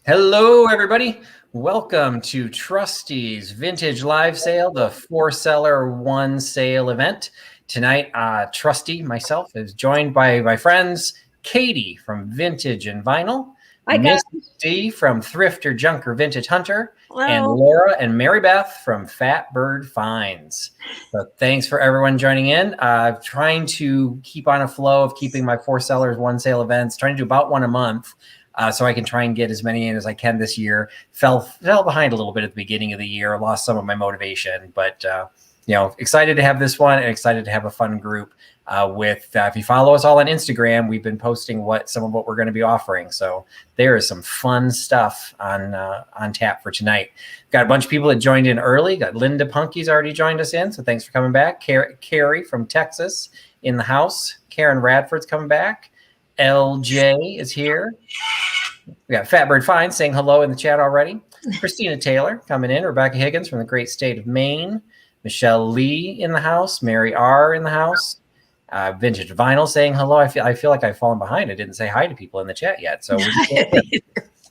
Hello, everybody. Welcome to Trusty's Vintage Live Sale, the 4-seller, 1 sale event. Tonight, Trusty, myself, is joined by my friends, Katie from Vintage and Vinyl, Hi, guys. Misty from Thrifter Junker Vintage Hunter, Hello. and Laura and Mary Beth from Fat Bird Finds. So thanks for everyone joining in. Trying to keep on a flow of keeping my 4-sellers, 1 sale events, trying to do about one a month. So I can try and get as many in as I can this year. Fell behind a little bit at the beginning of the year, lost some of my motivation, but excited to have this one and excited to have a fun group if you follow us all on Instagram, we've been posting some of what we're going to be offering. So there is some fun stuff on tap for tonight. Got a bunch of people that joined in early. Got Linda Punky's already joined us in, so thanks for coming back. Carrie from Texas in the house. Karen Radford's coming back. LJ is here. We got Fatbird Fine saying hello in the chat already. Christina Taylor coming in. Rebecca Higgins from the great state of Maine. Michelle Lee in the house. Mary R in the house. Vintage Vinyl saying hello. I feel like I've fallen behind. I didn't say hi to people in the chat yet. So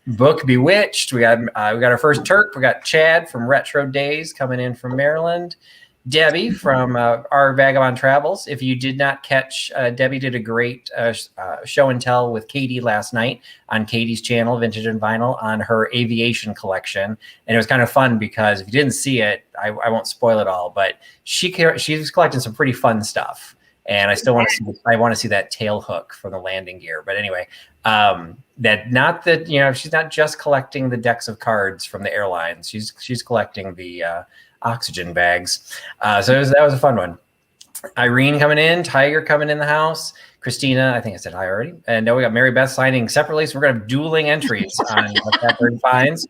Book Bewitched. We got our first Turk. We got Chad from Retro Days coming in from Maryland. Debbie from our Vagabond Travels. If you did not catch, Debbie did a great show and tell with Katie last night on Katie's channel, Vintage and Vinyl, on her aviation collection. And it was kind of fun because if you didn't see it, I won't spoil it all, but she's collecting some pretty fun stuff. And I still want to see that tail hook for the landing gear. But anyway, she's not just collecting the decks of cards from the airlines. She's collecting the oxygen bags. So that was a fun one. Irene coming in, Tiger coming in the house, Christina, I think I said hi already. And now we got Mary Beth signing separately. So we're going to have dueling entries on Pepper Finds.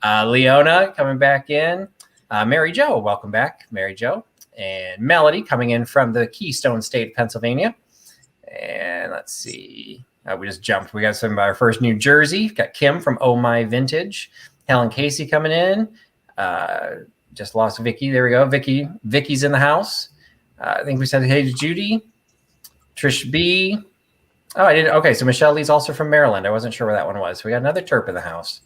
Leona coming back in. Mary Jo, welcome back, Mary Jo. And Melody coming in from the Keystone State of Pennsylvania. And let's see. We just jumped. We got some of our first New Jersey. Got Kim from Oh My Vintage. Helen Casey coming in. Just lost Vicky. There we go. Vicky's in the house. I think we said hey to Judy. Trish B. Oh, I didn't. Okay, so Michelle Lee's also from Maryland. I wasn't sure where that one was. So we got another Terp in the house.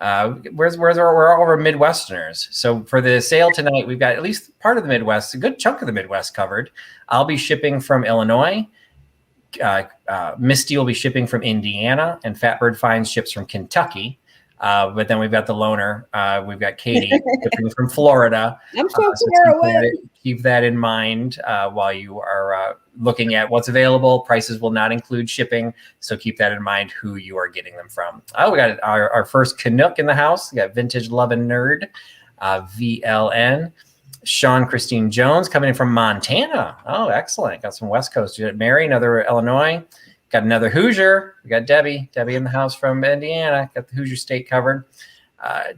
We're all over Midwesterners. So for the sale tonight, we've got at least part of the Midwest, a good chunk of the Midwest covered. I'll be shipping from Illinois. Misty will be shipping from Indiana, and Fatbird Finds ships from Kentucky. But then we've got the loner. We've got Katie shipping from Florida. I'm so far away. Keep that in mind while you are looking at what's available. Prices will not include shipping, so keep that in mind who you are getting them from. We got our first Canuck in the house. We got Vintage Love and Nerd, VLN. Sean Christine Jones coming in from Montana. Oh, excellent. Got some West Coast. You got Mary, another Illinois. Got another Hoosier. We got Debbie in the house from Indiana. Got the Hoosier State covered.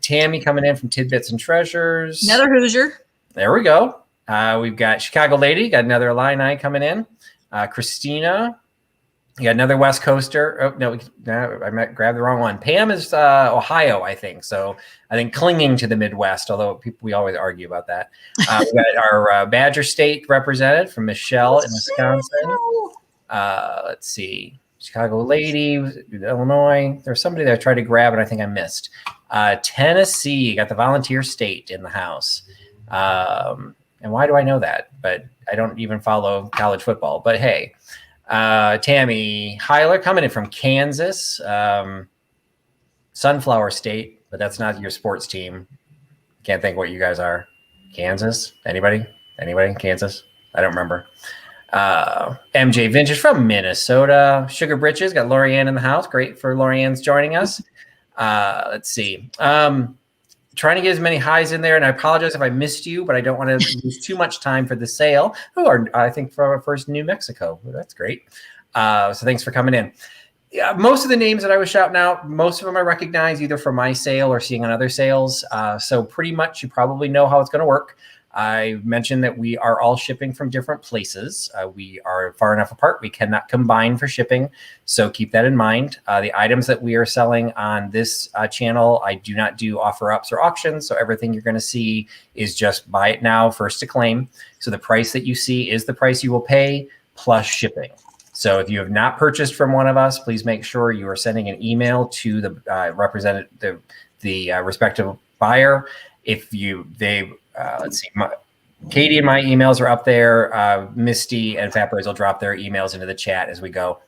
Tammy coming in from Tidbits and Treasures. Another Hoosier. There we go. We've got Chicago Lady. Got another Illini coming in. Christina. You got another West Coaster. Oh, no, I might grab the wrong one. Pam is Ohio, I think. So I think clinging to the Midwest, although we always argue about that. We got our Badger State represented from Michelle in Wisconsin. Let's see. Chicago Lady, Illinois. There's somebody that I tried to grab and I think I missed. Tennessee, got the Volunteer State in the house. And why do I know that? But I don't even follow college football. But hey, Tammy Heiler coming in from Kansas. Sunflower State, but that's not your sports team. Can't think what you guys are. Kansas? Anybody? Kansas? I don't remember. MJ Vintage from Minnesota. Sugar Britches, got Lorianne in the house. Great for Lorianne's joining us. Let's see. Trying to get as many highs in there, and I apologize if I missed you, but I don't want to lose too much time for the sale. I think for our first New Mexico. Well, that's great. So thanks for coming in. Yeah, most of the names that I was shouting out, most of them I recognize either from my sale or seeing on other sales. So pretty much you probably know how it's going to work. I mentioned that we are all shipping from different places. We are far enough apart. We cannot combine for shipping. So keep that in mind. The items that we are selling on this channel, I do not do offer ups or auctions. So everything you're going to see is just buy it now, first to claim. So the price that you see is the price you will pay plus shipping. So if you have not purchased from one of us, please make sure you are sending an email to the respective buyer. If you, let's see, Katie and my emails are up there. Misty and Fatbirds will drop their emails into the chat as we go.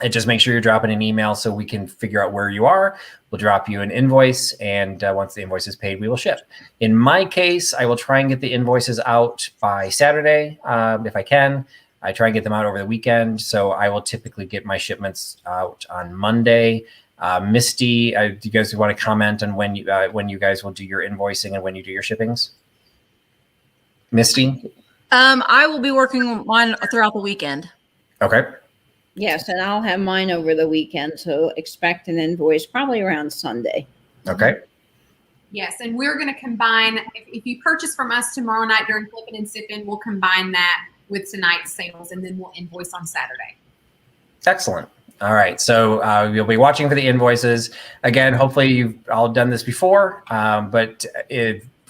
And just make sure you're dropping an email so we can figure out where you are. We'll drop you an invoice, and once the invoice is paid, we will ship. In my case, I will try and get the invoices out by Saturday if I can. I try and get them out over the weekend, so I will typically get my shipments out on Monday. Misty, do you guys want to comment on when you guys will do your invoicing and when you do your shippings? Misty? I will be working on throughout the weekend. Okay. Yes, and I'll have mine over the weekend, so expect an invoice probably around Sunday. Okay. Yes, and we're going to combine, if you purchase from us tomorrow night during Flippin' and Sippin', we'll combine that with tonight's sales, and then we'll invoice on Saturday. Excellent. All right, so you'll be watching for the invoices. Again, hopefully you've all done this before, but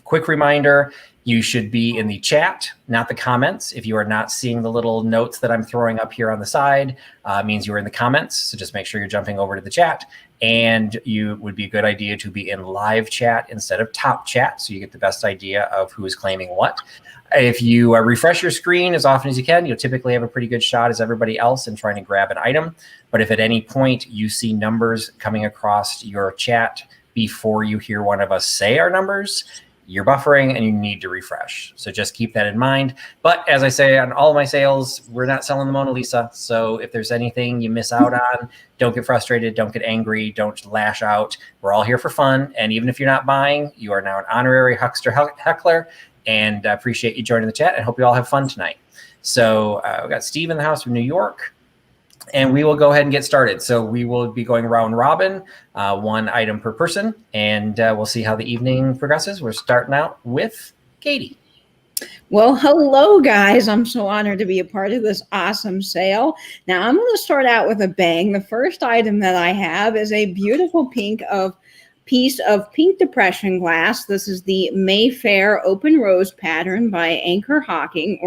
quick reminder, you should be in the chat, not the comments. If you are not seeing the little notes that I'm throwing up here on the side, means you are in the comments. So just make sure you're jumping over to the chat. And you would be a good idea to be in live chat instead of top chat, so you get the best idea of who is claiming what. If you refresh your screen as often as you can, you'll typically have a pretty good shot as everybody else in trying to grab an item. But if at any point you see numbers coming across your chat before you hear one of us say our numbers, you're buffering and you need to refresh. So just keep that in mind. But as I say on all of my sales, we're not selling the Mona Lisa. So if there's anything you miss out on, don't get frustrated, don't get angry, don't lash out. We're all here for fun. And even if you're not buying, you are now an honorary Huckster Heckler, and I appreciate you joining the chat and hope you all have fun tonight. So we've got Steve in the house from New York. And we will go ahead and get started. So we will be going round robin, one item per person, and we'll see how the evening progresses. We're starting out with Katie. Well, hello, guys. I'm so honored to be a part of this awesome sale. Now, I'm going to start out with a bang. The first item that I have is a beautiful piece of pink depression glass. This is the Mayfair Open Rose pattern by Anchor Hocking.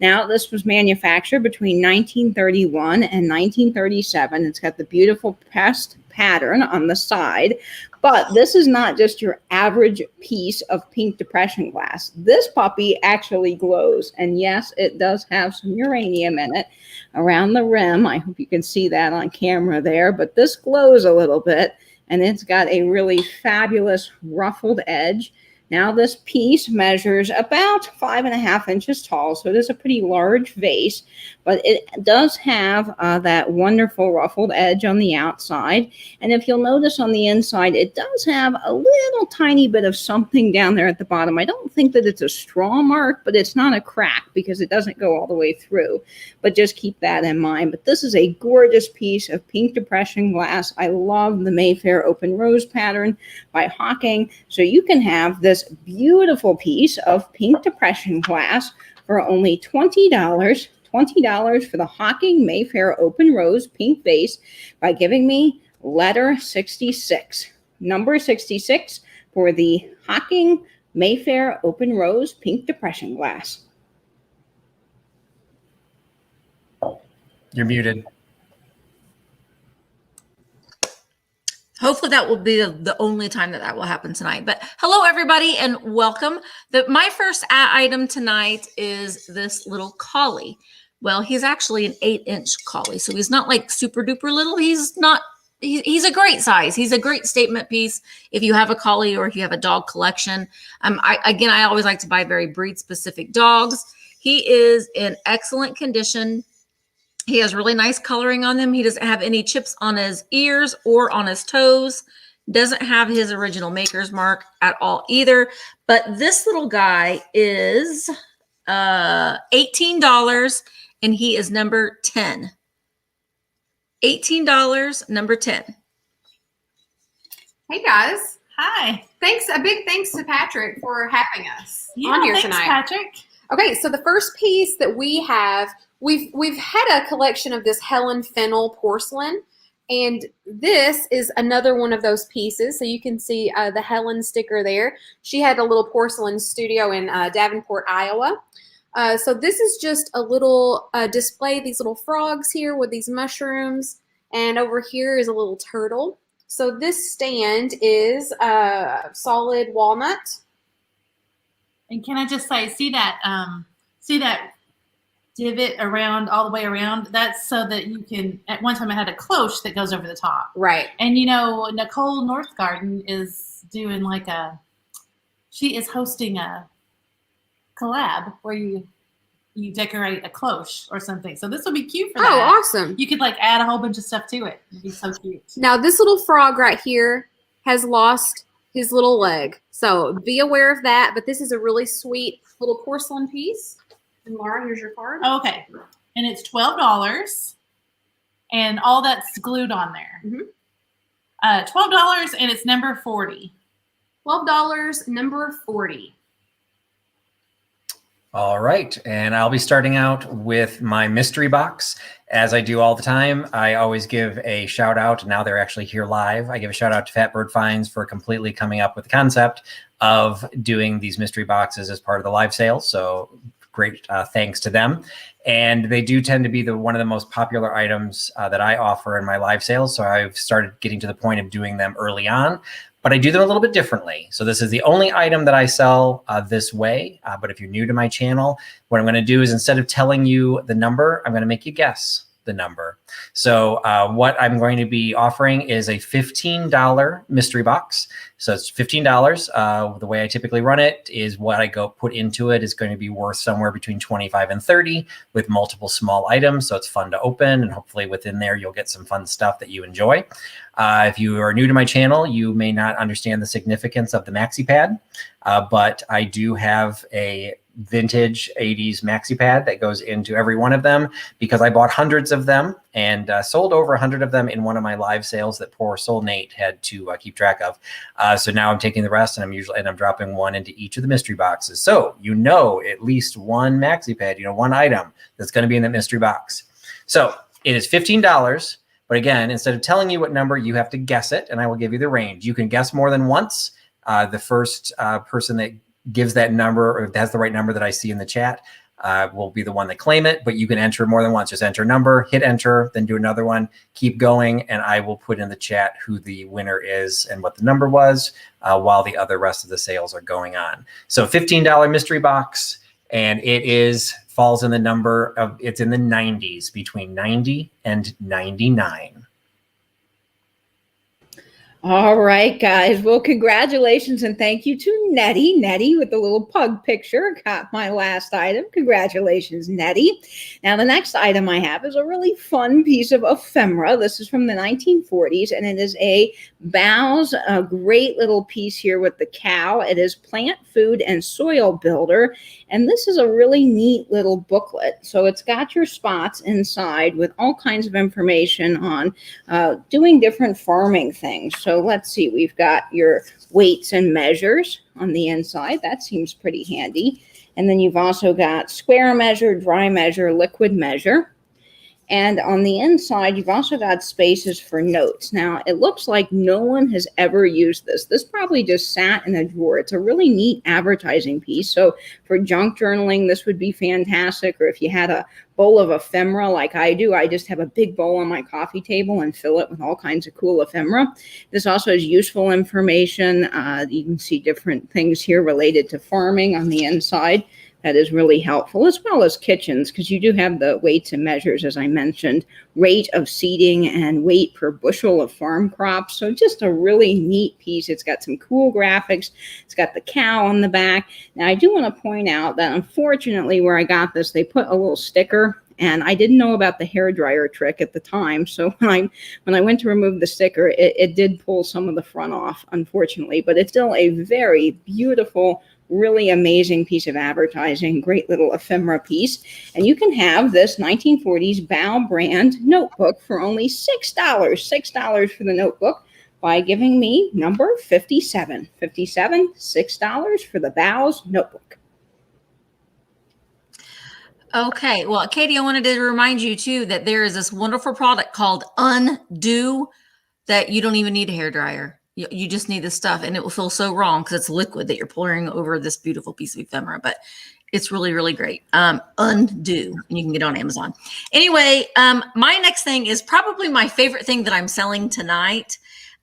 Now, this was manufactured between 1931 and 1937. It's got the beautiful pressed pattern on the side, but this is not just your average piece of pink depression glass. This puppy actually glows, and yes, it does have some uranium in it around the rim. I hope you can see that on camera there, but this glows a little bit. And it's got a really fabulous ruffled edge. Now this piece measures about 5.5 inches tall, so it is a pretty large vase, but it does have that wonderful ruffled edge on the outside. And if you'll notice on the inside, it does have a little tiny bit of something down there at the bottom. I don't think that it's a straw mark, but it's not a crack because it doesn't go all the way through. But just keep that in mind. But this is a gorgeous piece of pink depression glass. I love the Mayfair Open Rose pattern by Hocking. So you can have this beautiful piece of pink depression glass for only $20. $20 for the Hocking Mayfair Open Rose pink vase by giving me letter 66. Number 66 for the Hocking Mayfair Open Rose pink depression glass. You're muted. Hopefully that will be the only time that will happen tonight. But hello, everybody, and welcome. My first item tonight is this little collie. Well, he's actually an 8-inch collie, so he's not like super duper little. He's a great size. He's a great statement piece if you have a collie or if you have a dog collection. I always like to buy very breed specific dogs. He is in excellent condition. He has really nice coloring on him. He doesn't have any chips on his ears or on his toes. Doesn't have his original maker's mark at all either. But this little guy is $18, and he is number 10. $18, number 10. Hey, guys. Hi. Thanks. A big thanks to Patrick for having us on here thanks, tonight. Patrick. Okay, so the first piece that we have, we've had a collection of this Helen Fennell porcelain, and this is another one of those pieces. So you can see the Helen sticker there. She had a little porcelain studio in Davenport, Iowa. So this is just a little display, these little frogs here with these mushrooms. And over here is a little turtle. So this stand is solid walnut. And can I just say, see that divot around all the way around? That's so that you can, at one time I had a cloche that goes over the top. Right. And you know, Nicole Northgarden is doing like she is hosting a collab where you decorate a cloche or something. So this will be cute for that. Oh, awesome. You could like add a whole bunch of stuff to it. It'd be so cute. Now this little frog right here has lost his little leg. So be aware of that. But this is a really sweet little porcelain piece. And Laura, here's your card. Oh, okay. And it's $12. And all that's glued on there. Mm-hmm. $12 and it's number 40. $12, number 40. All right, and I'll be starting out with my mystery box. As I do all the time, I always give a shout out. Now they're actually here live. I give a shout out to Fat Bird Finds for completely coming up with the concept of doing these mystery boxes as part of the live sales. So great thanks to them. And they do tend to be one of the most popular items that I offer in my live sales. So I've started getting to the point of doing them early on. But I do them a little bit differently. So this is the only item that I sell this way. But if you're new to my channel, what I'm going to do is instead of telling you the number, I'm going to make you guess the number. So what I'm going to be offering is a $15 mystery box. So it's $15. The way I typically run it is what I put into it is going to be worth somewhere between 25 and 30 with multiple small items. So it's fun to open, and hopefully within there, you'll get some fun stuff that you enjoy. If you are new to my channel, you may not understand the significance of the maxi pad, but I do have a vintage 80s maxi pad that goes into every one of them because I bought hundreds of them and sold over 100 of them in one of my live sales that poor soul Nate had to keep track of. So now I'm taking the rest and I'm dropping one into each of the mystery boxes. So at least one maxi pad, one item that's going to be in the mystery box. So it is $15. But again, instead of telling you what number, you have to guess it, and I will give you the range. You can guess more than once. The first person that gives that number, or has the right number that I see in the chat, will be the one that claim it, but you can enter more than once. Just enter number, hit enter, then do another one, keep going, and I will put in the chat who the winner is and what the number was while the rest of the sales are going on. So $15 mystery box, and falls in the number of, it's in the 90s, between 90 and 99. All right, guys. Well, congratulations and thank you to Nettie. Nettie with the little pug picture got my last item. Congratulations, Nettie. Now, the next item I have is a really fun piece of ephemera. This is from the 1940s, and it is a Bow's, a great little piece here with the cow. It is Plant, Food, and Soil Builder, and this is a really neat little booklet. So it's got your spots inside with all kinds of information on doing different farming things. So let's see, we've got your weights and measures on the inside. That seems pretty handy. And then you've also got square measure, dry measure, liquid measure. And on the inside, you've also got spaces for notes. Now, it looks like no one has ever used this. This probably just sat in a drawer. It's a really neat advertising piece. So for junk journaling, this would be fantastic. Or if you had a bowl of ephemera like I do, I just have a big bowl on my coffee table and fill it with all kinds of cool ephemera. This also has useful information. You can see different things here related to farming on the inside. That is really helpful, as well as kitchens, because you do have the weights and measures, as I mentioned, rate of seeding and weight per bushel of farm crops. So just a really neat piece. It's got some cool graphics. It's got the cow on the back. Now, I do want to point out that unfortunately where I got this, they put a little sticker, and I didn't know about the hairdryer trick at the time. So when I went to remove the sticker, it did pull some of the front off, unfortunately, but it's still a very beautiful, really amazing piece of advertising, great little ephemera piece. And you can have this 1940s Bow brand notebook for only $6. $6 for the notebook by giving me number 57. 57, $6 for the Bow's notebook. Okay. Well, Katie, I wanted to remind you too that there is this wonderful product called Undo that you don't even need a hairdryer. You just need this stuff, and it will feel so wrong because it's liquid that you're pouring over this beautiful piece of ephemera. But It's really, really great. Undo, and you can get it on Amazon. Anyway, my next thing is probably my favorite thing that I'm selling tonight.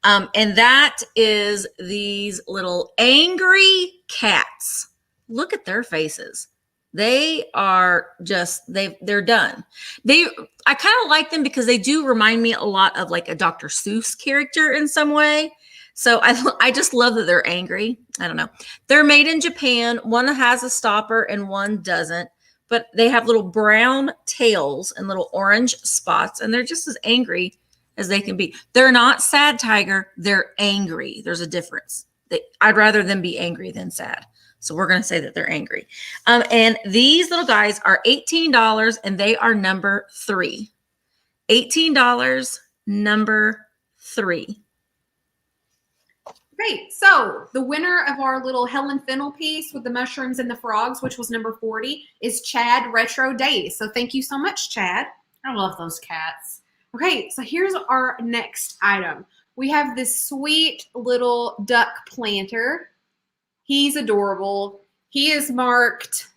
And that is these little angry cats. Look at their faces. They are just, they're done. I kind of like them because they do remind me a lot of like a Dr. Seuss character in some way. So I just love that they're angry. I don't know. They're made in Japan. One has a stopper and one doesn't, but they have little brown tails and little orange spots, and they're just as angry as they can be. They're not sad, Tiger. They're angry. There's a difference. I'd rather them be angry than sad. So we're going to say that they're angry. And these little guys are $18, and they are number 3. $18, number 3. Great. So the winner of our little Helen Fennel piece with the mushrooms and the frogs, which was number 40, is Chad Retro Days. So thank you so much, Chad. I love those cats. Okay, so here's our next item. We have this sweet little duck planter. He's adorable. He is marked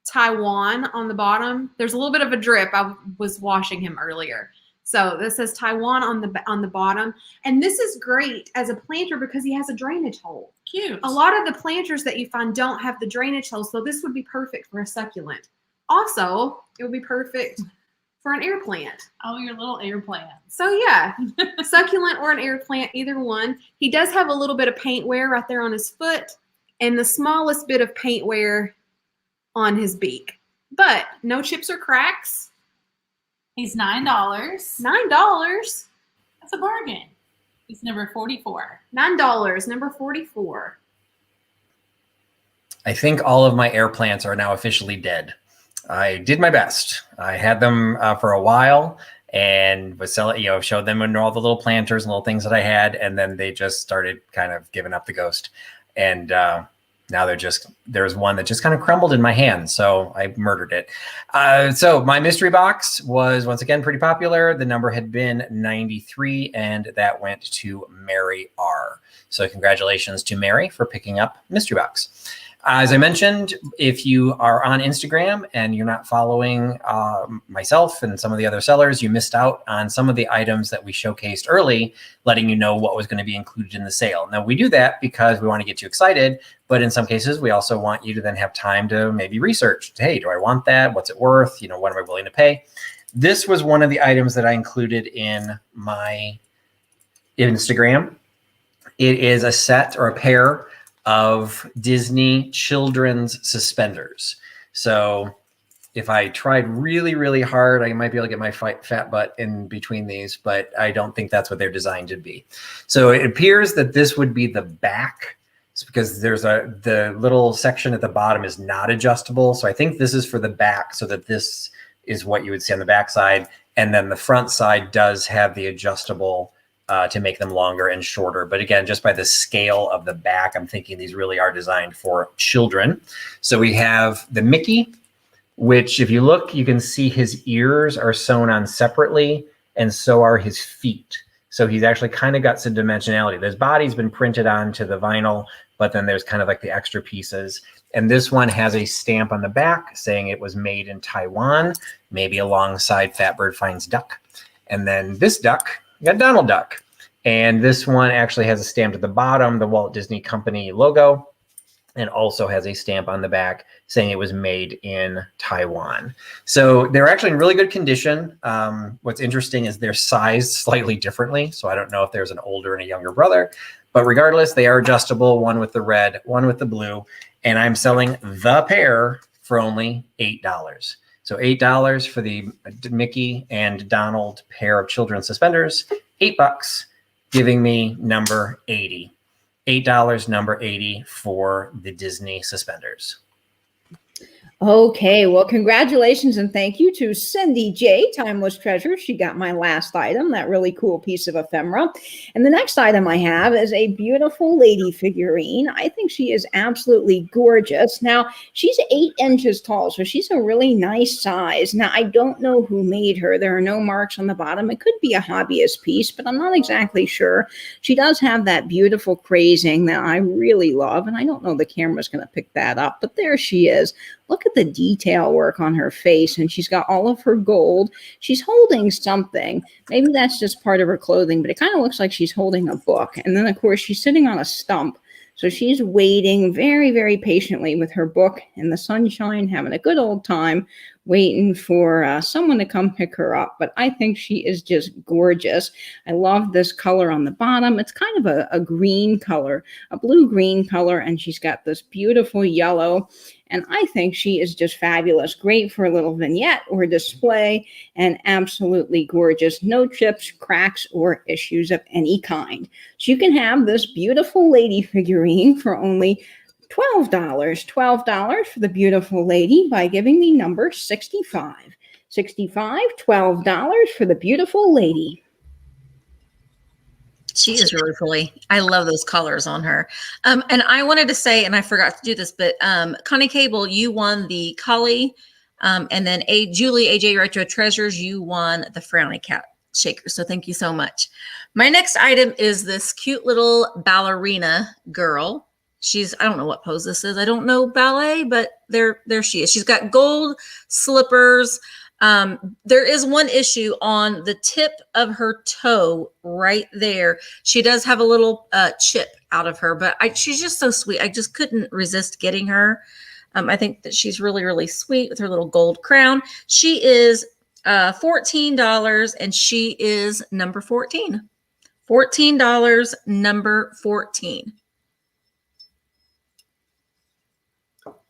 Taiwan on the bottom. There's a little bit of a drip. I was washing him earlier. So this says Taiwan on the bottom. And this is great as a planter because he has a drainage hole. Cute. A lot of the planters that you find don't have the drainage hole, so this would be perfect for a succulent. Also, it would be perfect for an air plant. Oh, your little air plant. So yeah, succulent or an air plant, either one. He does have a little bit of paint wear right there on his foot and the smallest bit of paint wear on his beak. But no chips or cracks. He's $9. $9. That's a bargain. He's number 44. $9, number 44. I think all of my air plants are now officially dead. I did my best. I had them for a while and was selling, showed them all the little planters and little things that I had. And then they just started kind of giving up the ghost. And now there's one that just kind of crumbled in my hand. So I murdered it. So my mystery box was once again pretty popular. The number had been 93 and that went to Mary R. So congratulations to Mary for picking up mystery box. As I mentioned, if you are on Instagram and you're not following myself and some of the other sellers, you missed out on some of the items that we showcased early, letting you know what was going to be included in the sale. Now, we do that because we want to get you excited, but in some cases, we also want you to then have time to maybe research. Hey, do I want that? What's it worth? What am I willing to pay? This was one of the items that I included in my Instagram. It is a set or a pair of Disney children's suspenders. So if I tried really, really hard, I might be able to get my fat butt in between these, but I don't think that's what they're designed to be. So it appears that this would be the back. It's because the little section at the bottom is not adjustable. So I think this is for the back so that this is what you would see on the back side. And then the front side does have the adjustable to make them longer and shorter. But again, just by the scale of the back, I'm thinking these really are designed for children. So we have the Mickey, which if you look, you can see his ears are sewn on separately and so are his feet. So he's actually kind of got some dimensionality. His body's been printed onto the vinyl, but then there's kind of like the extra pieces. And this one has a stamp on the back saying it was made in Taiwan, maybe alongside Fatbird Finds Duck. And then this duck, you got Donald Duck. And this one actually has a stamp at the bottom, the Walt Disney Company logo, and also has a stamp on the back saying it was made in Taiwan. So they're actually in really good condition. What's interesting is they're sized slightly differently. So I don't know if there's an older and a younger brother, but regardless, they are adjustable, one with the red, one with the blue. And I'm selling the pair for only $8. So $8 for the Mickey and Donald pair of children's suspenders, $8, giving me number 80. $8, number 80 for the Disney suspenders. Okay, well, congratulations and thank you to Cindy J, Timeless Treasure. She got my last item, that really cool piece of ephemera. And the next item I have is a beautiful lady figurine. I think she is absolutely gorgeous. Now, she's 8 inches tall, so she's a really nice size. Now, I don't know who made her. There are no marks on the bottom. It could be a hobbyist piece, but I'm not exactly sure. She does have that beautiful crazing that I really love, and I don't know the camera's going to pick that up, but there she is. Look at the detail work on her face, and she's got all of her gold. She's holding something. Maybe that's just part of her clothing, but it kind of looks like she's holding a book. And then, of course, she's sitting on a stump. So she's waiting very, very patiently with her book in the sunshine, having a good old time, waiting for someone to come pick her up. But I think she is just gorgeous. I love this color on the bottom. It's kind of a green color, a blue-green color, and she's got this beautiful yellow. And I think she is just fabulous. Great for a little vignette or display, and absolutely gorgeous. No chips, cracks, or issues of any kind. So you can have this beautiful lady figurine for only $12. $12 for the beautiful lady by giving me number 65. 65, $12 for the beautiful lady. She is really pretty. I love those colors on her. And I wanted to say, and I forgot to do this, but Connie Cable, you won the Collie. And then Julie, AJ Retro Treasures, you won the Frowny Cat Shaker. So thank you so much. My next item is this cute little ballerina girl. I don't know what pose this is. I don't know ballet, but there she is. She's got gold slippers. There is one issue on the tip of her toe right there. She does have a little chip out of her, but she's just so sweet. I just couldn't resist getting her. I think that she's really, really sweet with her little gold crown. She is $14, and she is number 14. $14, number 14.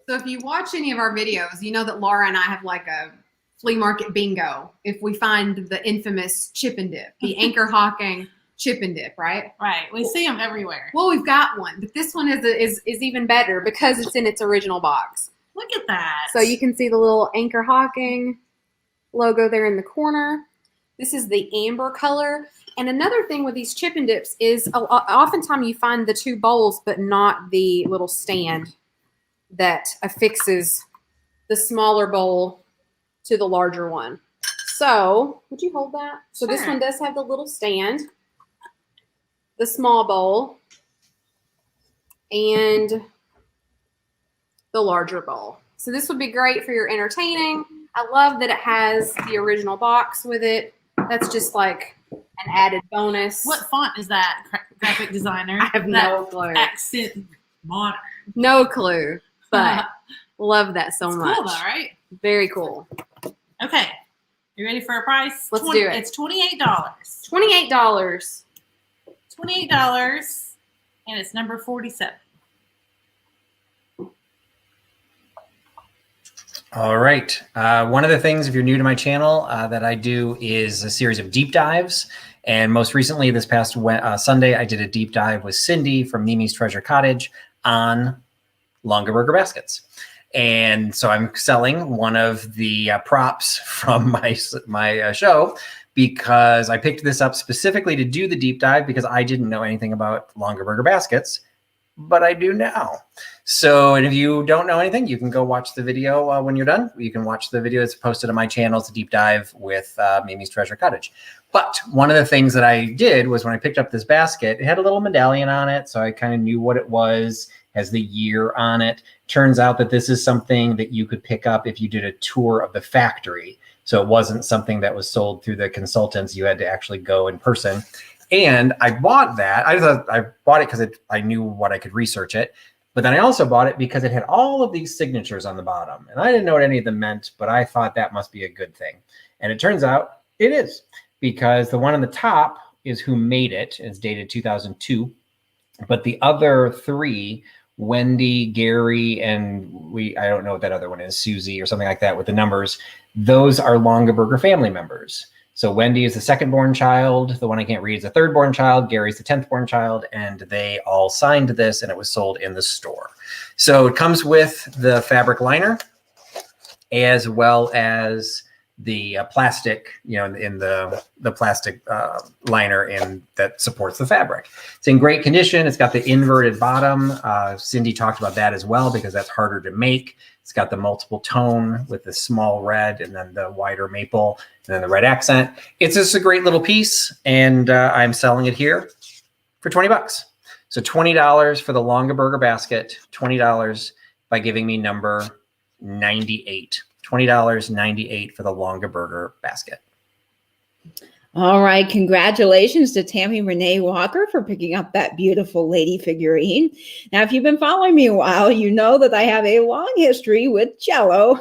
So if you watch any of our videos, you know that Laura and I have like a flea market bingo if we find the infamous chip and dip, the anchor hawking chip and dip, right? Right. We see them everywhere. Well, we've got one, but this one is even better because it's in its original box. Look at that. So you can see the little anchor hawking logo there in the corner. This is the amber color. And another thing with these chip and dips is oftentimes you find the two bowls, but not the little stand that affixes the smaller bowl to the larger one. So, would you hold that? So Sure. This one does have the little stand, the small bowl, and the larger bowl. So this would be great for your entertaining. I love that it has the original box with it. That's just like an added bonus. What font is that, graphic designer? I have no clue. Accent modern. No clue, but love that so It's much. cool though, right? Very cool. Okay. You ready for a price? Let's do it. It's $28. $28. $28, and it's number 47. All right. One of the things, if you're new to my channel, that I do is a series of deep dives. And most recently, this past Sunday, I did a deep dive with Cindy from Mimi's Treasure Cottage on Longaberger baskets. And so I'm selling one of the props from my show because I picked this up specifically to do the deep dive because I didn't know anything about Longaberger baskets, but I do now. So, and if you don't know anything, you can go watch the video when you're done. You can watch the video that's posted on my channel. It's a deep dive with Mimi's Treasure Cottage. But one of the things that I did was when I picked up this basket, it had a little medallion on it. So I kind of knew what it was, has the year on it. Turns out that this is something that you could pick up if you did a tour of the factory. So it wasn't something that was sold through the consultants. You had to actually go in person. And I bought that. I bought it because I knew what I could research it. But then I also bought it because it had all of these signatures on the bottom. And I didn't know what any of them meant, but I thought that must be a good thing. And it turns out it is, because the one on the top is who made it. It's dated 2002. But the other three, Wendy, Gary, and I don't know what that other one is, Susie or something like that with the numbers, those are Longaberger family members. So Wendy is the second born child. The one I can't read is the third born child. Gary's the 10th born child. And they all signed this and it was sold in the store. So it comes with the fabric liner. as well as the plastic, in the plastic liner that supports the fabric. It's in great condition. It's got the inverted bottom. Cindy talked about that as well because that's harder to make. It's got the multiple tone with the small red and then the wider maple and then the red accent. It's just a great little piece, and I'm selling it here for $20. So $20 for the Longaberger basket, $20 by giving me number 98. $20.98 for the Longaberger basket. All right. Congratulations to Tammy Renee Walker for picking up that beautiful lady figurine. Now, if you've been following me a while, you know that I have a long history with Jello.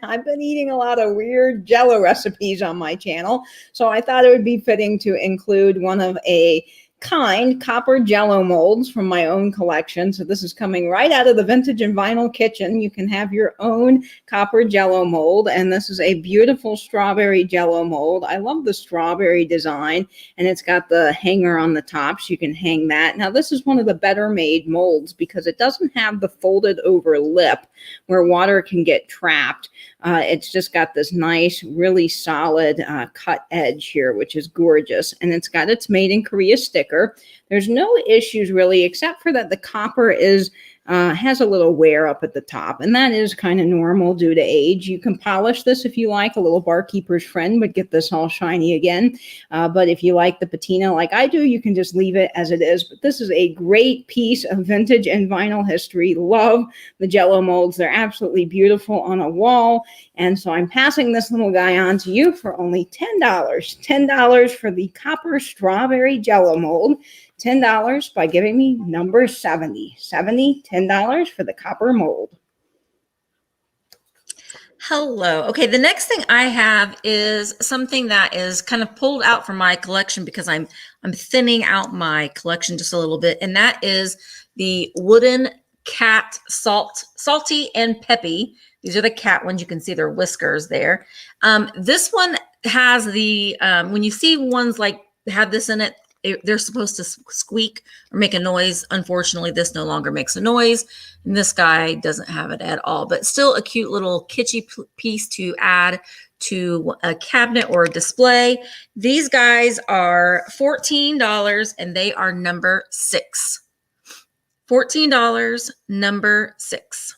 I've been eating a lot of weird Jello recipes on my channel. So I thought it would be fitting to include one of a kind copper Jello molds from my own collection. So this is coming right out of the Vintage and Vinyl Kitchen. You can have your own copper Jello mold, and this is a beautiful strawberry Jello mold. I love the strawberry design, and it's got the hanger on the top so you can hang that. Now this is one of the better made molds because it doesn't have the folded over lip where water can get trapped. It's just got this nice, really solid cut edge here, which is gorgeous. And it's got its Made in Korea sticker. There's no issues really, except for that the copper has a little wear up at the top, and that is kind of normal due to age. You can polish this if you like. A little barkeeper's friend would get this all shiny again. But if you like the patina like I do, you can just leave it as it is. But this is a great piece of vintage and vinyl history. Love the Jello molds. They're absolutely beautiful on a wall. And so I'm passing this little guy on to you for only $10. $10 for the copper strawberry Jello mold. $10 by giving me number 70. $10 for the copper mold. Hello. Okay, the next thing I have is something that is kind of pulled out from my collection because I'm thinning out my collection just a little bit, and that is the wooden cat salty and peppy. These are the cat ones. You can see their whiskers there. This one has the when you see ones like have this in it, they're supposed to squeak or make a noise. Unfortunately, this no longer makes a noise. And this guy doesn't have it at all, but still a cute little kitschy piece to add to a cabinet or a display. These guys are $14 and they are number 6. $14, number 6.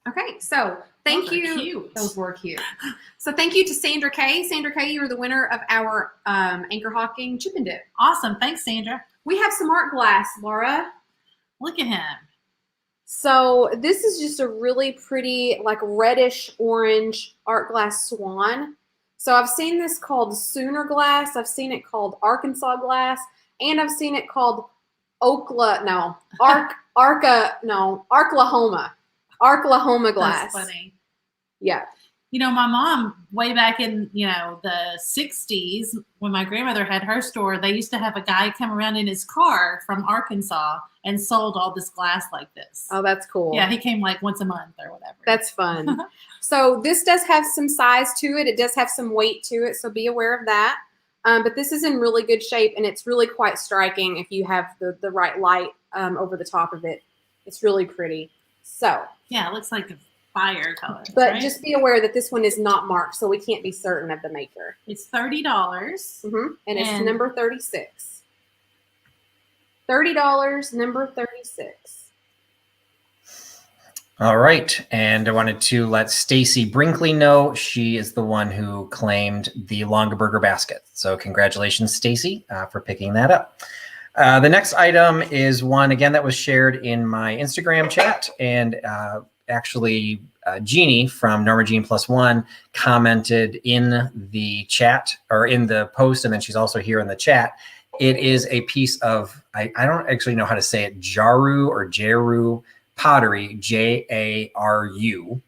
Okay, so thank you. Cute. Those were cute. So thank you to Sandra Kay. Sandra Kay, you are the winner of our Anchor Hawking Chip and Dip. Awesome. Thanks, Sandra. We have some art glass, Laura. Look at him. So this is just a really pretty, like reddish orange art glass swan. So I've seen this called Sooner glass. I've seen it called Arkansas glass, and I've seen it called Arklahoma glass. That's funny. Yeah. You know, my mom, way back in, the 60s, when my grandmother had her store, they used to have a guy come around in his car from Arkansas and sold all this glass like this. Oh, that's cool. Yeah, he came like once a month or whatever. That's fun. So this does have some size to it. It does have some weight to it, so be aware of that. But this is in really good shape, and it's really quite striking if you have the right light over the top of it. It's really pretty. So yeah, it looks like a fire color. But right? just be aware that this one is not marked, so we can't be certain of the maker. It's $30. And it's number 36. $30, number 36. All right. And I wanted to let Stacy Brinkley know she is the one who claimed the Longaberger basket. So congratulations, Stacy, for picking that up. The next item is one, again, that was shared in my Instagram chat. And actually, Jeannie from Norma Jean Plus One commented in the chat or in the post, and then she's also here in the chat. It is a piece of, I don't actually know how to say it, Jaru or Jeru pottery, Jaru.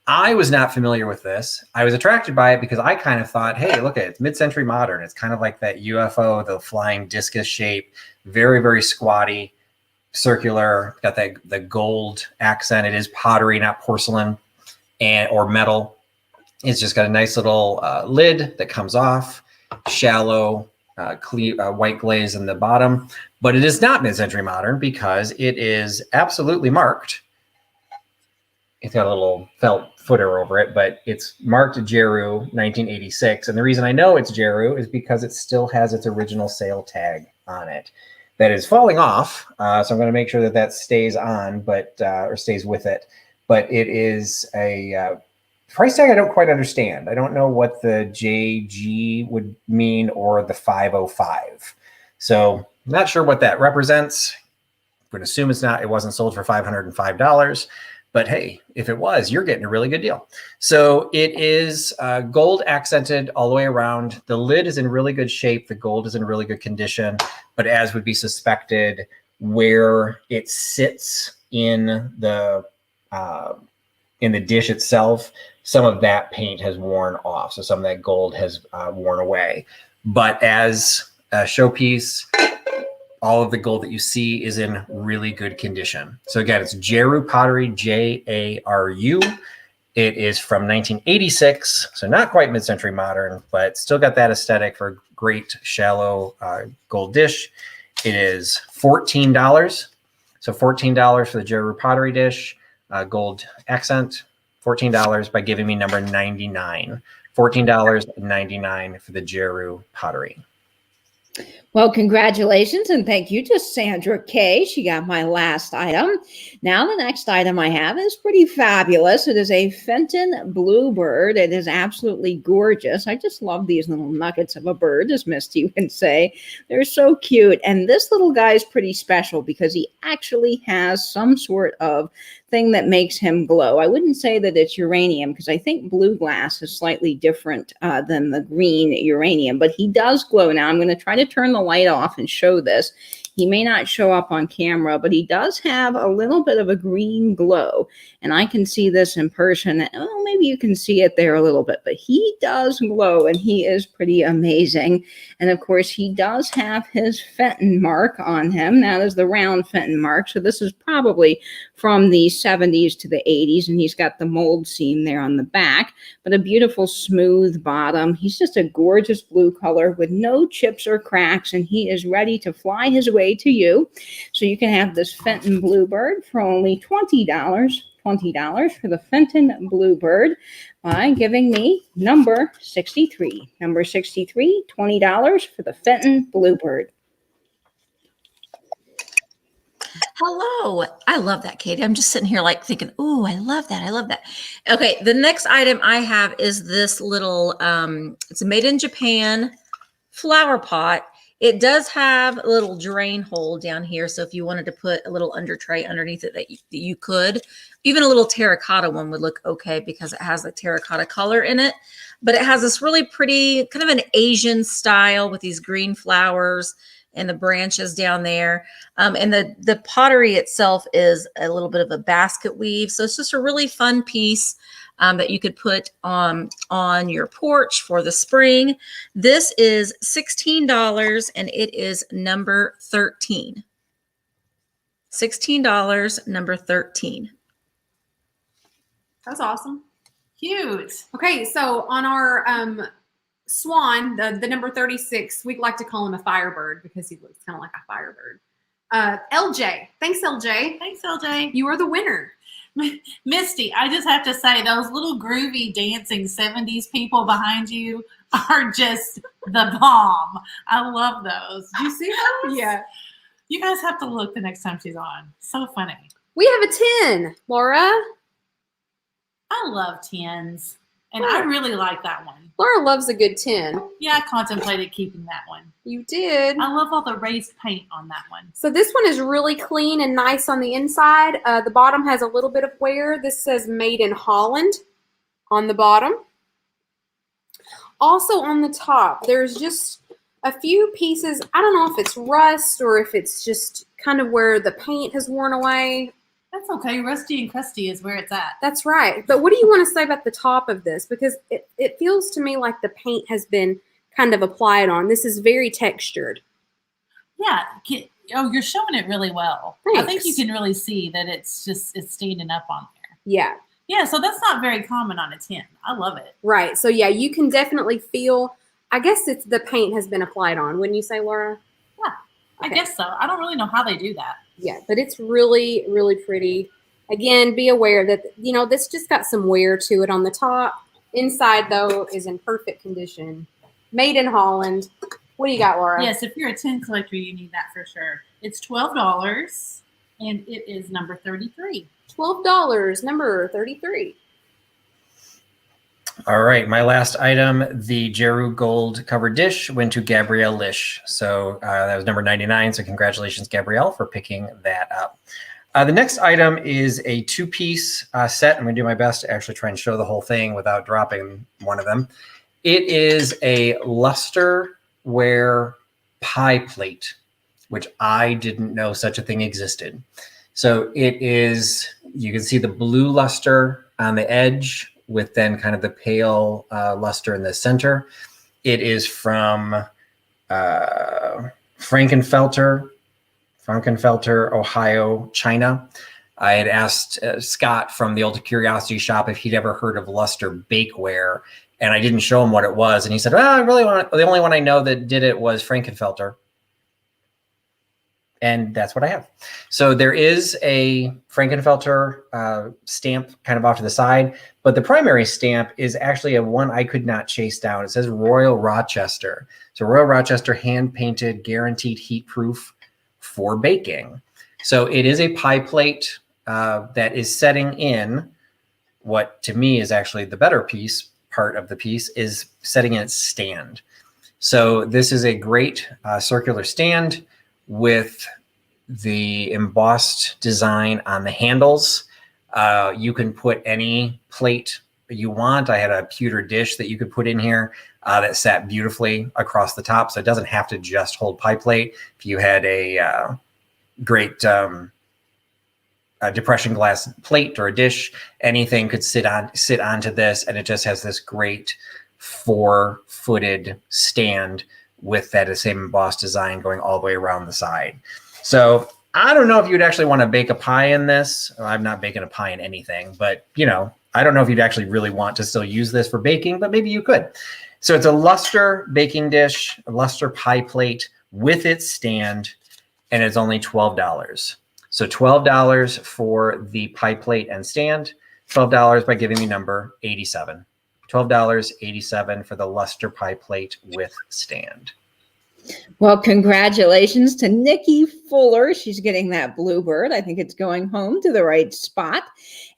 I was not familiar with this. I was attracted by it because I kind of thought, hey, look at it. It's mid-century modern. It's kind of like that UFO, the flying discus shape, very, very squatty, circular, got the gold accent. It is pottery, not porcelain or metal. It's just got a nice little lid that comes off, shallow, white glaze in the bottom. But it is not mid-century modern because it is absolutely marked it's got a little felt footer over it, but it's marked Jeru 1986. And the reason I know it's Jeru is because it still has its original sale tag on it that is falling off. So I'm going to make sure that that stays on, but or stays with it. But it is a price tag I don't quite understand. I don't know what the JG would mean or the 505. So I'm not sure what that represents. I would assume it wasn't sold for $505. But hey, if it was, you're getting a really good deal. So it is gold accented all the way around. The lid is in really good shape. The gold is in really good condition. But as would be suspected, where it sits in the dish itself, some of that paint has worn off. So some of that gold has worn away. But as a showpiece, all of the gold that you see is in really good condition. So again, it's Jeru Pottery, Jaru. It is from 1986, so not quite mid-century modern, but still got that aesthetic for a great shallow gold dish. It is $14. So $14 for the Jeru Pottery dish, gold accent, $14 by giving me number 99. $14.99 for the Jeru Pottery. Well, congratulations and thank you to Sandra K. She got my last item. Now the next item I have is pretty fabulous. It is a Fenton Bluebird. It is absolutely gorgeous. I just love these little nuggets of a bird, as Misty would say. They're so cute. And this little guy is pretty special because he actually has some sort of thing that makes him glow. I wouldn't say that it's uranium because I think blue glass is slightly different than the green uranium, but he does glow. Now I'm going to try to turn the light off and show this. He may not show up on camera, but he does have a little bit of a green glow. And I can see this in person. Well, maybe you can see it there a little bit, but he does glow and he is pretty amazing. And of course, he does have his Fenton mark on him. That is the round Fenton mark. So this is probably from the 70s to the 80s. And he's got the mold seam there on the back, but a beautiful smooth bottom. He's just a gorgeous blue color with no chips or cracks. And he is ready to fly his way to you. So you can have this Fenton Bluebird for only $20. $20 for the Fenton Bluebird by giving me number 63. Number 63, $20 for the Fenton Bluebird. Hello. I love that, Katie. I'm just sitting here like thinking, oh, I love that. I love that. Okay. The next item I have is this little, it's a made in Japan flower pot. It does have a little drain hole down here. So if you wanted to put a little under tray underneath it that you could, even a little terracotta one would look okay because it has the terracotta color in it. But it has this really pretty kind of an Asian style with these green flowers and the branches down there. And the pottery itself is a little bit of a basket weave. So it's just a really fun piece that you could put on your porch for the spring. This is $16 and it is number 13. $16, number 13. That's awesome. Cute. Okay, so on our swan, the number 36, we'd like to call him a firebird because he looks kind of like a firebird. LJ. Thanks, LJ. Thanks, LJ. You are the winner. Misty, I just have to say, those little groovy dancing 70s people behind you are just the bomb. I love those. Do you see those? Yeah. You guys have to look the next time she's on. So funny. We have a 10, Laura. I love 10s. And I really like that one. Laura loves a good 10. Yeah, I contemplated keeping that one. You did. I love all the raised paint on that one. So this one is really clean and nice on the inside. The bottom has a little bit of wear. This says made in Holland on the bottom. Also on the top, there's just a few pieces. I don't know if it's rust or if it's just kind of where the paint has worn away. That's okay. Rusty and crusty is where it's at. That's right. But what do you want to say about the top of this? Because it feels to me like the paint has been kind of applied on. This is very textured. Yeah. Oh, you're showing it really well. Thanks. I think you can really see that it's standing up on there. Yeah. Yeah, so that's not very common on a 10. I love it. Right. So yeah, you can definitely feel, I guess it's the paint has been applied on. Wouldn't you say, Laura? Yeah, I guess so. I don't really know how they do that. Yeah, but it's really, really pretty. Again, be aware that, you know, this just got some wear to it on the top. Inside, though, is in perfect condition. Made in Holland. What do you got, Laura? Yes, if you're a tin collector, you need that for sure. It's $12, and it is number 33. $12, number 33. All right, my last item, the Jeru Gold covered dish, went to Gabrielle Lish. So that was number 99. So congratulations, Gabrielle, for picking that up. The next item is a two-piece set. I'm going to do my best to actually try and show the whole thing without dropping one of them. It is a lusterware pie plate, which I didn't know such a thing existed. So it is, you can see the blue luster on the edge with then kind of the pale luster in the center. It is from Frankenfelter, Ohio, China. I had asked Scott from the Old Curiosity Shop if he'd ever heard of luster bakeware, and I didn't show him what it was. And he said, "Oh, I really want it. The only one I know that did it was Frankenfelter." And that's what I have. So there is a Frankenfelter stamp kind of off to the side, but the primary stamp is actually a one I could not chase down. It says Royal Rochester. So Royal Rochester hand-painted, guaranteed heat-proof for baking. So it is a pie plate that is setting in what to me is actually the better part of the piece is setting in its stand. So this is a great circular stand with the embossed design on the handles. You can put any plate you want. I had a pewter dish that you could put in here that sat beautifully across the top. So it doesn't have to just hold pie plate. If you had a great depression glass plate or a dish, anything could sit onto this, and it just has this great 4-footed stand with that same embossed design going all the way around the side. So I don't know if you'd actually want to bake a pie in this. I'm not baking a pie in anything, but you know, I don't know if you'd actually really want to still use this for baking, but maybe you could. So it's a luster baking dish, a luster pie plate with its stand, and it's only $12. So $12 for the pie plate and stand, $12 by giving me number 87. $12.87 for the luster pie plate with stand. Well, congratulations to Nikki Fuller. She's getting that bluebird. I think it's going home to the right spot.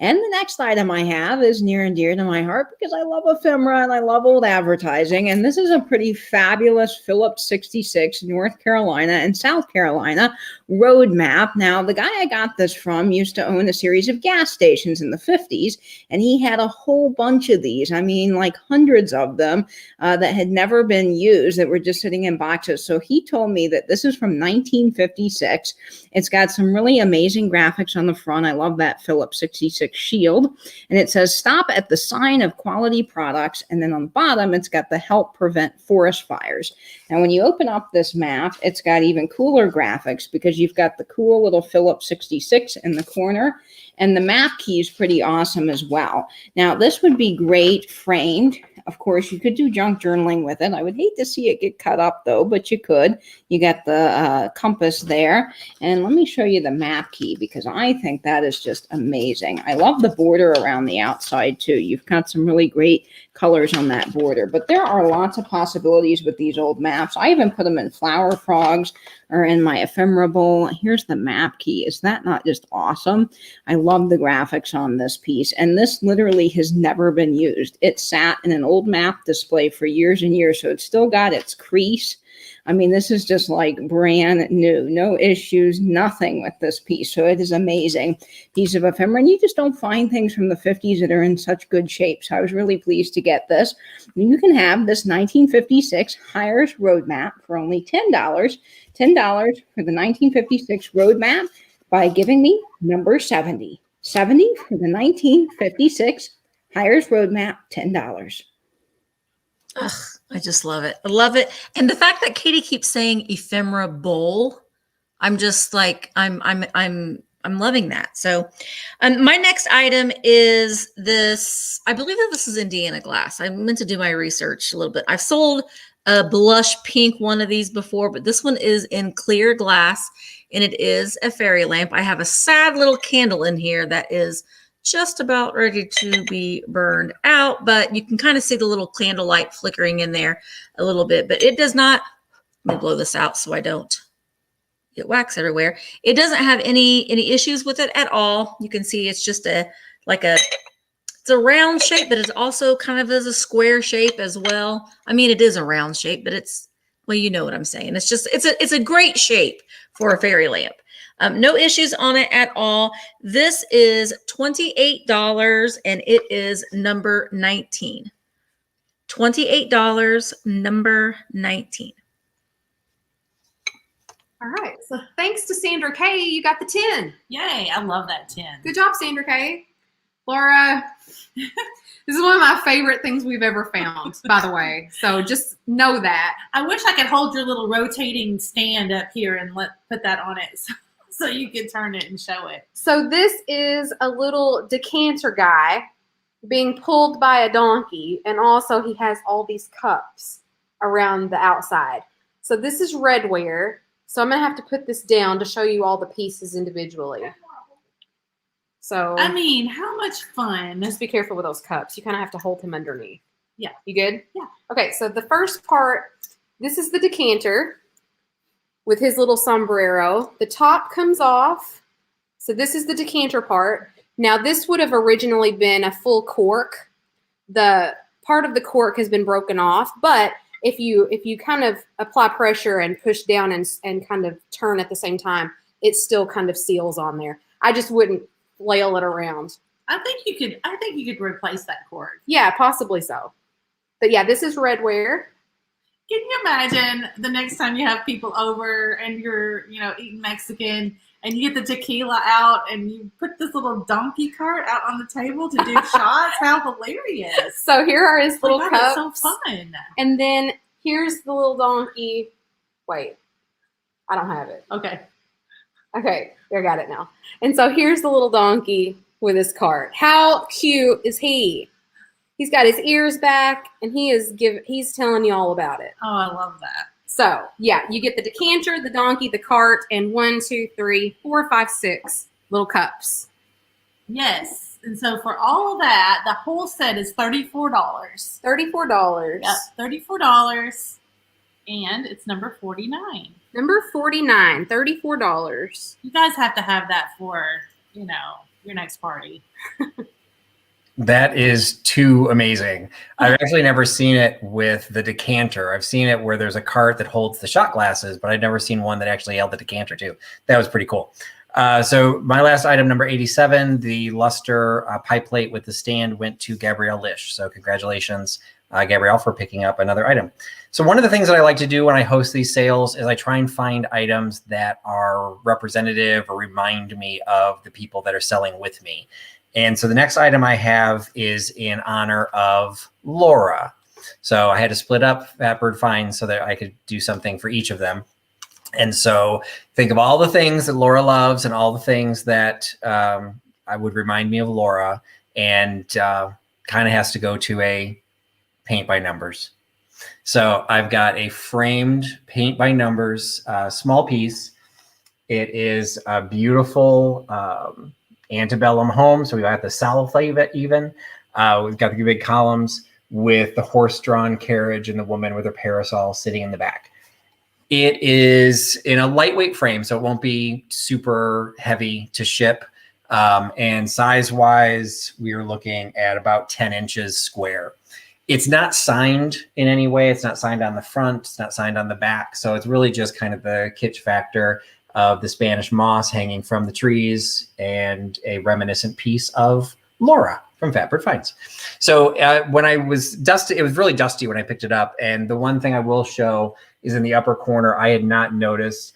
And the next item I have is near and dear to my heart because I love ephemera and I love old advertising. And this is a pretty fabulous Phillips 66 North Carolina and South Carolina road map. Now, the guy I got this from used to own a series of gas stations in the 50s, and he had a whole bunch of these. I mean, like hundreds of them that had never been used that were just sitting in boxes. So he told me that this is from 1956. It's got some really amazing graphics on the front. I love that Phillips 66 shield. And it says, "Stop at the sign of quality products." And then on the bottom, it's got the "Help Prevent Forest Fires." Now, when you open up this map, it's got even cooler graphics because you've got the cool little Phillips 66 in the corner. And the map key is pretty awesome as well. Now, this would be great framed. Of course, you could do junk journaling with it. I would hate to see it get cut up, though, but you could. You got the compass there. And let me show you the map key because I think that is just amazing. I love the border around the outside, too. You've got some really great colors on that border. But there are lots of possibilities with these old maps. I even put them in flower frogs or in my ephemera bowl. Here's the map key. Is that not just awesome? I love the graphics on this piece. And this literally has never been used. It sat in an old map display for years and years, so it's still got its crease. I mean, this is just like brand new, no issues, nothing with this piece. So it is amazing piece of ephemera. And you just don't find things from the 50s that are in such good shape. So I was really pleased to get this. And you can have this 1956 Hires Roadmap for only $10. $10 for the 1956 Roadmap by giving me number 70. 70 for the 1956 Hires Roadmap, $10. Ugh, I just love it. I love it. And the fact that Katie keeps saying ephemera bowl, I'm just like, I'm loving that. So my next item is this. I believe that this is Indiana glass. I meant to do my research a little bit. I've sold a blush pink one of these before, but this one is in clear glass and it is a fairy lamp. I have a sad little candle in here that is just about ready to be burned out, but you can kind of see the little candle light flickering in there a little bit, but it does not, let me blow this out so I don't get wax everywhere. It doesn't have any issues with it at all. You can see it's just it's a round shape, but it's also kind of as a square shape as well. I mean, it is a round shape, but well, you know what I'm saying. It's a great shape for a fairy lamp. No issues on it at all. This is $28 and it is number 19. $28, number 19. All right. So thanks to Sandra Kay, you got the 10. Yay, I love that 10. Good job, Sandra Kay. Laura, this is one of my favorite things we've ever found, by the way. So just know that. I wish I could hold your little rotating stand up here and put that on it so you can turn it and show it. So this is a little decanter guy being pulled by a donkey, and also he has all these cups around the outside. So this is redware. So I'm going to have to put this down to show you all the pieces individually. So I mean, how much fun. Just be careful with those cups. You kind of have to hold him underneath. Yeah. You good? Yeah. Okay, so the first part, this is the decanter with his little sombrero. The top comes off. So this is the decanter part. Now this would have originally been a full cork. The part of the cork has been broken off, but if you kind of apply pressure and push down and kind of turn at the same time, it still kind of seals on there. I just wouldn't flail it around. I think you could replace that cork. Yeah, possibly so. But yeah, this is redware. Can you imagine the next time you have people over and you're, eating Mexican and you get the tequila out and you put this little donkey cart out on the table to do shots? How hilarious. So here are his little cups. It's so fun. And then here's the little donkey. Wait, I don't have it. Okay. Okay, I got it now. And so here's the little donkey with his cart. How cute is he? He's got his ears back, and he's telling you all about it. Oh, I love that. So, yeah, you get the decanter, the donkey, the cart, and 1, 2, 3, 4, 5, 6 little cups. Yes. And so for all of that, the whole set is $34. $34. Yep, $34. And it's number 49. Number 49, $34. You guys have to have that for, your next party. That is too amazing. I've actually never seen it with the decanter. I've seen it where there's a cart that holds the shot glasses, but I've never seen one that actually held the decanter too. That was pretty cool. So my last item, number 87, the luster pie plate with the stand went to Gabrielle Lish. So congratulations, Gabrielle, for picking up another item. So one of the things that I like to do when I host these sales is I try and find items that are representative or remind me of the people that are selling with me. And so the next item I have is in honor of Laura. So I had to split up Fat Bird Finds so that I could do something for each of them. And so think of all the things that Laura loves and all the things that I would remind me of Laura, and kind of has to go to a paint by numbers. So I've got a framed paint by numbers small piece. It is a beautiful antebellum home. So we've got the South even. We've got the big columns with the horse-drawn carriage and the woman with her parasol sitting in the back. It is in a lightweight frame, so it won't be super heavy to ship. And size-wise, we are looking at about 10 inches square. It's not signed in any way. It's not signed on the front. It's not signed on the back. So it's really just kind of the kitsch factor of the Spanish moss hanging from the trees and a reminiscent piece of Laura from Fat Bird Finds. So when I was dusty, it was really dusty when I picked it up. And the one thing I will show is in the upper corner. I had not noticed.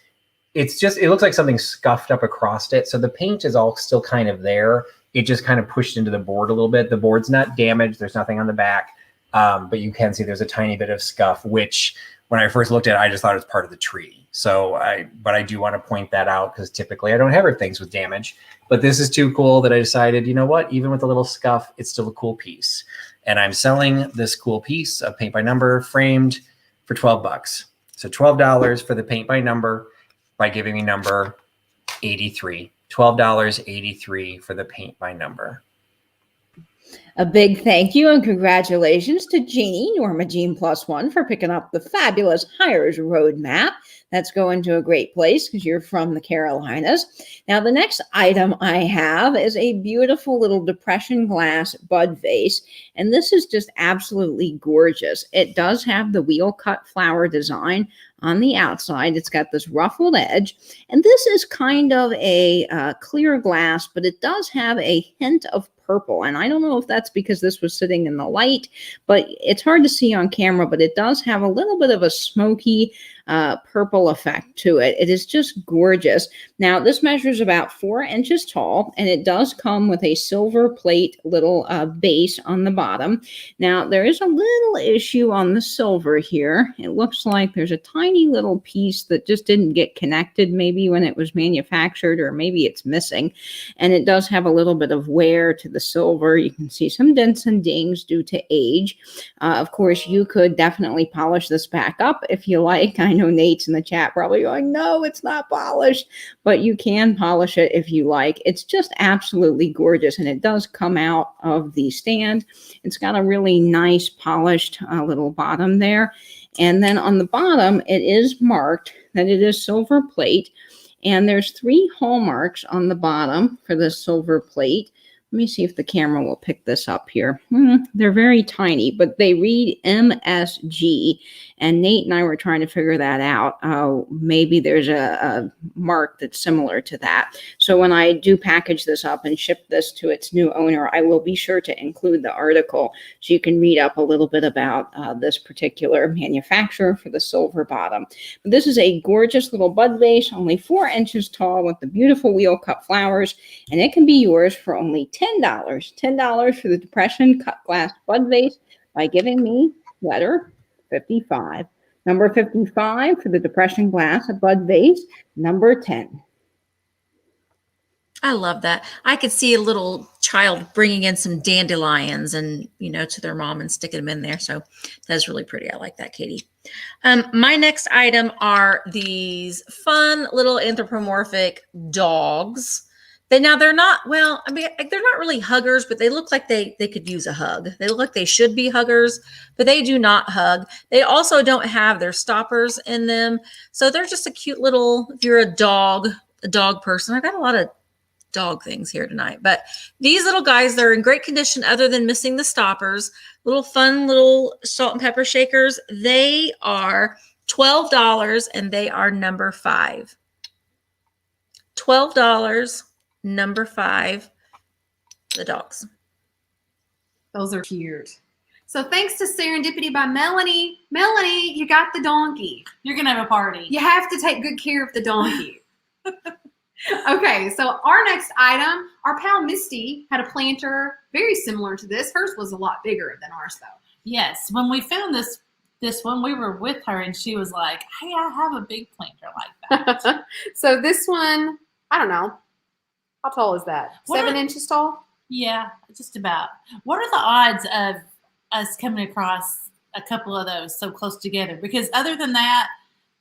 It looks like something scuffed up across it. So the paint is all still kind of there. It just kind of pushed into the board a little bit. The board's not damaged. There's nothing on the back. But you can see there's a tiny bit of scuff, which when I first looked at it, I just thought it was part of the tree. But I do want to point that out because typically I don't have things with damage. But this is too cool that I decided, you know what, even with a little scuff, it's still a cool piece. And I'm selling this cool piece of paint by number framed for 12 bucks. So $12 for the paint by number by giving me number 83. $12.83 for the paint by number. A big thank you and congratulations to Jeannie, Norma Jean +1, for picking up the fabulous Hires Roadmap. That's going to a great place because you're from the Carolinas. Now, the next item I have is a beautiful little depression glass bud vase. And this is just absolutely gorgeous. It does have the wheel cut flower design on the outside. It's got this ruffled edge. And this is kind of a clear glass, but it does have a hint of purple. And I don't know if that's because this was sitting in the light, but it's hard to see on camera, but it does have a little bit of a smoky purple effect to it. It is just gorgeous. Now, this measures about 4 inches tall, and it does come with a silver plate little base on the bottom. Now, there is a little issue on the silver here. It looks like there's a tiny little piece that just didn't get connected maybe when it was manufactured, or maybe it's missing. And it does have a little bit of wear to the silver. You can see some dents and dings due to age. Of course, you could definitely polish this back up if you like. I know Nate's in the chat probably going, no, it's not polished, but you can polish it if you like. It's just absolutely gorgeous, and it does come out of the stand. It's got a really nice polished little bottom there. And then on the bottom, it is marked that it is silver plate, and there's 3 hallmarks on the bottom for the silver plate. Let me see if the camera will pick this up here. They're very tiny, but they read MSG. And Nate and I were trying to figure that out. Maybe there's a mark that's similar to that. So when I do package this up and ship this to its new owner, I will be sure to include the article so you can read up a little bit about this particular manufacturer for the silver bottom. But this is a gorgeous little bud vase, only 4 inches tall with the beautiful wheel cut flowers. And it can be yours for only $10. $10 for the depression cut glass bud vase by giving me letter 55. Number 55 for the depression glass bud vase, number 10. I love that. I could see a little child bringing in some dandelions and, to their mom and sticking them in there. So that's really pretty. I like that, Katie. My next item are these fun little anthropomorphic dogs. They're not really huggers, but they look like they could use a hug. They look like they should be huggers, but they do not hug. They also don't have their stoppers in them. So they're just a cute little, if you're a dog person. I've got a lot of dog things here tonight, but these little guys, they're in great condition other than missing the stoppers. Little fun little salt and pepper shakers. They are $12 and they are number 5. $12. Number 5, the dogs. Those are cute. So thanks to Serendipity by Melanie. Melanie, you got the donkey. You're going to have a party. You have to take good care of the donkey. Okay, so our next item, our pal Misty had a planter very similar to this. Hers was a lot bigger than ours, though. Yes, when we found this one, we were with her, and she was like, hey, I have a big planter like that. So this one, I don't know. How tall is that? 7 inches tall? Yeah, just about. What are the odds of us coming across a couple of those so close together? Because other than that,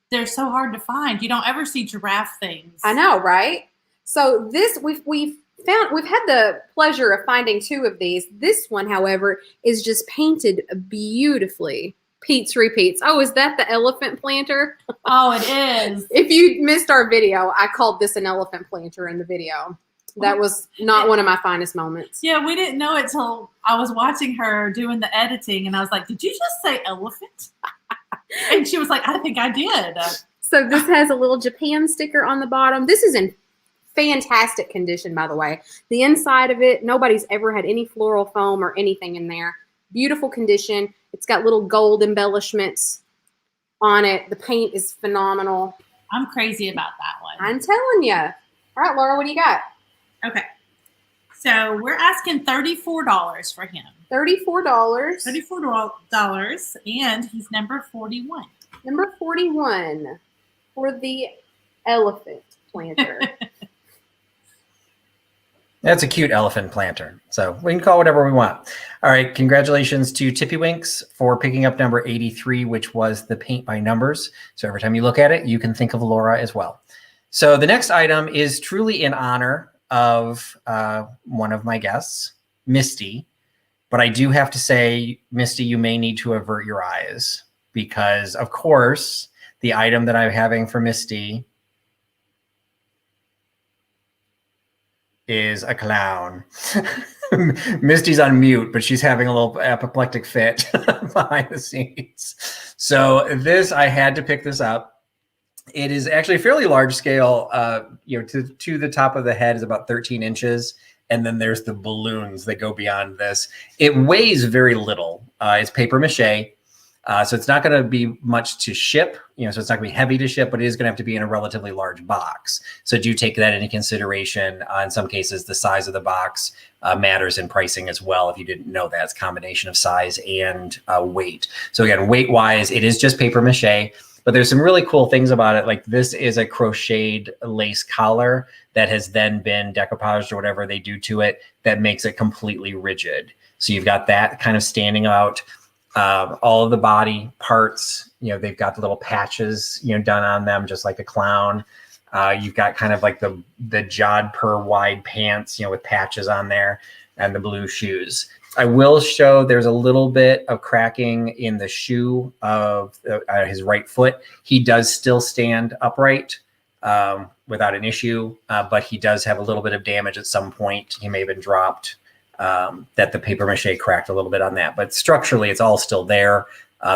they're so hard to find. You don't ever see giraffe things. I know, right? So this we've had the pleasure of finding 2 of these. This one, however, is just painted beautifully. Pete's repeats. Oh, is that the elephant planter? Oh, it is. If you missed our video, I called this an elephant planter in the video. That was not one of my finest moments. Yeah, we didn't know it till I was watching her doing the editing, and I was like, did you just say elephant? And she was like, I think I did. So this has a little Japan sticker on the bottom. This is in fantastic condition, by the way. The inside of it, nobody's ever had any floral foam or anything in there. Beautiful condition. It's got little gold embellishments on it. The paint is phenomenal. I'm crazy about that one. I'm telling you. All right, Laura, what do you got? Okay. So we're asking $34 for him. $34. $34, and he's number 41. Number 41 for the elephant planter. That's a cute elephant planter. So we can call it whatever we want. All right. Congratulations to Tippy Winks for picking up number 83, which was the paint by numbers. So every time you look at it, you can think of Laura as well. So the next item is truly in honor of one of my guests, Misty. But I do have to say, Misty, you may need to avert your eyes because, of course, the item that I'm having for Misty is a clown. Misty's on mute, but she's having a little apoplectic fit behind the scenes. So this, I had to pick this up. It is actually a fairly large scale, to the top of the head is about 13 inches. And then there's the balloons that go beyond this. It weighs very little. It's paper mache. So it's not going to be much to ship, so it's not going to be heavy to ship, but it is going to have to be in a relatively large box. So do take that into consideration. In some cases, the size of the box matters in pricing as well. If you didn't know that, it's a combination of size and weight. So again, weight-wise, it is just paper mache, but there's some really cool things about it. Like this is a crocheted lace collar that has then been decoupaged or whatever they do to it that makes it completely rigid. So you've got that kind of standing out. All of the body parts, they've got the little patches, done on them, just like a clown. You've got kind of like the jodhpur wide pants, with patches on there, and the blue shoes. I will show there's a little bit of cracking in the shoe of his right foot. He does still stand upright without an issue, but he does have a little bit of damage at some point. He may have been dropped. That the paper mache cracked a little bit on that, but structurally it's all still there.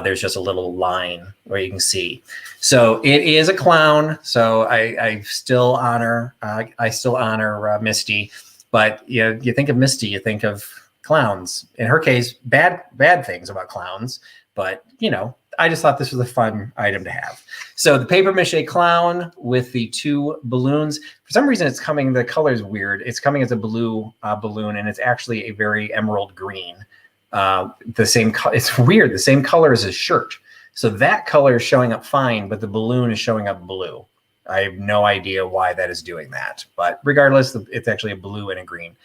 There's just a little line where you can see. So it is a clown. So I still honor Misty, but you think of Misty, you think of clowns. In her case, bad things about clowns, but I just thought this was a fun item to have. So the paper mache clown with the two balloons. For some reason, it's coming, the color's weird. It's coming as a blue balloon, and it's actually a very emerald green. It's weird. The same color as his shirt. So that color is showing up fine, but the balloon is showing up blue. I have no idea why that is doing that. But regardless, it's actually a blue and a green.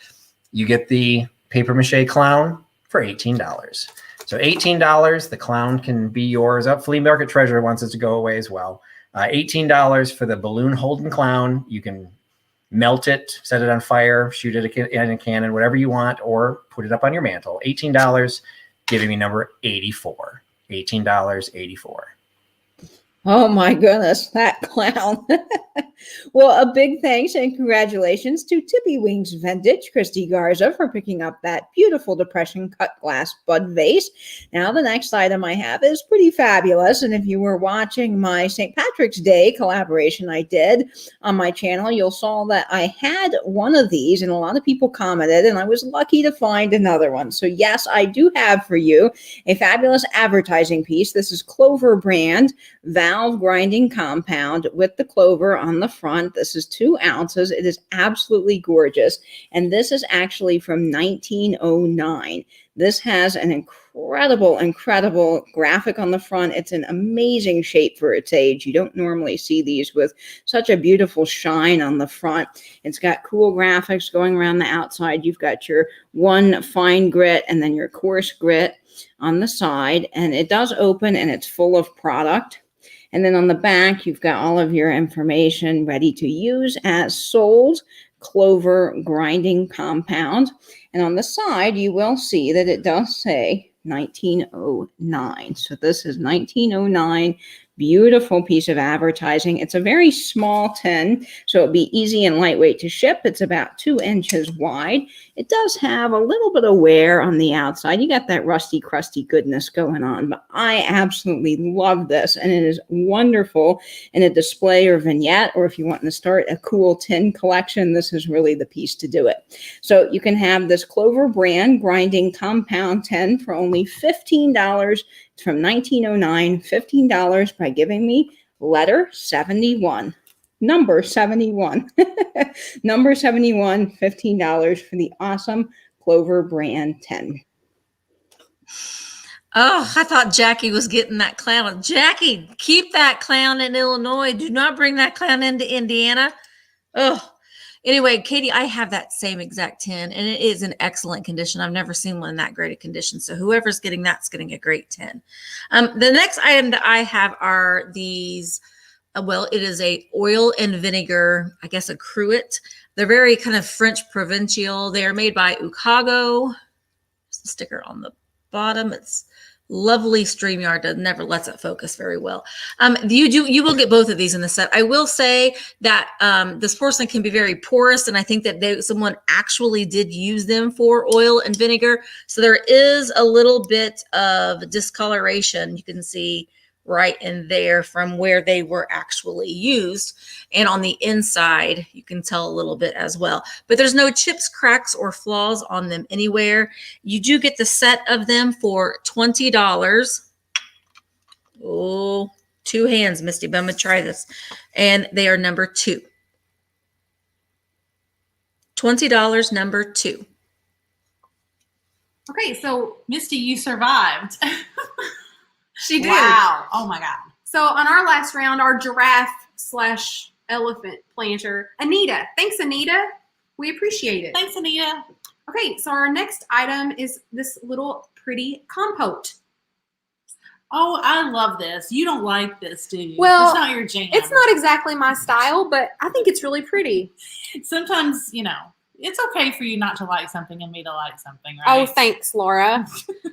You get the paper mache clown for $18. So $18, the clown can be yours. Flea Market Treasure wants us to go away as well. $18 for the balloon holding clown. You can melt it, set it on fire, shoot it in a cannon, whatever you want, or put it up on your mantle. $18, giving me number 84. $18.84. Oh my goodness, that clown. Well, a big thanks and congratulations to Tippy Wings Vintage, Christy Garza, for picking up that beautiful depression cut glass bud vase. Now, the next item I have is pretty fabulous. And if you were watching my St. Patrick's Day collaboration I did on my channel, you'll saw that I had one of these and a lot of people commented, and I was lucky to find another one. So yes, I do have for you a fabulous advertising piece. This is Clover brand valve grinding compound with the clover on the front. This is 2 ounces. It is absolutely gorgeous. And this is actually from 1909. This has an incredible graphic on the front. It's an amazing shape for its age. You don't normally see these with such a beautiful shine on the front. It's got cool graphics going around the outside. You've got your one fine grit and then your coarse grit on the side. And it does open and it's full of product. And then on the back, you've got all of your information ready to use as sold clover grinding compound. And on the side, you will see that it does say 1909. So this is 1909. Beautiful piece of advertising. It's a very small tin, so it'll be easy and lightweight to ship. It's about 2 inches wide. It does have a little bit of wear on the outside. You got that rusty, crusty goodness going on, but I absolutely love this, and it is wonderful in a display or vignette, or if you want to start a cool tin collection, this is really the piece to do it. So you can have this Clover brand grinding compound tin for only $15. It's from 1909, $15 by giving me letter 71. Number 71. Number 71, $15 for the awesome Clover brand 10. Oh, I thought Jackie was getting that clown. Jackie, keep that clown in Illinois. Do not bring that clown into Indiana. Oh, Anyway, Katie, I have that same exact tin, and it is in excellent condition. I've never seen one in that great a condition. So whoever's getting that's getting a great tin. The next item that I have are these. Well, it is a oil and vinegar, I guess a cruet. They're very kind of French provincial. They are made by Ukago. There's a sticker on the bottom. It's lovely. StreamYard that never lets it focus very well. You will get both of these in the set. I will say that this porcelain can be very porous, and I think that someone actually did use them for oil and vinegar. So there is a little bit of discoloration. You can see right in there from where they were actually used. And on the inside, you can tell a little bit as well. But there's no chips, cracks, or flaws on them anywhere. You do get the set of them for $20. Oh, two hands, Misty, but I'm going to try this. And they are number 2. $20, number 2. Okay, so Misty, you survived. she did. Wow. Oh my God. So on our last round, our giraffe/elephant planter, Anita. Thanks, Anita. We appreciate it. Thanks, Anita. Okay, so our next item is this little pretty compote. Oh, I love this. You don't like this, do you? Well, it's not your jam. It's not exactly my style, but I think it's really pretty. Sometimes, it's okay for you not to like something and me to like something, Oh, right? thanks, Laura.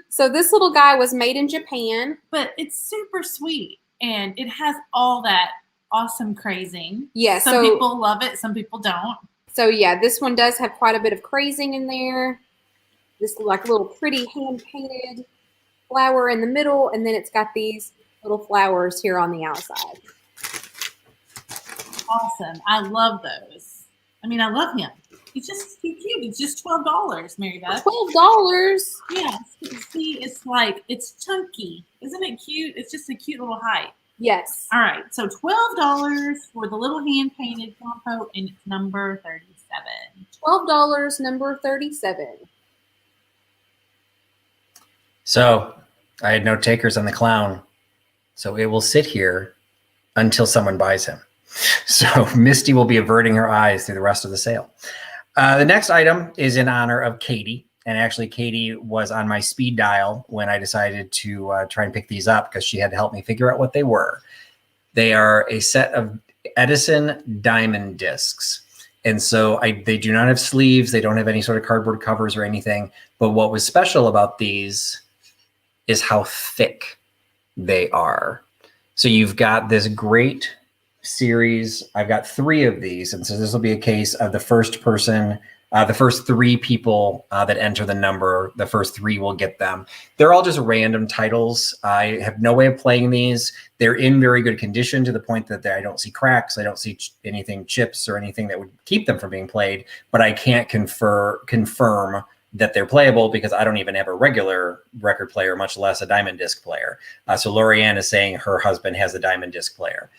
So this little guy was made in Japan. But it's super sweet, and it has all that awesome crazing. Yeah, Some people love it, some people don't. So yeah, this one does have quite a bit of crazing in there. This like little pretty hand-painted flower in the middle, and then it's got these little flowers here on the outside. Awesome. I love those. I mean, I love him. He's just cute. It's just $12, Mary Beth. $12? Yes. See, it's chunky. Isn't it cute? It's just a cute little height. Yes. All right. So $12 for the little hand-painted compote, and it's number 37. $12, number 37. So I had no takers on the clown. So it will sit here until someone buys him. So Misty will be averting her eyes through the rest of the sale. The next item is in honor of Katie. And actually, Katie was on my speed dial when I decided to try and pick these up because she had to help me figure out what they were. They are a set of Edison diamond discs. And so they do not have sleeves. They don't have any sort of cardboard covers or anything. But what was special about these is how thick they are. So you've got this great series. I've got 3 of these. And so this will be a case of the first person, the first 3 people that enter the number, the first 3 will get them. They're all just random titles. I have no way of playing these. They're in very good condition to the point that I don't see cracks. I don't see anything chips or anything that would keep them from being played, but I can't confirm that they're playable because I don't even have a regular record player, much less a diamond disc player. So Lorianne is saying her husband has a diamond disc player.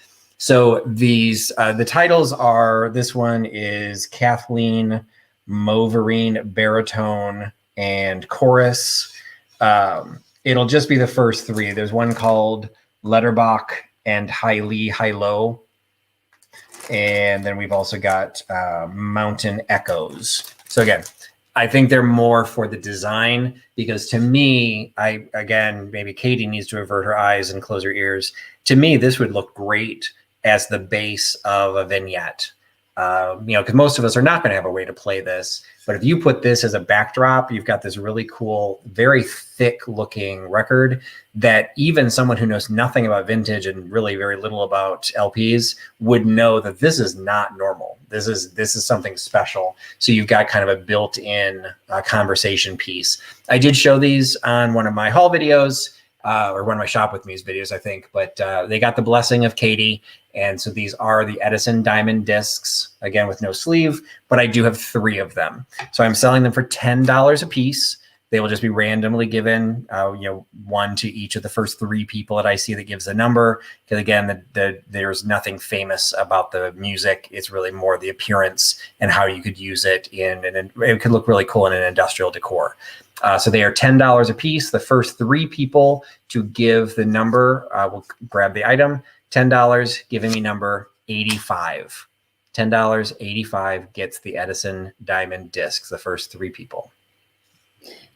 So these, the titles are, this one is Kathleen, Moverine, Baritone, and Chorus. It'll just be the first 3. There's one called Letterbach and High Lee, High Low. And then we've also got Mountain Echoes. So again, I think they're more for the design because to me, again, maybe Katie needs to avert her eyes and close her ears. To me, this would look great as the base of a vignette. Because most of us are not going to have a way to play this. But if you put this as a backdrop, you've got this really cool, very thick looking record that even someone who knows nothing about vintage and really very little about LPs would know that this is not normal. This is something special. So you've got kind of a built-in conversation piece. I did show these on one of my haul videos, or one of my Shop With Me's videos, I think, but they got the blessing of Katie. And so these are the Edison diamond discs, again, with no sleeve, but I do have 3 of them. So I'm selling them for $10 a piece. They will just be randomly given, one to each of the first 3 people that I see that gives a number. Because again, there's nothing famous about the music. It's really more the appearance and how you could use it it could look really cool in an industrial decor. So they are $10 a piece. The first 3 people to give the number will grab the item. $10, giving me number 85. $10.85 gets the Edison Diamond discs, the first 3 people.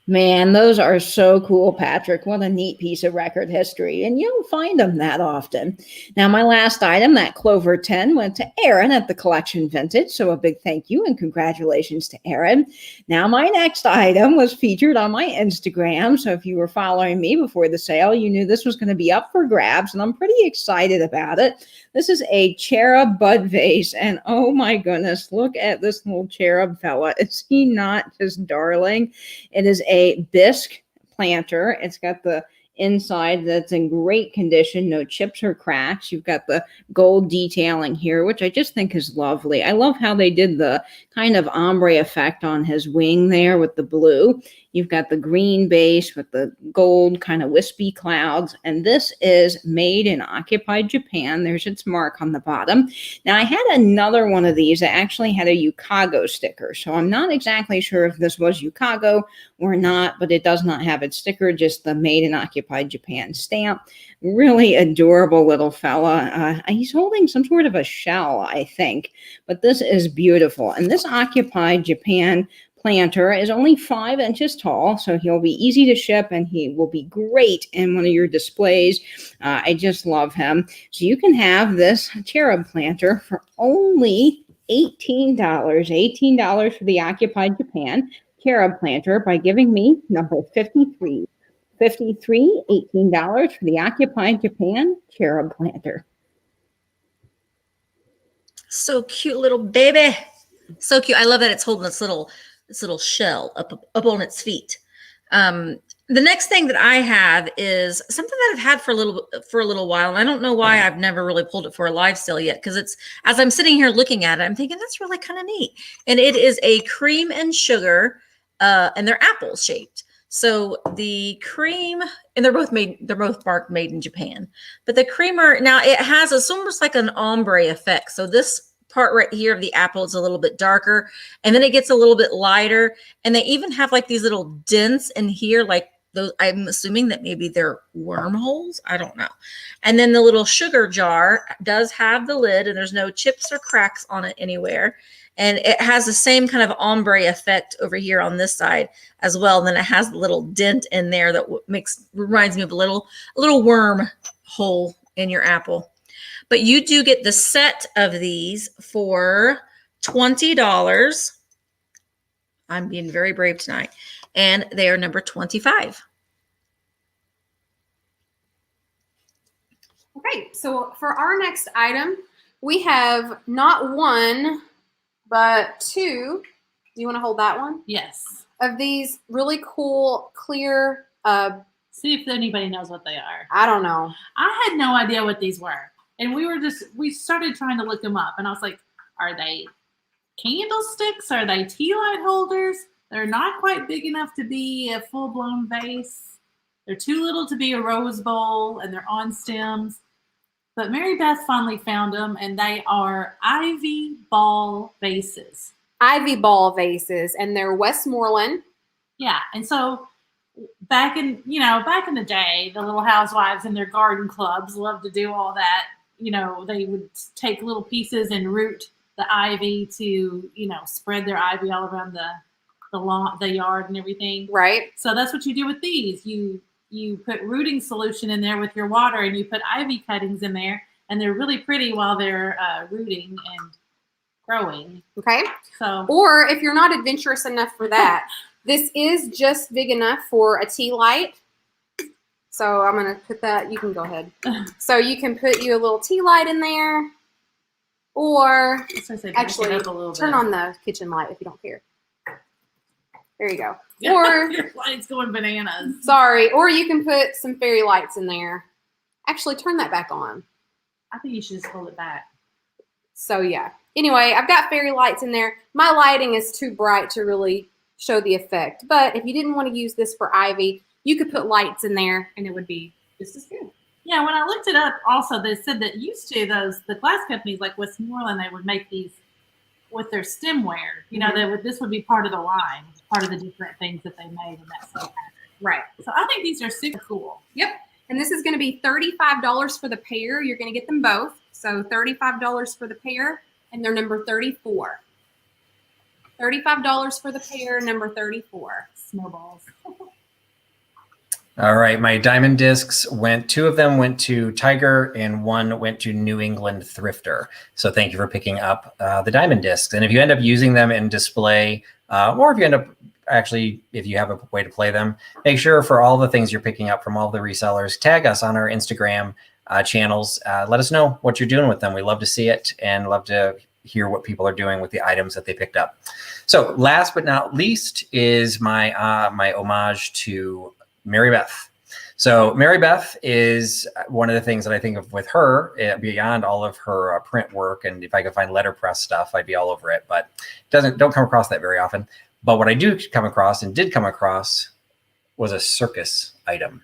Man, those are so cool, Patrick. What a neat piece of record history. And you don't find them that often. Now, my last item, that Clover 10, went to Aaron at the Collection Vintage. So a big thank you and congratulations to Aaron. Now, my next item was featured on my Instagram. So if you were following me before the sale, you knew this was going to be up for grabs. And I'm pretty excited about it. This is a cherub bud vase. And oh my goodness, look at this little cherub fella. Is he not just darling? It is a bisque planter. It's got the inside that's in great condition, no chips or cracks. You've got the gold detailing here, which I just think is lovely. I love how they did the kind of ombre effect on his wing there with the blue. You've got the green base with the gold kind of wispy clouds. And this is made in occupied Japan. There's its mark on the bottom. Now, I had another one of these that actually had a Yukago sticker. So I'm not exactly sure if this was Yukago or not, but it does not have its sticker, just the made in occupied Japan stamp. Really adorable little fella. He's holding some sort of a shell, I think, but this is beautiful. And this occupied Japan planter is only 5 inches tall, so he'll be easy to ship and he will be great in one of your displays. I just love him. So you can have this cherub planter for only $18. $18 for the occupied Japan cherub planter by giving me number 53. $18 for the occupied Japan cherub planter. So cute, little baby. So cute. I love that it's holding this little shell up on its feet. The next thing that I have is something that I've had for a little while, and I don't know why I've never really pulled it for a live sale yet, because it's, as I'm sitting here looking at it, I'm thinking that's really kind of neat. And it is a cream and sugar, and they're apple shaped. So the cream, and they're both marked made in Japan, but the creamer, now it's almost like an ombre effect. So this part right here of the apple is a little bit darker, and then it gets a little bit lighter. And they even have like these little dents in here, like those, I'm assuming that maybe they're wormholes. I don't know. And then the little sugar jar does have the lid, and there's no chips or cracks on it anywhere. And it has the same kind of ombre effect over here on this side as well. And then it has a little dent in there that reminds me of a little worm hole in your apple. But you do get the set of these for $20. I'm being very brave tonight. And they are number 25. Okay, so for our next item, we have not one, but 2. Do you want to hold that one? Yes. Of these really cool, clear, See if anybody knows what they are. I don't know. I had no idea what these were. And we started trying to look them up. And I was like, are they candlesticks? Are they tea light holders? They're not quite big enough to be a full-blown vase. They're too little to be a rose bowl, and they're on stems. But Mary Beth finally found them, and they are ivy ball vases. Ivy ball vases, and they're Westmoreland. Yeah, and so back in the day, the little housewives in their garden clubs loved to do all that. They would take little pieces and root the ivy to, spread their ivy all around the lawn, the yard, and everything. Right. So that's what you do with these. You put rooting solution in there with your water, and you put ivy cuttings in there, and they're really pretty while they're rooting and growing. Okay. So, or if you're not adventurous enough for that, this is just big enough for a tea light. So I'm going to put that. You can go ahead. So you can put you a little tea light in there, or actually turn on the kitchen light if you don't care. There you go. Or your light's going bananas. Sorry. Or you can put some fairy lights in there. Actually, turn that back on. I think you should just hold it back. So yeah. Anyway, I've got fairy lights in there. My lighting is too bright to really show the effect. But if you didn't want to use this for ivy, you could put lights in there and it would be just as good. Yeah, when I looked it up, also they said that used to the glass companies like Westmoreland, they would make these with their stemware. This would be part of the line, part of the different things that they made in that same pattern. Right. So I think these are super cool. Yep. And this is going to be $35 for the pair. You're going to get them both. So $35 for the pair. and they're number 34. $35 for the pair, number 34. Snowballs. All right, my diamond discs two of them went to Tiger and one went to New England Thrifter. So thank you for picking up the diamond discs. And if you end up using them in display, or if you end up if you have a way to play them, make sure for all the things you're picking up from all the resellers, tag us on our Instagram channels. Let us know what you're doing with them. We love to see it and love to hear what people are doing with the items that they picked up. So last but not least is my homage to Mary Beth. So Mary Beth is one of the things that I think of with her, beyond all of her print work. And if I could find letterpress stuff, I'd be all over it, but don't come across that very often. But what I do come across and did come across was a circus item.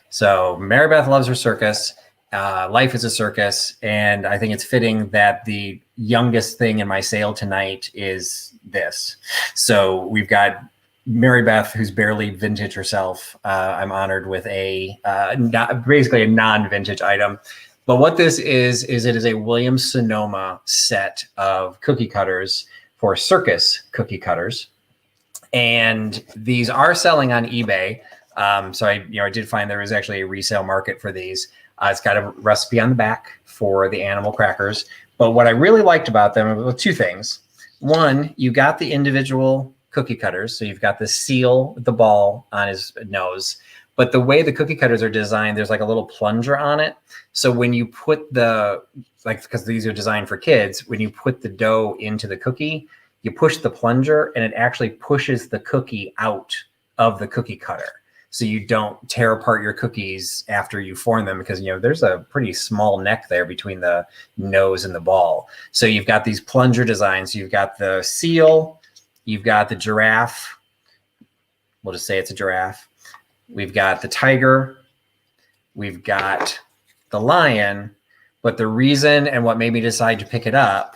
So Mary Beth loves her circus. Life is a circus. And I think it's fitting that the youngest thing in my sale tonight is this. So we've got Mary Beth, who's barely vintage herself. I'm honored with basically a non-vintage item. But what this is it is a Williams-Sonoma set of cookie cutters for circus cookie cutters. And these are selling on eBay. So I did find there was actually a resale market for these. It's got a recipe on the back for the animal crackers. But what I really liked about them were two things. One, you got the individual cookie cutters. So you've got the seal with the ball on his nose, but the way the cookie cutters are designed, there's like a little plunger on it. So when you put because these are designed for kids, when you put the dough into the cookie, you push the plunger and it actually pushes the cookie out of the cookie cutter. So you don't tear apart your cookies after you form them, because there's a pretty small neck there between the nose and the ball. So you've got these plunger designs. You've got the seal, you've got the giraffe. We'll just say it's a giraffe. We've got the tiger. We've got the lion. But the reason and what made me decide to pick it up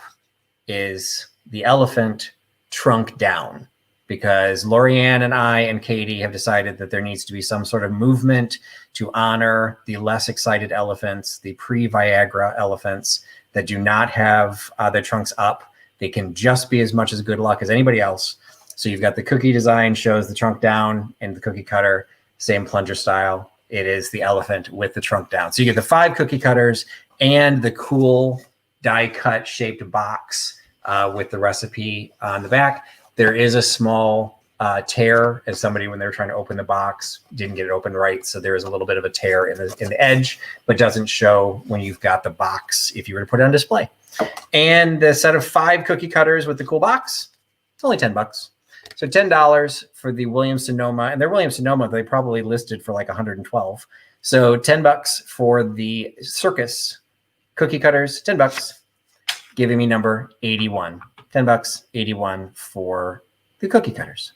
is the elephant trunk down. Because Lorianne and I and Katie have decided that there needs to be some sort of movement to honor the less excited elephants, the pre-Viagra elephants that do not have their trunks up. They can just be as much as good luck as anybody else. So you've got the cookie design shows the trunk down, and the cookie cutter, same plunger style. It is the elephant with the trunk down. So you get the 5 cookie cutters and the cool die cut shaped box with the recipe on the back. There is a small tear, as somebody, when they were trying to open the box, didn't get it open right. So there is a little bit of a tear in the edge, but doesn't show when you've got the box if you were to put it on display. And the set of 5 cookie cutters with the cool box, it's only $10. So $10 for the Williams-Sonoma. And they're Williams-Sonoma, they probably listed for like $112. So $10 for the circus cookie cutters, $10, giving me number 81. $10, 81 for the cookie cutters.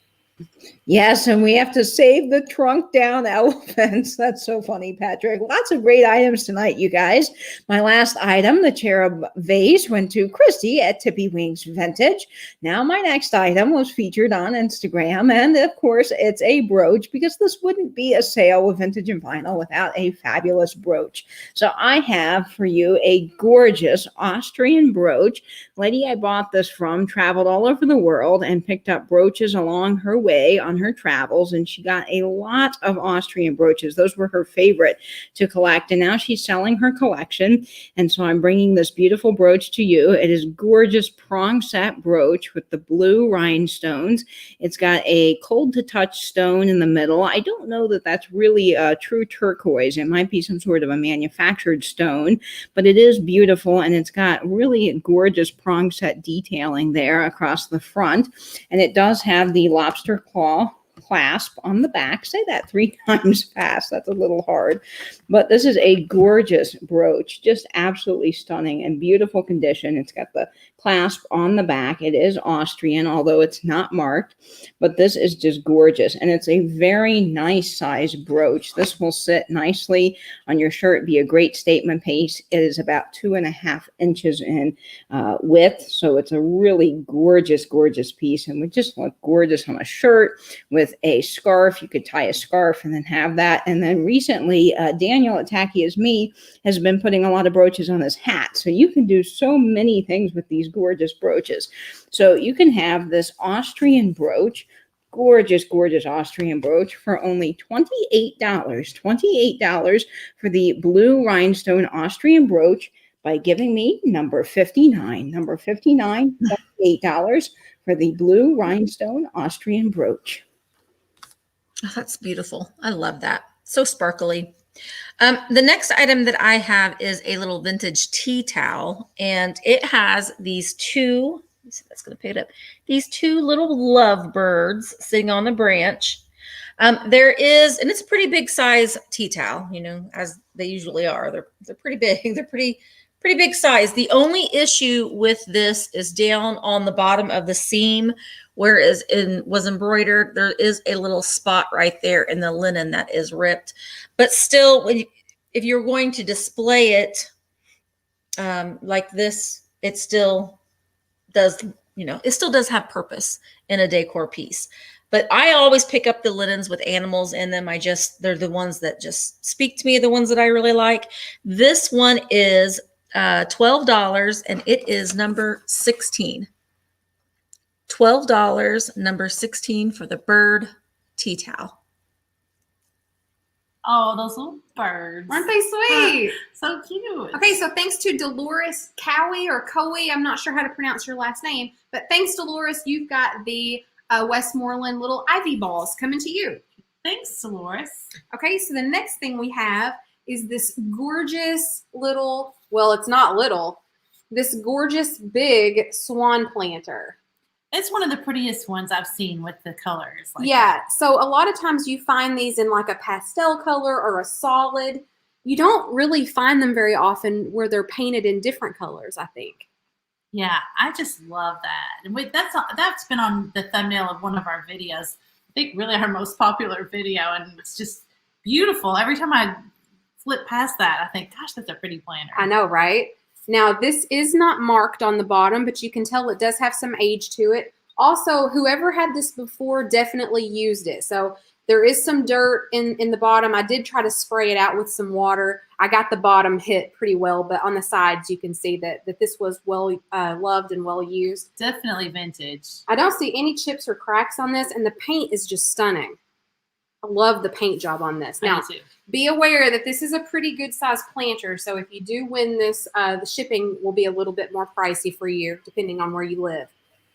Yes, and we have to save the trunk down elephants. That's so funny, Patrick. Lots of great items tonight, you guys. My last item, the cherub vase, went to Christy at Tippy Wings Vintage. Now my next item was featured on Instagram, and of course it's a brooch, because this wouldn't be a sale with Vintage and Vinyl without a fabulous brooch. So I have for you a gorgeous Austrian brooch. Lady I bought this from traveled all over the world and picked up brooches along her way on her travels, and she got a lot of Austrian brooches. Those were her favorite to collect, and now she's selling her collection, and so I'm bringing this beautiful brooch to you. It is gorgeous prong set brooch with the blue rhinestones. It's got a cold to touch stone in the middle. I don't know that that's really a true turquoise. It might be some sort of a manufactured stone, but it is beautiful, and it's got really gorgeous prong set detailing there across the front, and it does have the lobster claw clasp on the back. Say that 3 times fast. That's a little hard. But this is a gorgeous brooch, just absolutely stunning and beautiful condition. It's got the clasp on the back. It is Austrian, although it's not marked, but this is just gorgeous. And it's a very nice size brooch. This will sit nicely on your shirt, be a great statement piece. It is about 2.5 inches in width. So it's a really gorgeous, gorgeous piece, and would just look gorgeous on a shirt with with a scarf. You could tie a scarf and then have that. And then recently, Daniel at Tacky As Me has been putting a lot of brooches on his hat. So you can do so many things with these gorgeous brooches. So you can have this Austrian brooch, gorgeous, gorgeous Austrian brooch for only $28. $28 for the blue rhinestone Austrian brooch by giving me number 59. Number 59, $28 for the blue rhinestone Austrian brooch. Oh, that's beautiful. I love that. So sparkly. The next item that I have is a little vintage tea towel, and it has these two, let's see if that's going to pick it up, these two little love birds sitting on the branch. There is, and it's a pretty big size tea towel, you know, as they usually are. They're pretty big. They're pretty big size. The only issue with this is down on the bottom of the seam, where was embroidered, there is a little spot right there in the linen that is ripped. But still, if you're going to display it like this, it still does, you know, it still does have purpose in a decor piece. But I always pick up the linens with animals in them. They're the ones that just speak to me, the ones that I really like. This one is $12, and it is number 16. $12, number 16 for the bird tea towel. Oh, those little birds. Aren't they sweet? So cute. Okay, so thanks to Dolores Cowie or Cowie, I'm not sure how to pronounce your last name, but thanks, Dolores, you've got the Westmoreland little ivy balls coming to you. Thanks, Dolores. Okay, so the next thing we have is this gorgeous little, well, it's not little, this gorgeous big swan planter. It's one of the prettiest ones I've seen with the colors. Like yeah, so a lot of times you find these in like a pastel color or a solid. You don't really find them very often where they're painted in different colors, I think. Yeah, I just love that. And wait, that's been on the thumbnail of one of our videos. I think really our most popular video, and it's just beautiful. Every time I flip past that, I think, gosh, that's a pretty planter. I know, right? Now, this is not marked on the bottom, but you can tell it does have some age to it. Also, whoever had this before definitely used it. So there is some dirt in the bottom. I did try to spray it out with some water. I got the bottom hit pretty well, but on the sides, you can see that this was well loved and well used. Definitely vintage. I don't see any chips or cracks on this, and the paint is just stunning. I love the paint job on this. Now, be aware that this is a pretty good size planter, so if you do win this, the shipping will be a little bit more pricey for you, depending on where you live.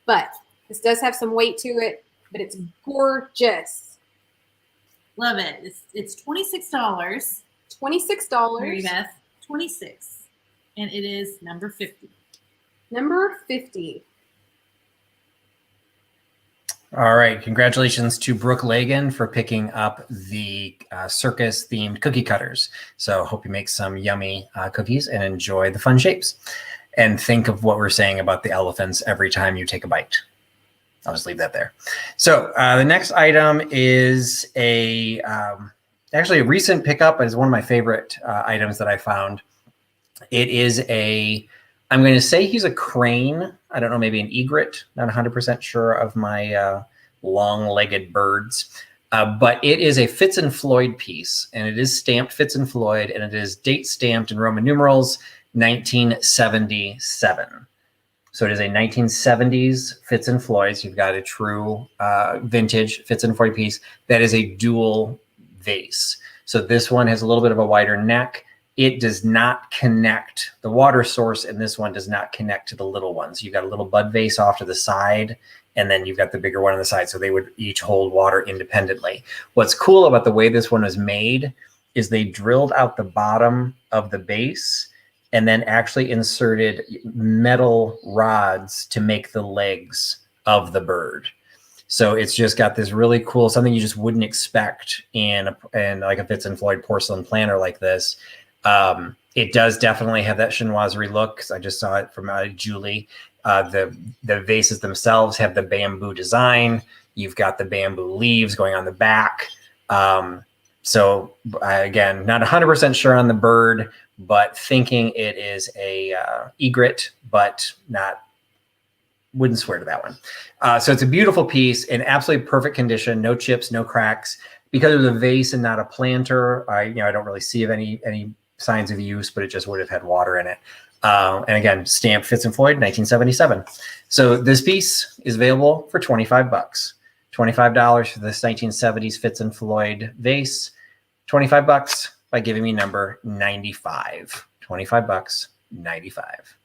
But this does have some weight to it, but it's gorgeous. Love it. It's $26. $26. Mary Beth, 26. And it is number 50. Number 50. All right. Congratulations to Brooke Lagan for picking up the circus-themed cookie cutters. So hope you make some yummy cookies and enjoy the fun shapes. And think of what we're saying about the elephants every time you take a bite. I'll just leave that there. So the next item is actually a recent pickup, but it's one of my favorite items that I found. It is I'm going to say he's a crane. I don't know, maybe an egret. Not 100% sure of my long-legged birds. But it is a Fitz and Floyd piece, and it is stamped Fitz and Floyd, and it is date stamped in Roman numerals, 1977. So it is a 1970s Fitz and Floyd. So you've got a true vintage Fitz and Floyd piece that is a dual vase. So this one has a little bit of a wider neck. It does not connect. The water source in this one does not connect to the little ones. You've got a little bud vase off to the side, and then you've got the bigger one on the side. So they would each hold water independently. What's cool about the way this one was made is they drilled out the bottom of the base and then actually inserted metal rods to make the legs of the bird. So it's just got this really cool, something you just wouldn't expect in like a Fitz and Floyd porcelain planter like this. It does definitely have that chinoiserie look, because I just saw it from Julie. The vases themselves have the bamboo design. You've got the bamboo leaves going on the back. So again, not 100% sure on the bird, but thinking it is a egret, but not wouldn't swear to that one. So it's a beautiful piece in absolutely perfect condition, no chips, no cracks. Because it was a vase and not a planter, I don't really see any signs of use, but it just would have had water in it. And again, stamp Fitz and Floyd, 1977. So this piece is available for $25. $25 for this 1970s Fitz and Floyd vase. $25 by giving me number 95. $25, 95.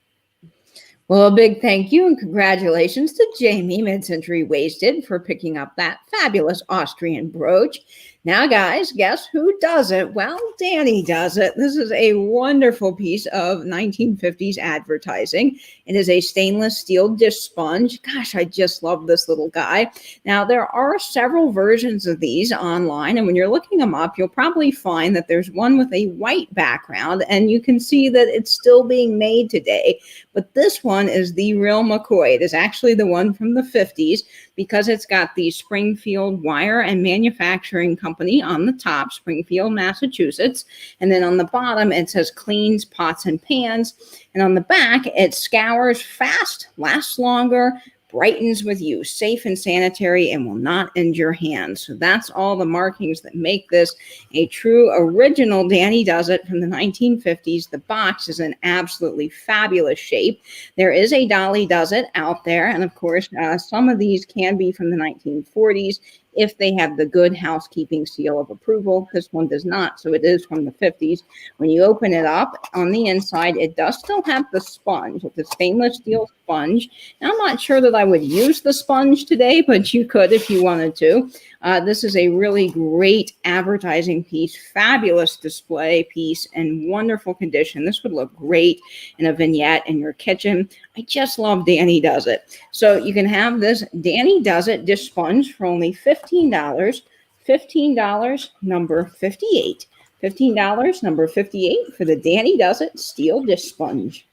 Well, a big thank you and congratulations to Jamie, Mid-Century Wasted, for picking up that fabulous Austrian brooch. Now, guys, guess who does it? Well, Danny does it. This is a wonderful piece of 1950s advertising. It is a stainless steel dish sponge. Gosh, I just love this little guy. Now, there are several versions of these online, and when you're looking them up, you'll probably find that there's one with a white background, and you can see that it's still being made today. But this one is the real McCoy. It is actually the one from the 50s because it's got the Springfield Wire and Manufacturing Company on the top, Springfield, Massachusetts. And then on the bottom, it says cleans pots and pans. And on the back, it scours fast, lasts longer, brightens with use, safe and sanitary, and will not injure hands. So that's all the markings that make this a true original Danny Does It from the 1950s. The box is in absolutely fabulous shape. There is a Dolly Does It out there, and of course, some of these can be from the 1940s if they have the Good Housekeeping seal of approval. This one does not, so it is from the 50s. When you open it up, on the inside, it does still have the sponge. It's a stainless steel sponge. Now, I'm not sure that I would use the sponge today, but you could if you wanted to. This is a really great advertising piece, fabulous display piece, and wonderful condition. This would look great in a vignette in your kitchen. I just love Danny Does It. So you can have this Danny Does It dish sponge for only $15. $15, number 58. $15, number 58 for the Danny Does It steel dish sponge.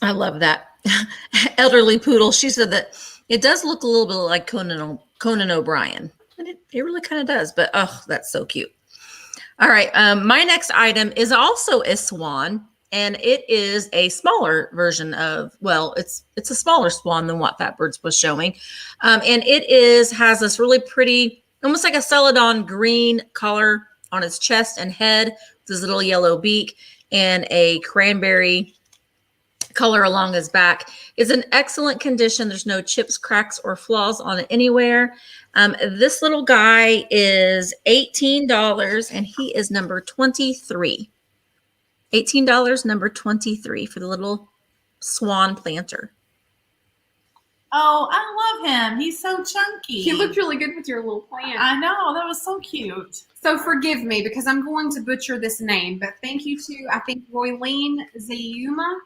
I love that. Elderly Poodle, she said that it does look a little bit like Conan O'Brien. And it really kind of does, but oh, that's so cute. All right, my next item is also a swan, and it is a smaller version of, well, it's a smaller swan than what Fatbirds was showing. And it has this really pretty, almost like a celadon green color on its chest and head, with this little yellow beak, and a cranberry color along his back. It's in excellent condition. There's no chips, cracks, or flaws on it anywhere. This little guy is $18, and he is number 23. $18, number 23 for the little swan planter. Oh, I love him. He's so chunky. He looked really good with your little plant. I know. That was so cute. So forgive me because I'm going to butcher this name, but thank you to, I think, Roylene Zayuma.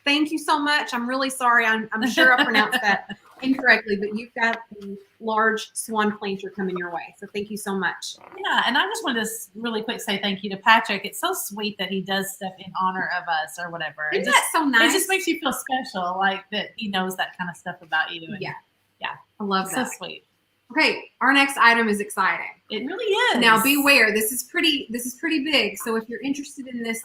Thank you so much. I'm really sorry. I'm sure I pronounced that incorrectly, but you've got a large swan planter coming your way. So thank you so much. Yeah, and I just wanted to really quick say thank you to Patrick. It's so sweet that he does stuff in honor of us or whatever. Isn't that so nice? It just makes you feel special, like that he knows that kind of stuff about you. And yeah. Yeah. I love It's that. so sweet. Okay, our next item is exciting. It really is. Now beware, this is pretty big. So if you're interested in this,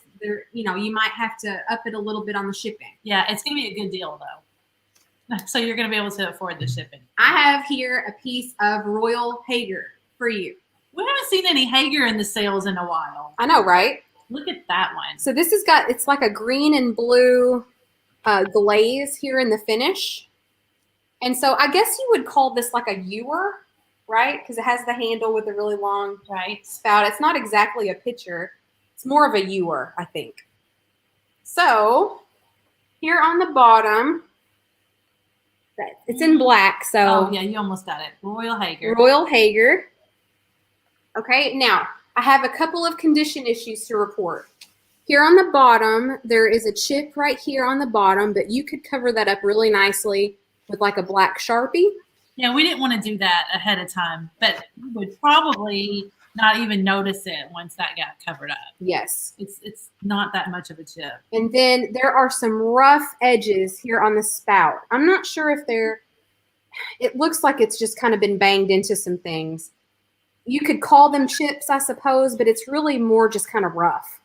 you might have to up it a little bit on the shipping. Yeah, it's gonna be a good deal though. So you're gonna be able to afford the shipping. I have here a piece of Royal Hager for you. We haven't seen any Hager in the sales in a while. I know, right? Look at that one. So this has got, it's like a green and blue glaze here in the finish. And so I guess you would call this like a ewer, right? Because it has the handle with a really long spout. It's not exactly a pitcher. It's more of a ewer, I think. So here on the bottom, it's in black. So oh yeah, you almost got it. Royal Hager. Royal Hager. Okay, now I have a couple of condition issues to report. Here on the bottom, there is a chip right here on the bottom, but you could cover that up really nicely with like a black Sharpie. Yeah, we didn't want to do that ahead of time, but we would probably not even notice it once that got covered up. Yes. It's not that much of a chip. And then there are some rough edges here on the spout. I'm not sure if it looks like it's just kind of been banged into some things. You could call them chips, I suppose, but it's really more just kind of rough.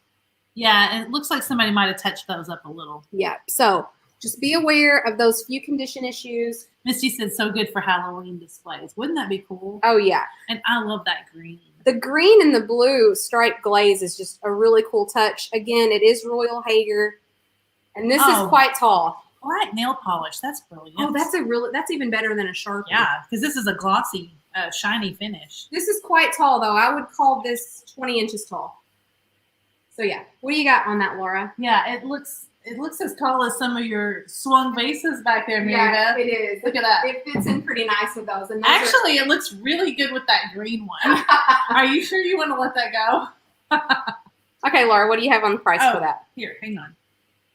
Yeah, it looks like somebody might have touched those up a little. Yeah. So just be aware of those few condition issues. Misty said so good for Halloween displays. Wouldn't that be cool? Oh, yeah. And I love that green. The green and the blue striped glaze is just a really cool touch. Again, it is Royal Hager, and this is quite tall. Black nail polish. That's brilliant. Oh, that's even better than a Sharpie. Yeah, because this is a glossy, shiny finish. This is quite tall, though. I would call this 20 inches tall. So yeah, what do you got on that, Laura? Yeah, it looks as tall as some of your swung vases back there, Mary Yeah, Beth. it is. Look at that. It fits in pretty nice with those. And Actually, it looks really good with that green one. Are you sure you want to let that go? Okay, Laura, what do you have on the price for that? Here, hang on.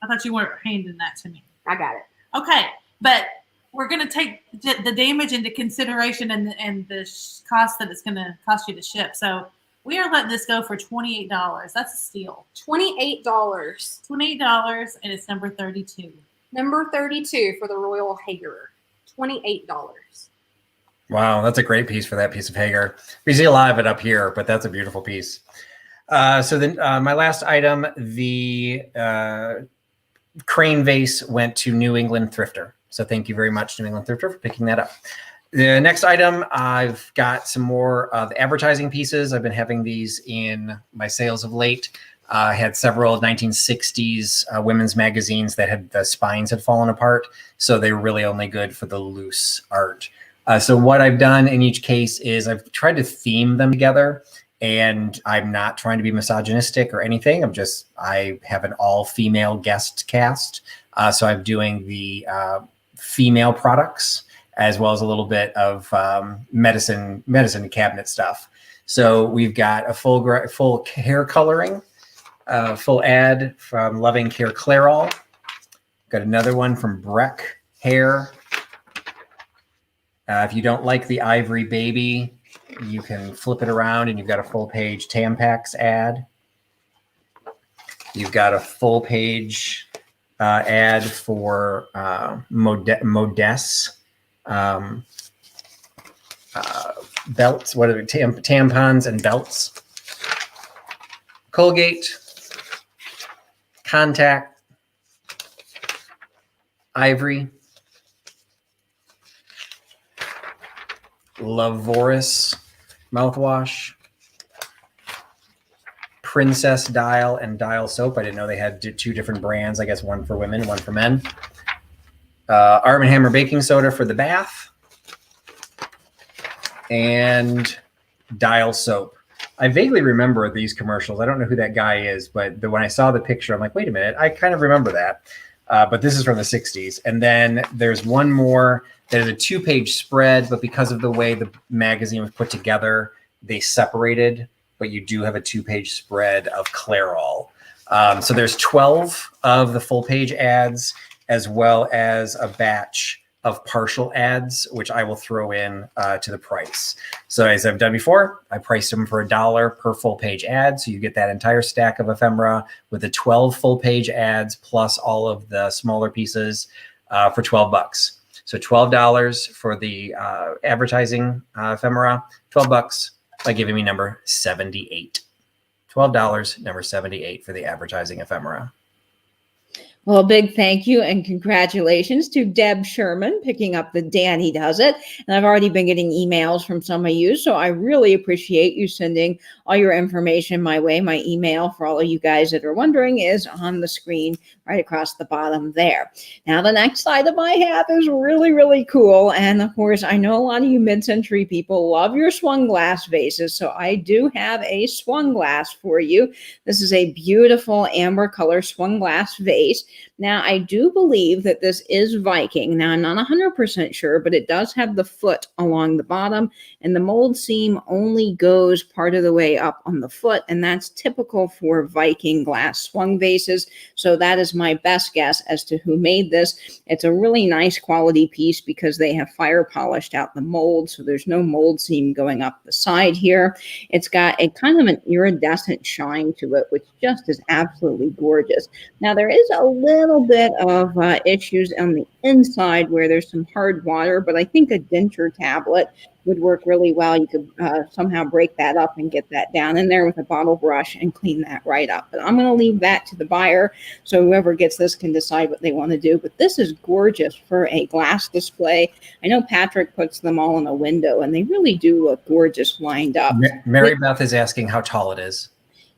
I thought you weren't handing that to me. I got it. Okay, but we're going to take the damage into consideration and the cost that it's going to cost you to ship. So we are letting this go for $28. That's a steal. $28. $28, and it's number 32. Number 32 for the Royal Hager. $28. Wow, that's a great piece for that piece of Hager. We see a lot of it up here, but that's a beautiful piece. So then my last item, the crane vase, went to New England Thrifter. So thank you very much, New England Thrifter, for picking that up. The next item, I've got some more of the advertising pieces. I've been having these in my sales of late. I had several 1960s women's magazines that had the spines had fallen apart. So they were really only good for the loose art. So what I've done in each case is I've tried to theme them together. And I'm not trying to be misogynistic or anything. I have an all-female guest cast. So I'm doing the female products as well as a little bit of medicine cabinet stuff. So we've got a full hair coloring, full ad from Loving Care Clairol. Got another one from Breck Hair. If you don't like the Ivory Baby, you can flip it around and you've got a full page Tampax ad. You've got a full page ad for Modess belts. What are they? Tampons and belts. Colgate, Contact, Ivory, Lavoris mouthwash, Princess Dial and Dial soap. I didn't know they had two different brands. I guess one for women, one for men. Arm & Hammer baking soda for the bath, and Dial soap. I vaguely remember these commercials. I don't know who that guy is, but when I saw the picture, I'm like, wait a minute, I kind of remember that. But this is from the 60s. And then there's one more that is a 2-page spread, but because of the way the magazine was put together, they separated, but you do have a 2-page spread of Clairol. So there's 12 of the full-page ads, as well as a batch of partial ads, which I will throw in to the price. So as I've done before, I priced them for $1 per full page ad. So you get that entire stack of ephemera with the 12 full page ads plus all of the smaller pieces for $12. So $12 for the advertising ephemera, $12 by giving me number 78. $12, number 78 for the advertising ephemera. Well, a big thank you and congratulations to Deb Sherman picking up the Danny Does It. And I've already been getting emails from some of you, so I really appreciate you sending all your information my way. My email, for all of you guys that are wondering, is on the screen right across the bottom there. Now, the next item I have is really, really cool. And of course, I know a lot of you mid-century people love your swung glass vases, so I do have a swung glass for you. This is a beautiful amber color swung glass vase. Now, I do believe that this is Viking. Now, I'm not 100% sure, but it does have the foot along the bottom, and the mold seam only goes part of the way up on the foot, and that's typical for Viking glass swung vases. So that is my best guess as to who made this. It's a really nice quality piece because they have fire polished out the mold, so there's no mold seam going up the side here. It's got a kind of an iridescent shine to it, which just is absolutely gorgeous. Now, there is a little little bit of issues on the inside where there's some hard water, but I think a denture tablet would work really well. You could somehow break that up and get that down in there with a bottle brush and clean that right up. But I'm going to leave that to the buyer, so whoever gets this can decide what they want to do. But this is gorgeous for a glass display. I know Patrick puts them all in a window, and they really do look gorgeous lined up. Mary Beth is asking how tall it is.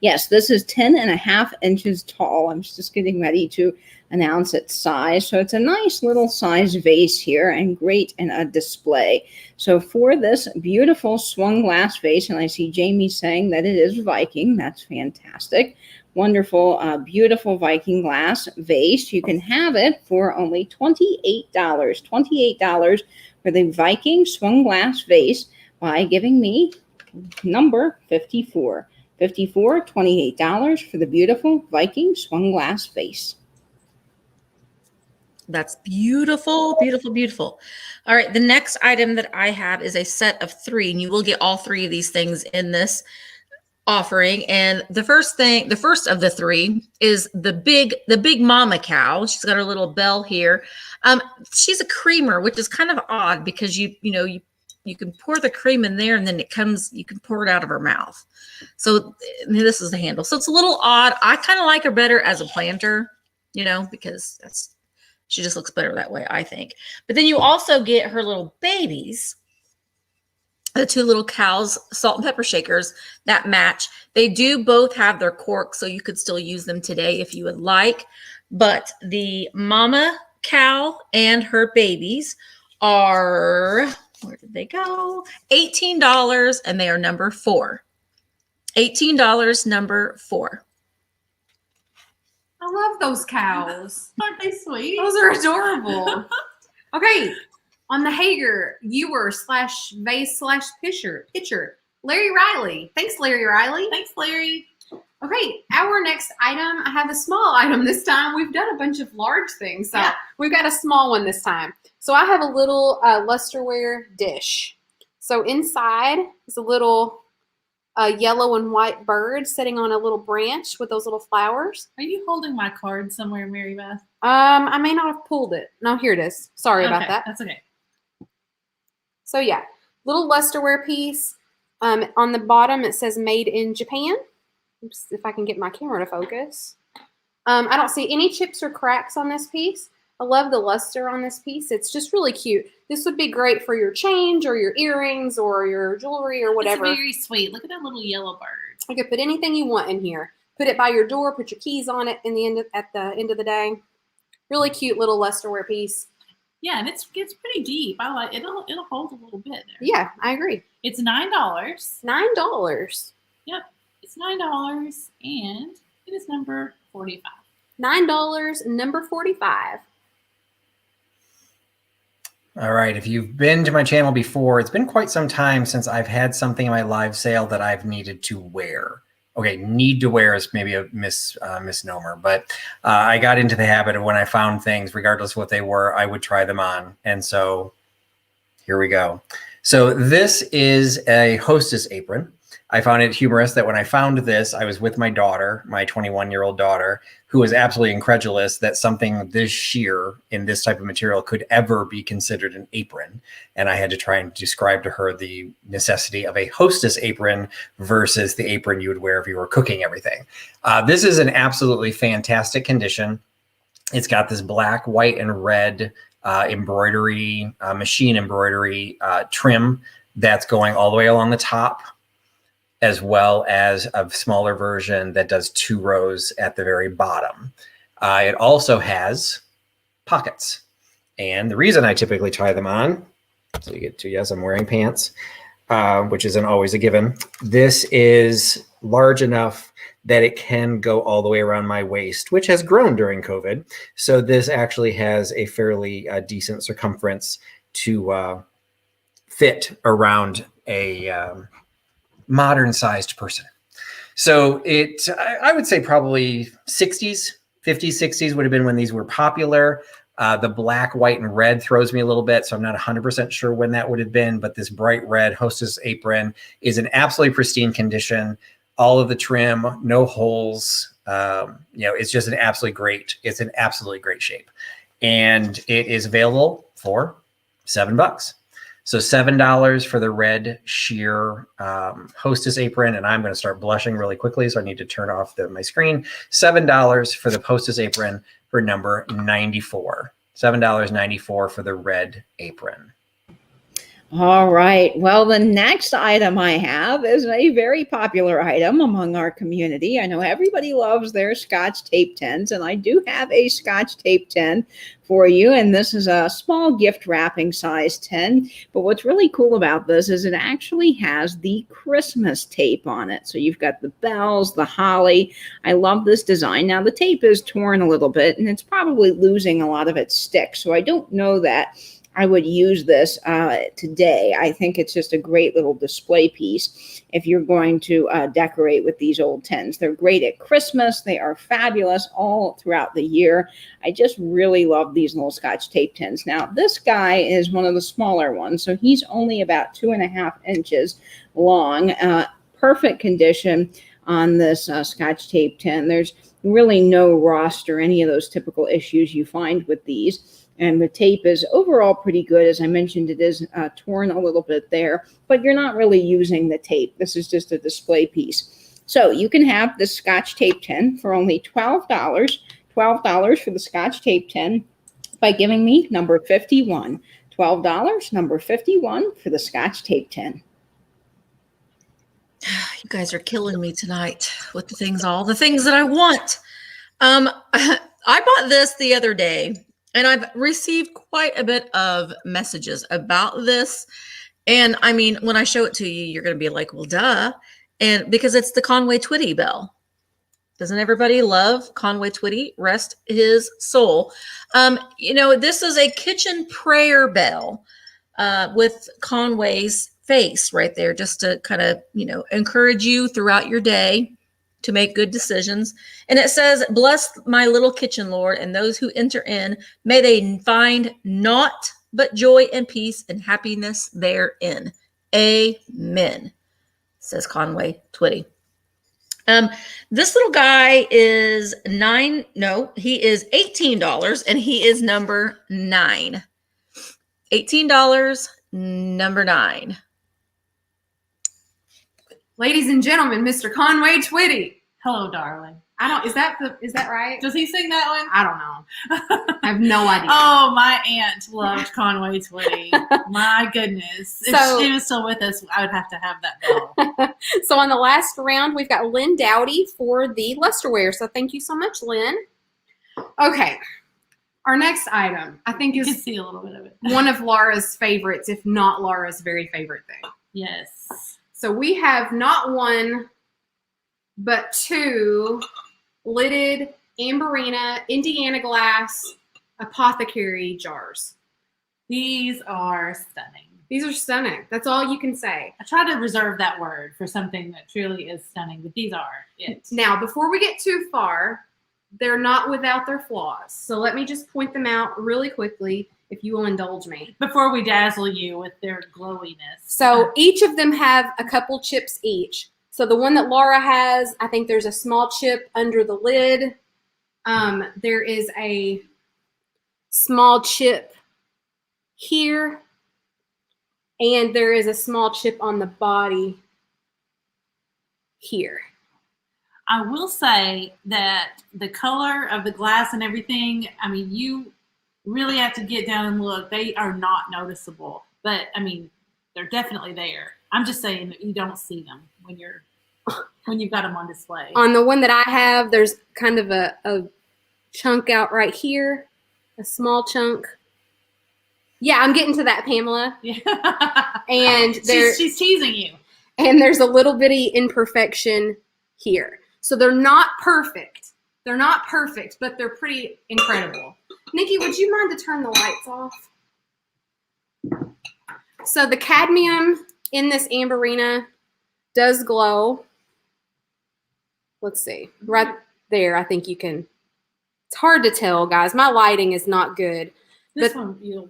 Yes, this is 10.5 inches tall. I'm just getting ready to announce its size. So it's a nice little size vase here and great in a display. So for this beautiful swung glass vase, and I see Jamie saying that it is Viking. That's fantastic. Wonderful, beautiful Viking glass vase. You can have it for only $28. $28 for the Viking swung glass vase by giving me number 54. $28 for the beautiful Viking swung glass vase. That's beautiful, beautiful, beautiful. All right, the next item that I have is a set of 3, and you will get all 3 of these things in this offering. And the first of the 3 is the big mama cow. She's got her little bell here. She's a creamer, which is kind of odd because you can pour the cream in there and then you can pour it out of her mouth. So this is the handle. So it's a little odd. I kind of like her better as a planter, because she just looks better that way, I think. But then you also get her little babies, the 2 little cows, salt and pepper shakers that match. They do both have their cork, so you could still use them today if you would like. But the mama cow and her babies are, where did they go? $18, and they are number 4. $18, number 4. I love those cows. Aren't they sweet? Those are adorable. Okay, on the Hager viewer / vase / pitcher, Larry Riley. Thanks, Larry Riley. Thanks, Larry. Okay, our next item, I have a small item this time. We've done a bunch of large things, so we've got a small one this time. So I have a little lusterware dish. So inside is a little yellow and white bird sitting on a little branch with those little flowers. Are you holding my card somewhere, Mary Beth? I may not have pulled it. No, here it is. Sorry about that. That's okay. So yeah, little lusterware piece. On the bottom it says made in Japan. Oops, if I can get my camera to focus. I don't see any chips or cracks on this piece. I love the luster on this piece. It's just really cute. This would be great for your change or your earrings or your jewelry or whatever. It's very sweet. Look at that little yellow bird. You could put anything you want in here. Put it by your door. Put your keys on it at the end of the day. Really cute little lusterware piece. Yeah, and it's pretty deep. I like it'll hold a little bit there. Yeah, I agree. It's $9. $9. Yep, it's $9, and it is number 45. $9, number 45. All right. If you've been to my channel before, it's been quite some time since I've had something in my live sale that I've needed to wear. Okay, need to wear is maybe a misnomer, but I got into the habit of when I found things, regardless of what they were, I would try them on. And so here we go. So this is a hostess apron. I found it humorous that when I found this, I was with my daughter, my 21-year-old daughter, who was absolutely incredulous that something this sheer in this type of material could ever be considered an apron. And I had to try and describe to her the necessity of a hostess apron versus the apron you would wear if you were cooking everything. This is an absolutely fantastic condition. It's got this black, white, and red embroidery, machine embroidery trim that's going all the way along the top, as well as a smaller version that does 2 rows at the very bottom. It also has pockets. And the reason I typically tie them on, so you get to, yes, I'm wearing pants, which isn't always a given. This is large enough that it can go all the way around my waist, which has grown during COVID. So this actually has a fairly decent circumference to fit around a modern sized person. So I would say probably 60s, 50s, 60s would have been when these were popular. The black, white, and red throws me a little bit, so I'm not 100% sure when that would have been, but this bright red hostess apron is in absolutely pristine condition. All of the trim, no holes, It's just an absolutely great shape. And it is available for $7. So $7 for the red sheer hostess apron. And I'm going to start blushing really quickly, so I need to turn off my screen. $7 for the hostess apron for number 94. $7.94 for the red apron. All right. Well, the next item I have is a very popular item among our community. I know everybody loves their Scotch tape tins, and I do have a Scotch tape tin for you. And this is a small gift wrapping size tin. But what's really cool about this is it actually has the Christmas tape on it. So you've got the bells, the holly. I love this design. Now, the tape is torn a little bit, and it's probably losing a lot of its stick. So I don't know that I would use this today. I think it's just a great little display piece if you're going to decorate with these old tins. They're great at Christmas. They are fabulous all throughout the year. I just really love these little Scotch tape tins. Now, this guy is one of the smaller ones, so he's only about 2.5 inches long. Perfect condition on this Scotch tape tin. There's really no rust or any of those typical issues you find with these. And the tape is overall pretty good. As I mentioned, it is torn a little bit there, but you're not really using the tape. This is just a display piece. So you can have the Scotch tape tin for only $12. $12 for the Scotch tape tin by giving me number 51. $12, number 51 for the Scotch tape tin. You guys are killing me tonight with all the things that I want. I bought this the other day. And I've received quite a bit of messages about this. And I mean, when I show it to you, you're going to be like, well, duh. And because it's the Conway Twitty bell. Doesn't everybody love Conway Twitty? Rest his soul. This is a kitchen prayer bell with Conway's face right there, just to kind of, encourage you throughout your day to make good decisions. And it says, bless my little kitchen, Lord, and those who enter in, may they find naught but joy and peace and happiness therein. Amen, says Conway Twitty. This little guy is he is $18, and he is number 9. $18, number 9. Ladies and gentlemen, Mr. Conway Twitty. Hello, darling. Is that right? Does he sing that one? I don't know. I have no idea. Oh, my aunt loved Conway Twitty. My goodness. If she was still with us, I would have to have that bell. So on the last round, we've got Lynn Dowdy for the lusterware. So thank you so much, Lynn. Okay. Our next item, I think, is you can see a little bit of it. One of Laura's favorites, if not Laura's very favorite thing. Yes. So we have not one, but 2 lidded Amberina Indiana glass apothecary jars. These are stunning. These are stunning. That's all you can say. I try to reserve that word for something that truly is stunning, but these are it. Now, before we get too far, they're not without their flaws. So let me just point them out really quickly, if you will indulge me. Before we dazzle you with their glowiness. So each of them have a couple chips each. So the one that Laura has, I think there's a small chip under the lid. There is a small chip here. And there is a small chip on the body here. I will say that the color of the glass and everything, I mean, you really have to get down and look. They are not noticeable, but I mean, they're definitely there. I'm just saying that you don't see them when you've got them on display. On the one that I have, there's kind of a chunk out right here, a small chunk. Yeah, I'm getting to that, Pamela. Yeah. And she's teasing you. And there's a little bitty imperfection here. So they're not perfect. They're not perfect, but they're pretty incredible. Nikki, would you mind to turn the lights off? So the cadmium in this Amberina does glow. Let's see. Right there, I think you can. It's hard to tell, guys. My lighting is not good. This one you'll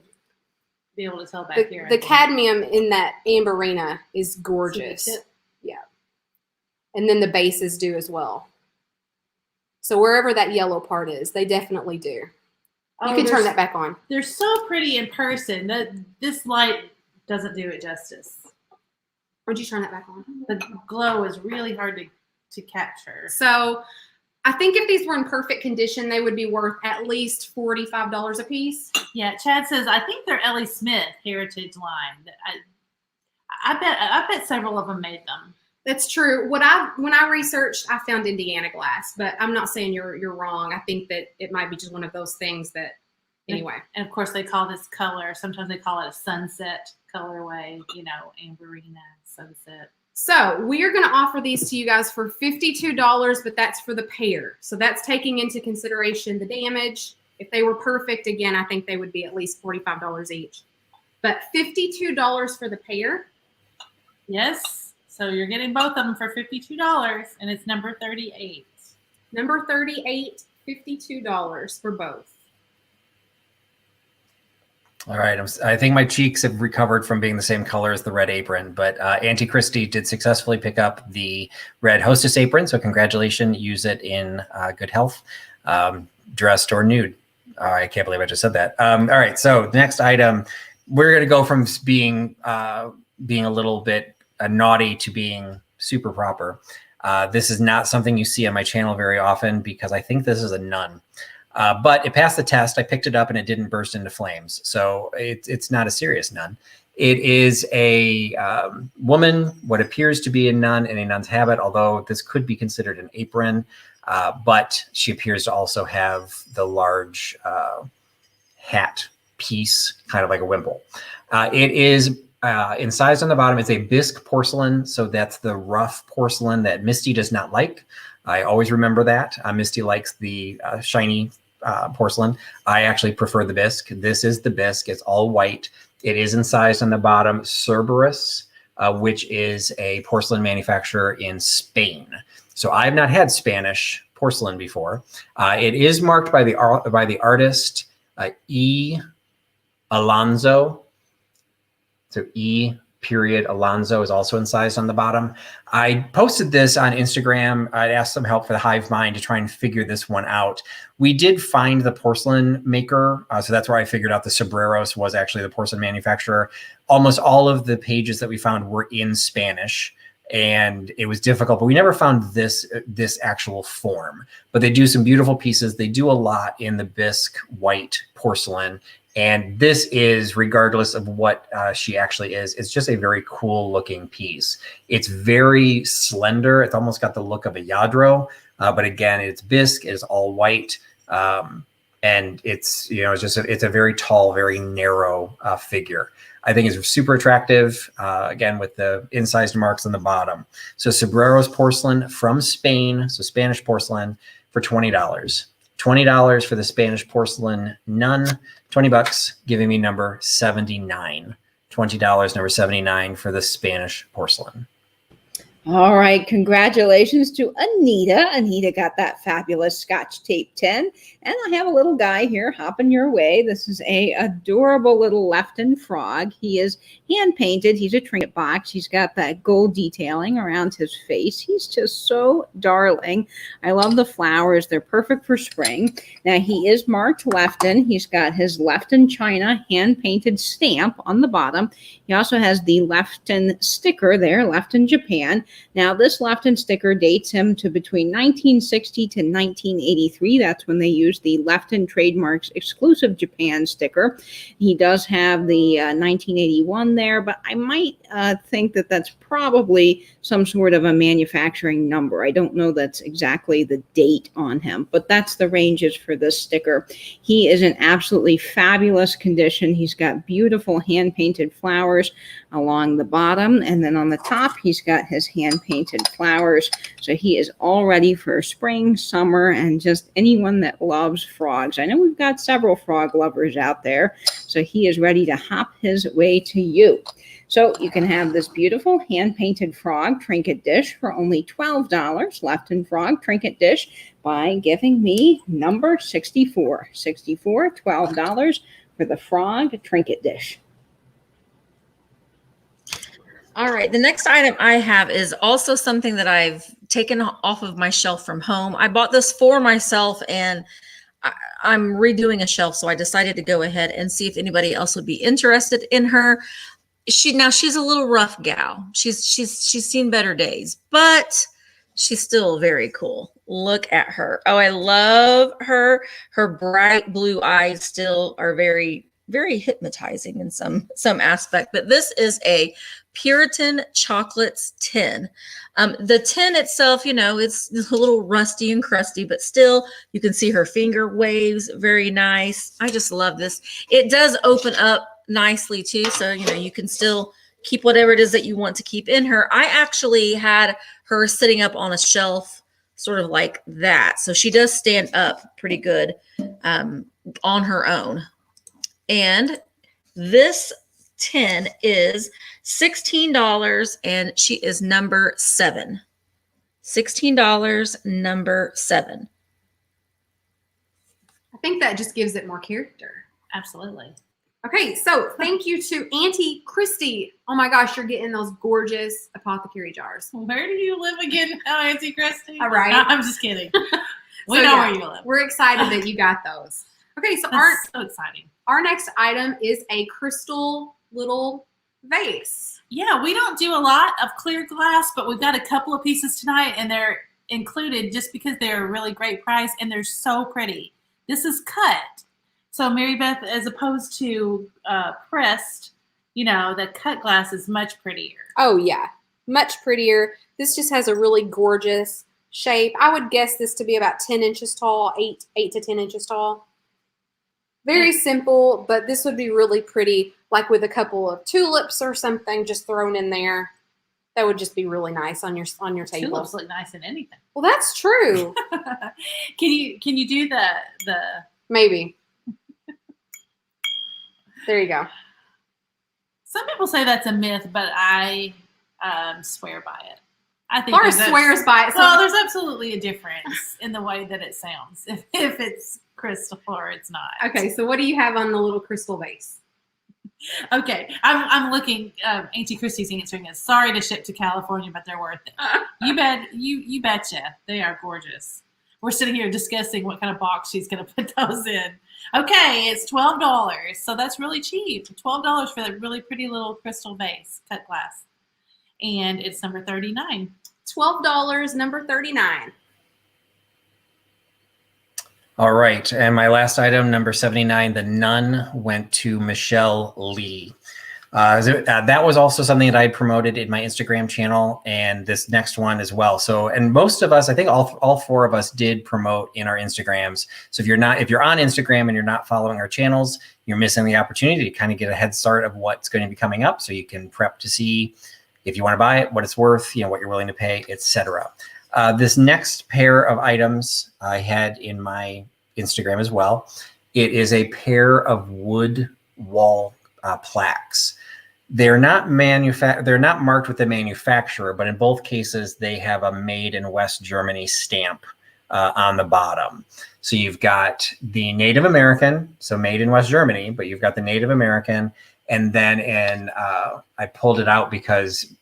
be able to tell back here. The cadmium in that Amberina is gorgeous. Yeah. And then the bases do as well. So wherever that yellow part is, they definitely do. Oh, You can turn that back on. They're so pretty in person. This light doesn't do it justice. Would you turn that back on? The glow is really hard to capture. So I think if these were in perfect condition, they would be worth at least $45 a piece. Yeah, Chad says, I think they're Ellie Smith Heritage line. I bet several of them made them. That's true. When I researched, I found Indiana glass, but I'm not saying you're wrong. I think that it might be just one of those things that, anyway. And of course, they call this color. Sometimes they call it a sunset colorway. You know, amberina, sunset. So we are going to offer these to you guys for $52, but that's for the pair. So that's taking into consideration the damage. If they were perfect, again, I think they would be at least $45 each. But $52 for the pair. Yes. So you're getting both of them for $52, and it's number 38. Number 38, $52 for both. All right. I think my cheeks have recovered from being the same color as the red apron, but Auntie Christy did successfully pick up the red hostess apron. So congratulations. Use it in good health, dressed or nude. I can't believe I just said that. All right. So next item, we're going to go from being a little bit naughty to being super proper. This is not something you see on my channel very often because I think this is a nun. But it passed the test. I picked it up and it didn't burst into flames. So it's not a serious nun. It is a woman, what appears to be a nun in a nun's habit, although this could be considered an apron. But she appears to also have the large hat piece, kind of like a wimple. It is incised on the bottom. It's a bisque porcelain. So that's the rough porcelain that Misty does not like. I always remember that. Misty likes the shiny porcelain. I actually prefer the bisque. This is the bisque. It's all white. It is incised on the bottom. Cerberus, which is a porcelain manufacturer in Spain. So I've not had Spanish porcelain before. It is marked by the artist E. Alonso. So E. Alonso is also incised on the bottom. I posted this on Instagram. I'd asked some help for the Hive Mind to try and figure this one out. We did find the porcelain maker. So that's where I figured out the Sombreros was actually the porcelain manufacturer. Almost all of the pages that we found were in Spanish, and it was difficult, but we never found this actual form. But they do some beautiful pieces. They do a lot in the bisque white porcelain. And this is, regardless of what she actually is, it's just a very cool looking piece. It's very slender. It's almost got the look of a Yadro, but again, it's bisque. It's all white, and it's it's a very tall, very narrow figure. I think it's super attractive. Again, with the incised marks on the bottom. So Sombreros porcelain from Spain. So Spanish porcelain for $20. $20 for the Spanish porcelain nun, $20, giving me number 79. $20, number 79 for the Spanish porcelain. All right, congratulations to Anita. Anita got that fabulous Scotch tape 10. And I have a little guy here hopping your way. This is a adorable little Lefton frog. He is hand painted. He's a trinket box. He's got that gold detailing around his face. He's just so darling. I love the flowers. They're perfect for spring. Now he is marked Lefton. He's got his Lefton China hand painted stamp on the bottom. He also has the Lefton sticker there, Lefton Japan. Now, this Lefton sticker dates him to between 1960 to 1983. That's when they used the Lefton Trademarks exclusive Japan sticker. He does have the 1981 there, but I might think that that's probably some sort of a manufacturing number. I don't know that's exactly the date on him, but that's the ranges for this sticker. He is in absolutely fabulous condition. He's got beautiful hand-painted flowers along the bottom, and then on the top, he's got his hand-painted flowers. So he is all ready for spring, summer, and just anyone that loves frogs. I know we've got several frog lovers out there, so he is ready to hop his way to you. So you can have this beautiful hand-painted frog trinket dish for only $12, Lefton frog trinket dish, by giving me number 64. 64, $12 for the frog trinket dish. All right, the next item I have is also something that I've taken off of my shelf from home. I bought this for myself, and I'm redoing a shelf, so I decided to go ahead and see if anybody else would be interested in her. She's a little rough gal. She's seen better days, but she's still very cool. Look at her. Oh, I love her. Her bright blue eyes still are very, very hypnotizing in some aspect. But this is a Puritan Chocolates tin. The tin itself, it's a little rusty and crusty, but still you can see her finger waves. Very nice. I just love this. It does open up nicely too, so you can still keep whatever it is that you want to keep in her. I actually had her sitting up on a shelf sort of like that, so she does stand up pretty good on her own. And this tin is $16, and she is number 7. $16, number 7. I think that just gives it more character. Absolutely. Okay, so thank you to Auntie Christy. Oh my gosh, you're getting those gorgeous apothecary jars. Where do you live again, Auntie Christy? All right. I'm just kidding. We know where you live. We're excited that you got those. Okay, so That's so exciting. our next item is a crystal little vase. Yeah, we don't do a lot of clear glass, but we've got a couple of pieces tonight, and they're included just because they're a really great price, and they're so pretty. This is cut. So Mary Beth, as opposed to pressed, the cut glass is much prettier. Oh yeah, much prettier. This just has a really gorgeous shape. I would guess this to be about 10 inches tall, 8 to 10 inches tall. Very simple, but this would be really pretty, like with a couple of tulips or something just thrown in there. That would just be really nice on your table. Tulips look nice in anything. Well, that's true. Can you do the Maybe. There you go. Some people say that's a myth, but I swear by it. I think Laura swears by it. Well, there's absolutely a difference in the way that it sounds if it's crystal or it's not. Okay, so what do you have on the little crystal vase? Okay, I'm looking. Auntie Christy's answering is sorry to ship to California, but they're worth it. You betcha. They are gorgeous. We're sitting here discussing what kind of box she's going to put those in. Okay, it's $12, so that's really cheap. $12 for that really pretty little crystal vase, cut glass, and it's number 39. $12, number 39. All right, and my last item, number 79, the Nun, went to Michelle Lee. That was also something that I promoted in my Instagram channel, and this next one as well. So, and most of us, I think all 4 of us did promote in our Instagrams. So if you're on Instagram and you're not following our channels, you're missing the opportunity to kind of get a head start of what's going to be coming up, so you can prep to see if you want to buy it, what it's worth, what you're willing to pay, etc. This next pair of items I had in my Instagram as well. It is a pair of wood wall plaques. They're not marked with the manufacturer, but in both cases they have a made in West Germany stamp on the bottom. So you've got the Native American, so made in West Germany, but you've got the Native American, and then I pulled it out because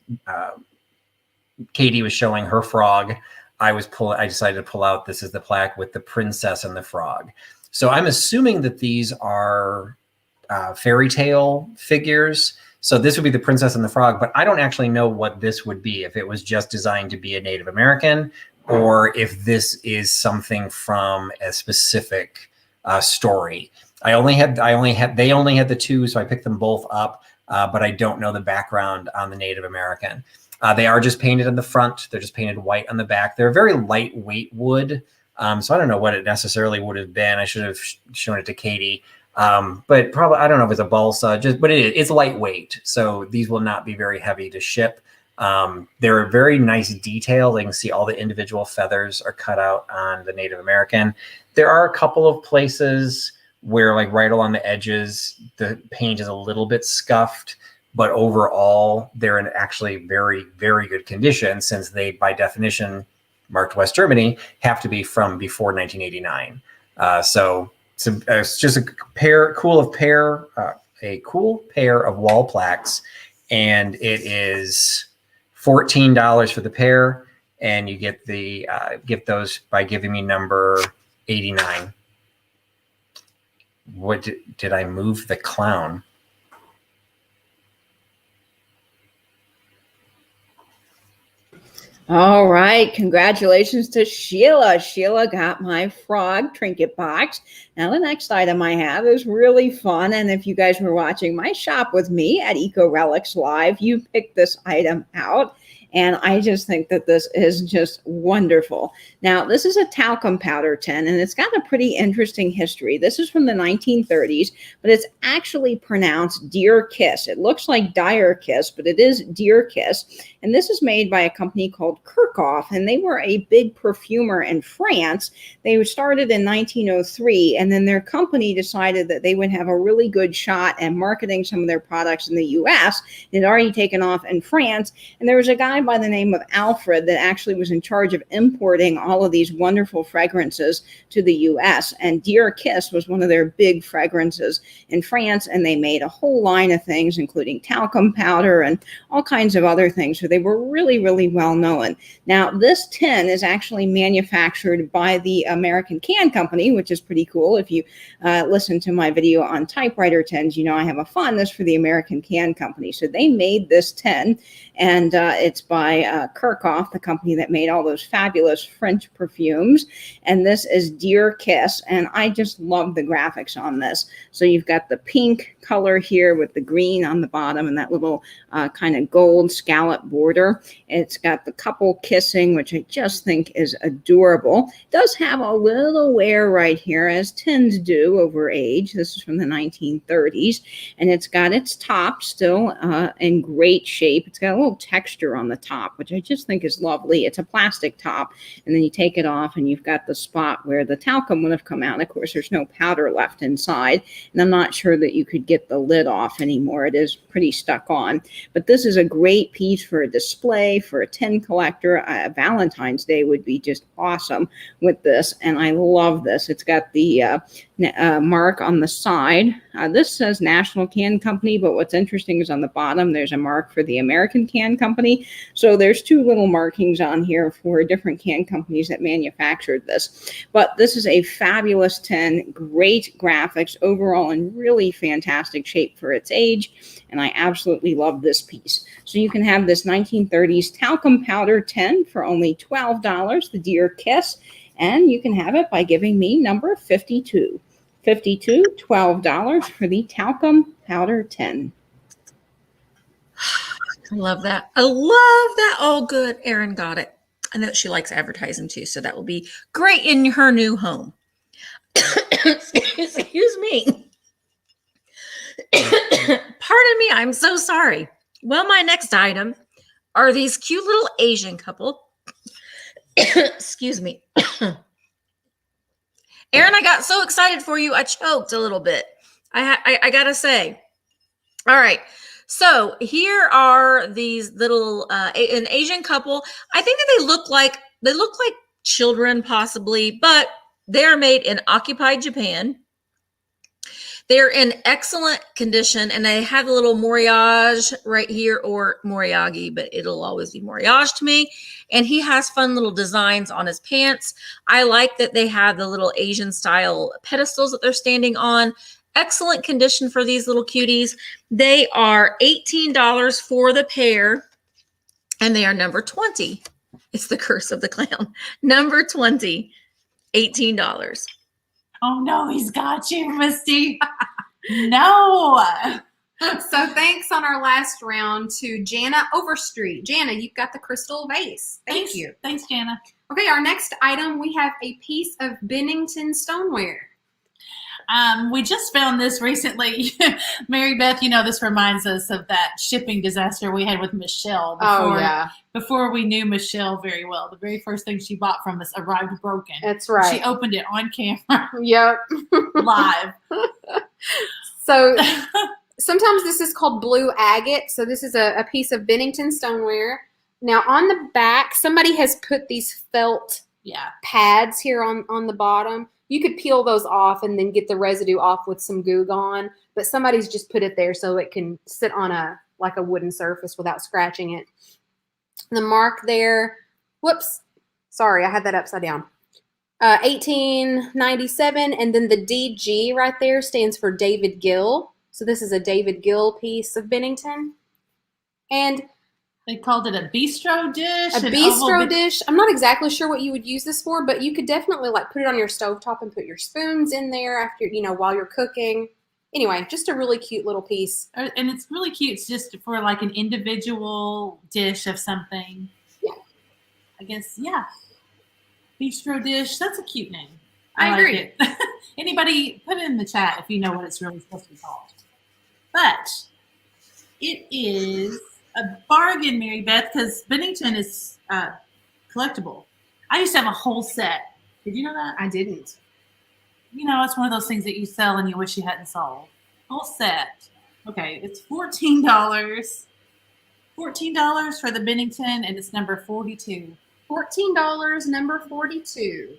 Katie was showing her frog. I decided to pull out, this is the plaque with the princess and the frog. So I'm assuming that these are fairy tale figures. So this would be the princess and the frog, but I don't actually know what this would be, if it was just designed to be a Native American or if this is something from a specific story. They only had the 2, so I picked them both up, but I don't know the background on the Native American. They are just painted in the front. They're just painted white on the back. They're very lightweight wood. So I don't know what it necessarily would have been. I should have shown it to Katie. But probably, I don't know if it's a balsa, but it's lightweight. So these will not be very heavy to ship. They're a very nice detail. You can see all the individual feathers are cut out on the Native American. There are a couple of places where, like right along the edges, the paint is a little bit scuffed, but overall they're in actually very, very good condition, since they, by definition, marked West Germany, have to be from before 1989. So it's just a cool pair of wall plaques, and it is $14 for the pair, and you get the get those by giving me number 89. What did I move the clown? All right, congratulations to Sheila. Sheila got my frog trinket box. Now the next item I have is really fun, and if you guys were watching my shop with me at Eco Relics Live, you picked this item out. And I just think that this is just wonderful. Now, this is a talcum powder tin, and it's got a pretty interesting history. This is from the 1930s, but it's actually pronounced Deer Kiss. It looks like Dire Kiss, but it is Deer Kiss. And this is made by a company called Kirchhoff, and they were a big perfumer in France. They started in 1903, and then their company decided that they would have a really good shot at marketing some of their products in the U.S. It had already taken off in France, and there was a guy by the name of Alfred that actually was in charge of importing all of these wonderful fragrances to the U.S. And Deer Kiss was one of their big fragrances in France, and they made a whole line of things, including talcum powder and all kinds of other things. So they were really, really well known. Now, this tin is actually manufactured by the American Can Company, which is pretty cool. If you listen to my video on typewriter tins, you know I have a fondness for the American Can Company. So they made this tin, and it's by Kirchhoff, the company that made all those fabulous French perfumes. And this is Deer Kiss, and I just love the graphics on this. So you've got the pink color here with the green on the bottom and that little kind of gold scallop border. It's got the couple kissing, which I just think is adorable. It does have a little wear right here, as tins do over age. This is from the 1930s, and it's got its top still in great shape. It's got a little texture on the top, which I just think is lovely. It's a plastic top, and then you take it off and you've got the spot where the talcum would have come out. Of course, there's no powder left inside, and I'm not sure that you could get the lid off anymore. It is pretty stuck on, but this is a great piece for a display, for a tin collector. Valentine's Day would be just awesome with this, and I love this. It's got the mark on the side. This says National Can Company, but what's interesting is on the bottom there's a mark for the American Can Company. So there's two little markings on here for different can companies that manufactured this. But this is a fabulous tin, great graphics overall, and really fantastic shape for its age. And I absolutely love this piece. So you can have this 1930s talcum powder tin for only $12, the Deer Kiss. And you can have it by giving me number 52. 52, $12 for the talcum powder tin. I love that. I love that. Oh, good. Erin got it. I know she likes advertising too, so that will be great in her new home. Excuse me. Pardon me. I'm so sorry. Well, my next item are these cute little Asian couple. Excuse me. Erin, I got so excited for you, I choked a little bit. I gotta say. All right. So here are these little an Asian couple. I think that they look like children, possibly, but they are made in occupied Japan. They're in excellent condition, and they have a little Moriage right here, or Moriagi, but it'll always be Moriage to me. And he has fun little designs on his pants. I like that they have the little Asian style pedestals that they're standing on. Excellent condition for these little cuties. They are $18 for the pair, and they are number 20. It's the Curse of the Clown. Number 20, $18. Oh no, he's got you, Misty. No. So thanks on our last round to Jana Overstreet. Jana, you've got the crystal vase. Thank you. Thanks, Jana. Okay, our next item, we have a piece of Bennington stoneware. We just found this recently. Mary Beth, you know, this reminds us of that shipping disaster we had with Michelle before we knew Michelle very well. The very first thing she bought from us arrived broken. That's right. She opened it on camera. Yep. Live. So sometimes this is called blue agate. So this is a piece of Bennington stoneware. Now on the back, somebody has put these felt pads here on the bottom. You could peel those off and then get the residue off with some Goo Gone, but somebody's just put it there so it can sit on a wooden surface without scratching it. The mark there Whoops. Sorry, I had that upside down. 1897, and then the DG right there stands for David Gill. So this is a David Gill piece of Bennington. And They called it a bistro dish. a an bistro oval dish. I'm not exactly sure what you would use this for, but you could definitely like put it on your stovetop and put your spoons in there after, while you're cooking. Anyway, just a really cute little piece. And it's really cute. It's just for like an individual dish of something. Yeah. I guess, yeah. Bistro dish. That's a cute name. I agree. Like it. Anybody, put it in the chat if you know what it's really supposed to be called. But it is a bargain, Mary Beth, because Bennington is collectible. I used to have a whole set. Did you know that? I didn't. It's one of those things that you sell and you wish you hadn't sold. Whole set. Okay, it's $14. $14 for the Bennington, and it's number 42. $14, number 42.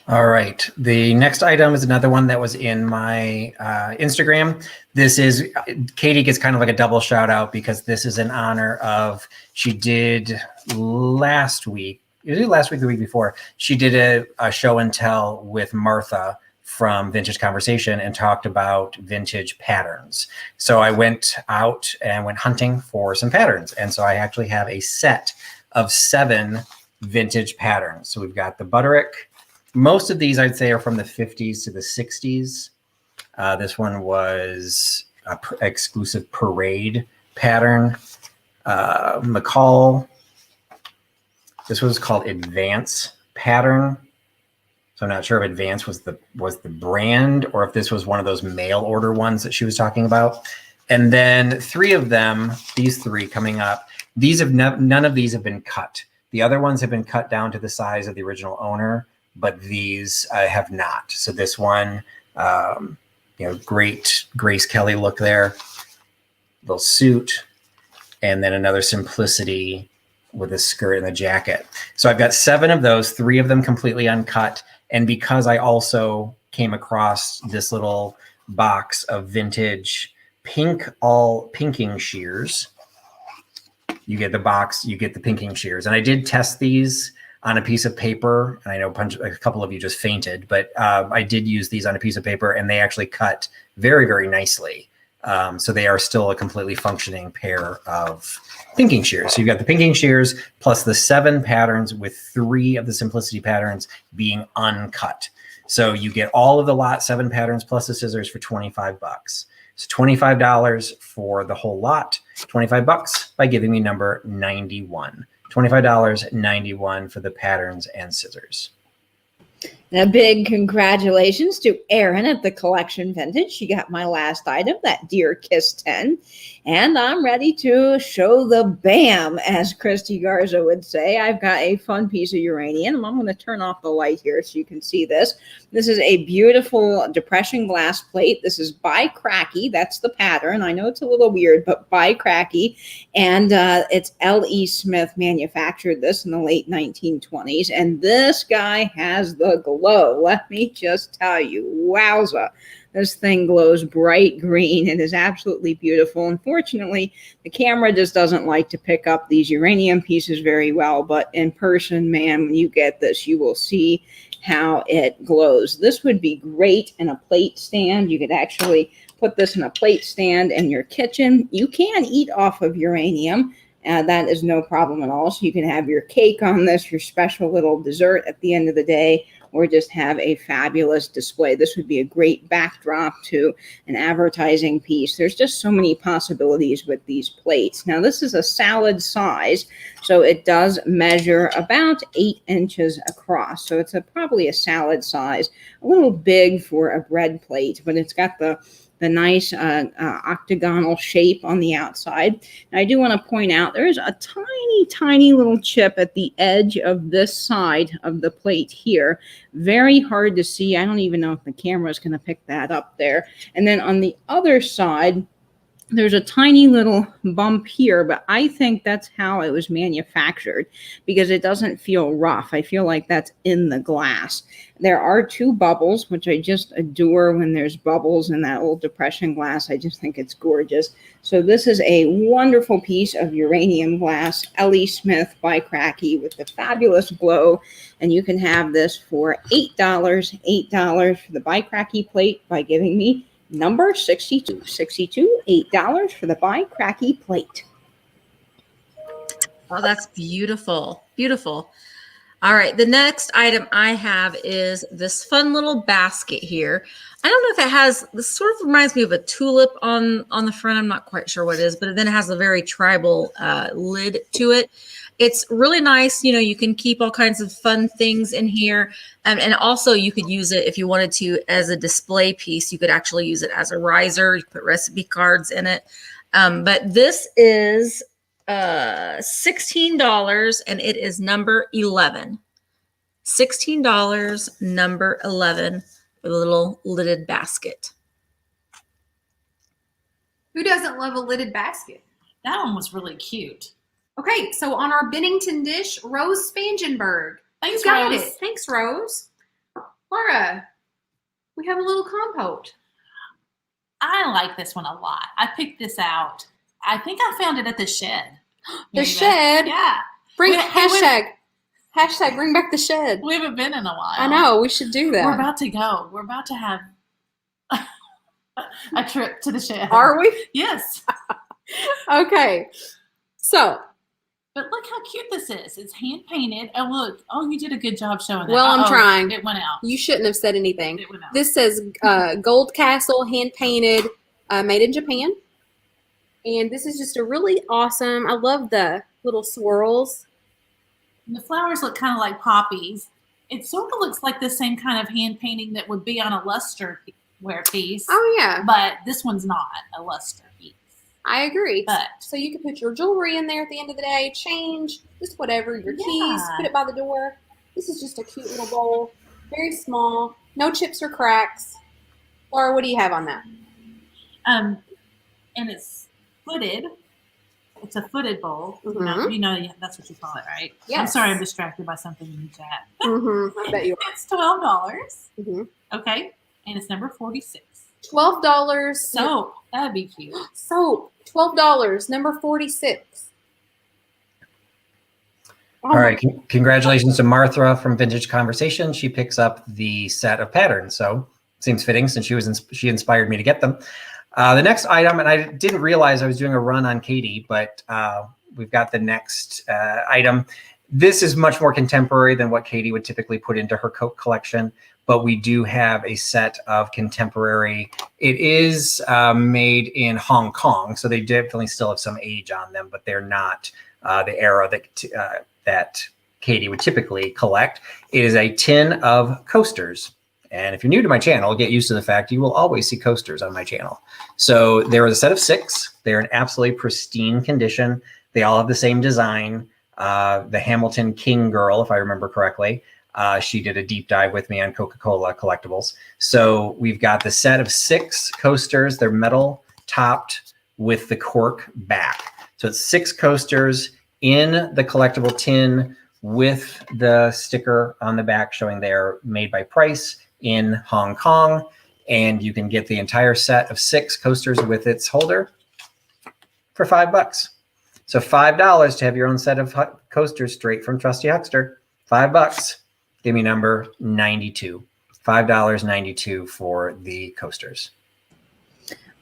All right. The next item is another one that was in my Instagram. This is, Katie gets kind of like a double shout out because this is in honor of, she did last week, the week before, she did a show and tell with Martha from Vintage Conversation and talked about vintage patterns. So I went out and went hunting for some patterns. And so I actually have a set of 7 vintage patterns. So we've got the Butterick. Most of these I'd say are from the 50s to the 60s. This one was an exclusive parade pattern. McCall. This was called Advance pattern. So I'm not sure if Advance was the brand or if this was one of those mail order ones that she was talking about. And then 3 of them, these 3 coming up, these have none of these have been cut. The other ones have been cut down to the size of the original owner, but these have not. So this one, great Grace Kelly look there, little suit, and then another Simplicity with a skirt and a jacket. So I've got 7 of those, 3 of them completely uncut. And because I also came across this little box of vintage pinking shears, you get the box, you get the pinking shears. And I did test these on a piece of paper. And I know a couple of you just fainted, but I did use these on a piece of paper and they actually cut very, very nicely. So they are still a completely functioning pair of pinking shears. So you've got the pinking shears plus the 7 patterns with 3 of the Simplicity patterns being uncut. So you get all of the lot 7 patterns plus the scissors for $25. So $25 for the whole lot, $25 by giving me number 91. $25.91 for the patterns and scissors. And a big congratulations to Erin at the Collection Vintage. She got my last item, that Dear Kiss 10. And I'm ready to show the BAM, as Christy Garza would say. I've got a fun piece of uranium. I'm going to turn off the light here so you can see this. This is a beautiful depression glass plate. This is by Cracky. That's the pattern. I know it's a little weird, but by Cracky. And it's L.E. Smith manufactured this in the late 1920s. And this guy has the glow. Let me just tell you, wowza. This thing glows bright green and is absolutely beautiful. Unfortunately, the camera just doesn't like to pick up these uranium pieces very well, but in person, man, when you get this, you will see how it glows. This would be great in a plate stand. You could actually put this in a plate stand in your kitchen. You can eat off of uranium. That is no problem at all. So you can have your cake on this, your special little dessert at the end of the day, or just have a fabulous display. This would be a great backdrop to an advertising piece. There's just so many possibilities with these plates. Now, this is a salad size, so it does measure about 8 inches across. So it's probably a salad size, a little big for a bread plate, but it's got the nice octagonal shape on the outside. Now, I do want to point out there is a tiny little chip at the edge of this side of the plate here. Very hard to see. I don't even know if the camera is going to pick that up there. And then on the other side, there's a tiny little bump here, but I think that's how it was manufactured because it doesn't feel rough. I feel like that's in the glass. There are 2 bubbles, which I just adore when there's bubbles in that old depression glass. I just think it's gorgeous. So this is a wonderful piece of uranium glass, Ellie Smith by Cracky with the fabulous glow. And you can have this for $8, $8 for the by Cracky plate by giving me number 62, $8 for the by Cracky plate. Oh, that's beautiful. Beautiful. All right. The next item I have is this fun little basket here. I don't know if it has, this sort of reminds me of a tulip on the front. I'm not quite sure what it is, but then it has a very tribal lid to it. It's really nice. You know, you can keep all kinds of fun things in here. And also you could use it if you wanted to as a display piece. You could actually use it as a riser. You put recipe cards in it. But this is $16 and it is number 11. $16, number 11, with a little lidded basket. Who doesn't love a lidded basket? That one was really cute. Okay, so on our Bennington dish, Rose Spangenberg. Thanks, You got Rose. it. Thanks, Rose. Laura, we have a little compote. I like this one a lot. I picked this out. I think I found it at the shed. The shed? Yeah. Bring We- hashtag bring back the shed. We haven't been in a while. I know, we should do that. We're about to go. We're about to have a trip to the shed. Are we? Yes. Okay. So, But look how cute this is. It's hand painted. Oh, look. Oh, you did a good job showing that. Well, I'm Uh-oh, trying. It went out. you shouldn't have said anything. It went out. This says Gold Castle, hand painted, made in Japan. And this is just a really awesome, I love the little swirls. And the flowers look kind of like poppies. It sort of looks like the same kind of hand painting that would be on a lusterware piece. Oh, yeah. But this one's not a luster piece. I agree. But So you can put your jewelry in there at the end of the day, change, just whatever, your keys, Yeah. put it by the door. This is just a cute little bowl, very small, no chips or cracks. Laura, what do you have on that? and it's footed. It's a footed bowl. Mhm. You know that's what you call it, right? I'm Yes. sorry, I'm distracted by something in the chat. I bet you are. It's $12. Mhm. Okay, and it's number 46. $12. So that'd be cute. Soap, $12, number 46. Oh All my- right. Congratulations to Martha from Vintage Conversation. She picks up the set of patterns. So seems fitting since she inspired me to get them. The next item, and I didn't realize I was doing a run on Katie, but we've got the next item. This is much more contemporary than what Katie would typically put into her coat collection, but we do have a set of contemporary. It is made in Hong Kong, so they definitely still have some age on them, but they're not the era that Katie would typically collect. It is a tin of coasters. And if you're new to my channel, get used to the fact you will always see coasters on my channel. So there was a set of 6. They're in absolutely pristine condition. They all have the same design. The Hamilton King girl, if I remember correctly, she did a deep dive with me on Coca-Cola collectibles. So we've got the set of 6 coasters. They're metal topped with the cork back. So it's 6 coasters in the collectible tin with the sticker on the back showing they're made by Price in Hong Kong. And you can get the entire set of 6 coasters with its holder for $5. So $5 to have your own set of coasters straight from Trusty Huckster. $5. Give me number 92. $5.92 for the coasters.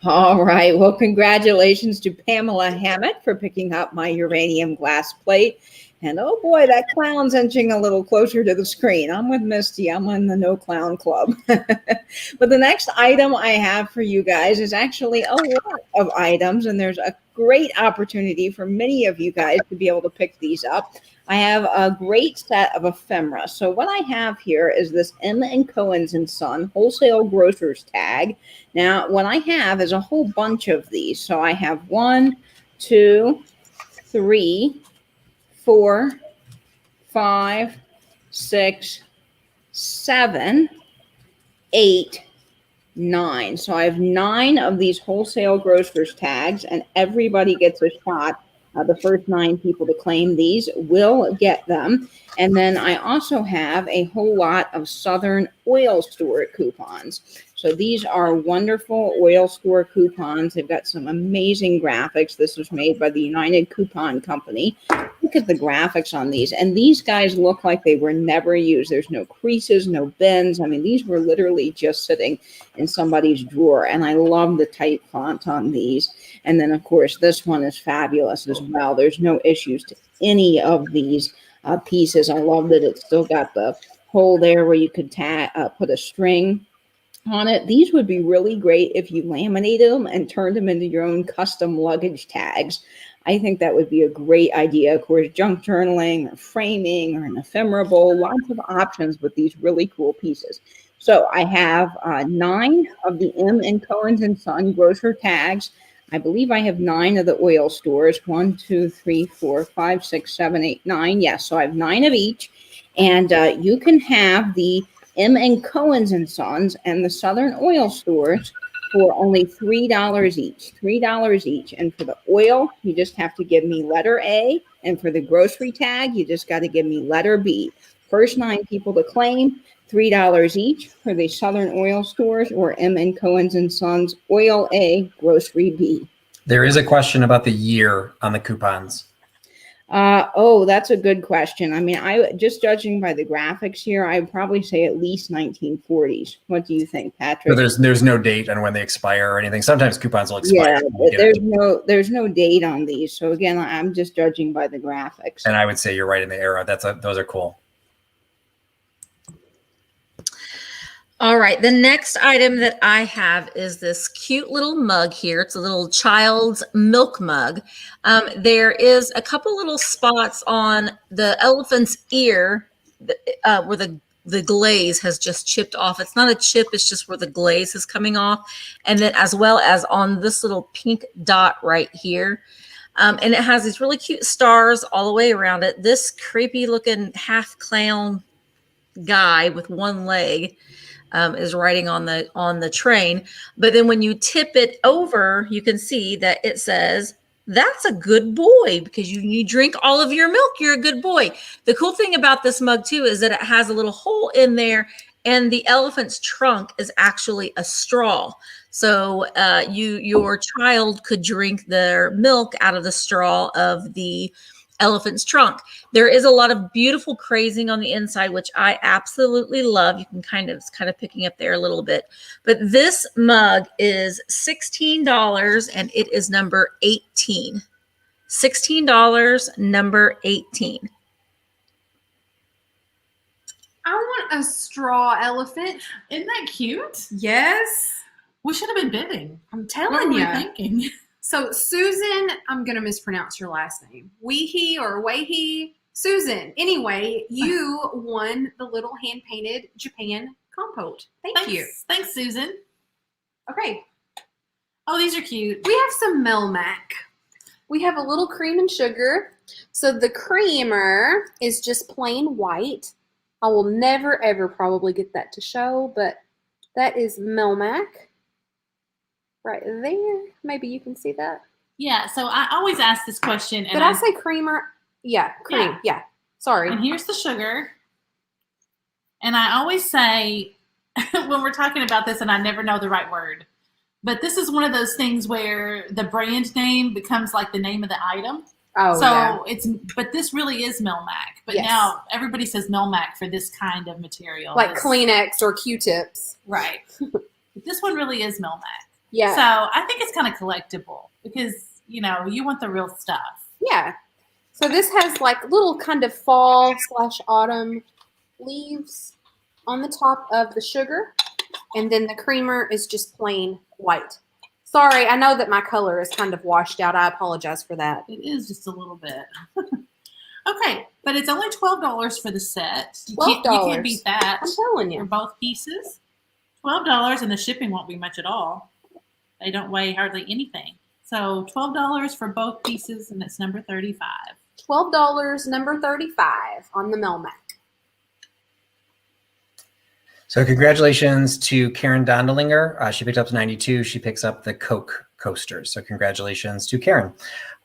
All right. Well, congratulations to Pamela Hammett for picking up my uranium glass plate. And oh boy, that clown's inching a little closer to the screen. I'm with Misty. I'm in the No Clown Club. But the next item I have for you guys is actually a lot of items, and there's a great opportunity for many of you guys to be able to pick these up. I have a great set of ephemera. So what I have here is this M & Cohen's & Son wholesale grocers tag. Now, what I have is a whole bunch of these. So I have 1, 2, 3, 4, 5, 6, 7, 8, 9. So I have 9 of these wholesale grocers tags, and everybody gets a shot. The first 9 people to claim these will get them. And then I also have a whole lot of Southern Oil Store coupons. So these are wonderful oil store coupons. They've got some amazing graphics. This was made by the United Coupon Company. Look at the graphics on these. And these guys look like they were never used. There's no creases, no bends. I mean, these were literally just sitting in somebody's drawer. And I love the tight font on these. And then, of course, this one is fabulous as well. There's no issues to any of these pieces. I love that it's still got the hole there where you could put a string on it. These would be really great if you laminated them and turned them into your own custom luggage tags. I think that would be a great idea. Of course, junk journaling or framing or an ephemera bowl, lots of options with these really cool pieces. So I have 9 of the M and Cohen's and Son grocer tags. I believe I have 9 of the oil stores. 1, 2, 3, 4, 5, 6, 7, 8, 9. Yes, so I have 9 of each. And you can have the M and Cohen's and Sons and the Southern Oil Stores for only $3 each. $3 each. And for the oil, you just have to give me letter A. And for the grocery tag, you just got to give me letter B. First 9 people to claim, $3 each for the Southern Oil Stores or M and Cohen's and Sons Oil A, Grocery B. There is a question about the year on the coupons. Oh, that's a good question. I mean, I just judging by the graphics here, I would probably say at least 1940s. What do you think, Patrick? So there's no date on when they expire or anything. Sometimes coupons will expire. Yeah, there's no date on these. So again, I'm just judging by the graphics. And I would say you're right in the era. Those are cool. All right, the next item that I have is this cute little mug here. It's a little child's milk mug. There is a couple little spots on the elephant's ear where the glaze has just chipped off. It's not a chip, it's just where the glaze is coming off. And then as well as on this little pink dot right here. And it has these really cute stars all the way around it. This creepy looking half clown guy with one leg is riding on the train. But then when you tip it over, you can see that it says, "That's a good boy," because you drink all of your milk, you're a good boy. The cool thing about this mug too is that it has a little hole in there, and the elephant's trunk is actually a straw. So your child could drink their milk out of the straw of the elephant's trunk. There is a lot of beautiful crazing on the inside, which I absolutely love. You can it's kind of picking up there a little bit. But this mug is $16 and it is number 18. $16, number 18. I want a straw elephant. Isn't that cute? Yes. We should have been bidding. I'm telling What were you. we thinking? So Susan, I'm going to mispronounce your last name. Weehee or Weihee. Susan, anyway, you won the little hand-painted Japan compote. Thank you. Thanks, Susan. Okay. Oh, these are cute. We have some Melmac. We have a little cream and sugar. So the creamer is just plain white. I will never, ever probably get that to show, but that is Melmac. Right there. Maybe you can see that. Yeah, so I always ask this question. Did I say creamer? Yeah, cream. Yeah. Sorry. And here's the sugar. And I always say, when we're talking about this, and I never know the right word, but this is one of those things where the brand name becomes like the name of the item. Oh, so yeah. But this really is Melmac. But Yes. now everybody says Melmac for this kind of material. Like Kleenex or Q-tips. Right. But this one really is Melmac. Yeah. So I think it's kind of collectible because, you want the real stuff. Yeah. So this has like little kind of fall/autumn leaves on the top of the sugar. And then the creamer is just plain white. Sorry, I know that my color is kind of washed out. I apologize for that. It is just a little bit. Okay, but it's only $12 for the set. You can't beat that. I'm telling you. For both pieces. $12, and the shipping won't be much at all. They don't weigh hardly anything. So $12 for both pieces, and it's number 35. $12, number 35 on the Melmac. So congratulations to Karen Dondelinger. She picked up 92. She picks up the Coke coasters. So congratulations to Karen.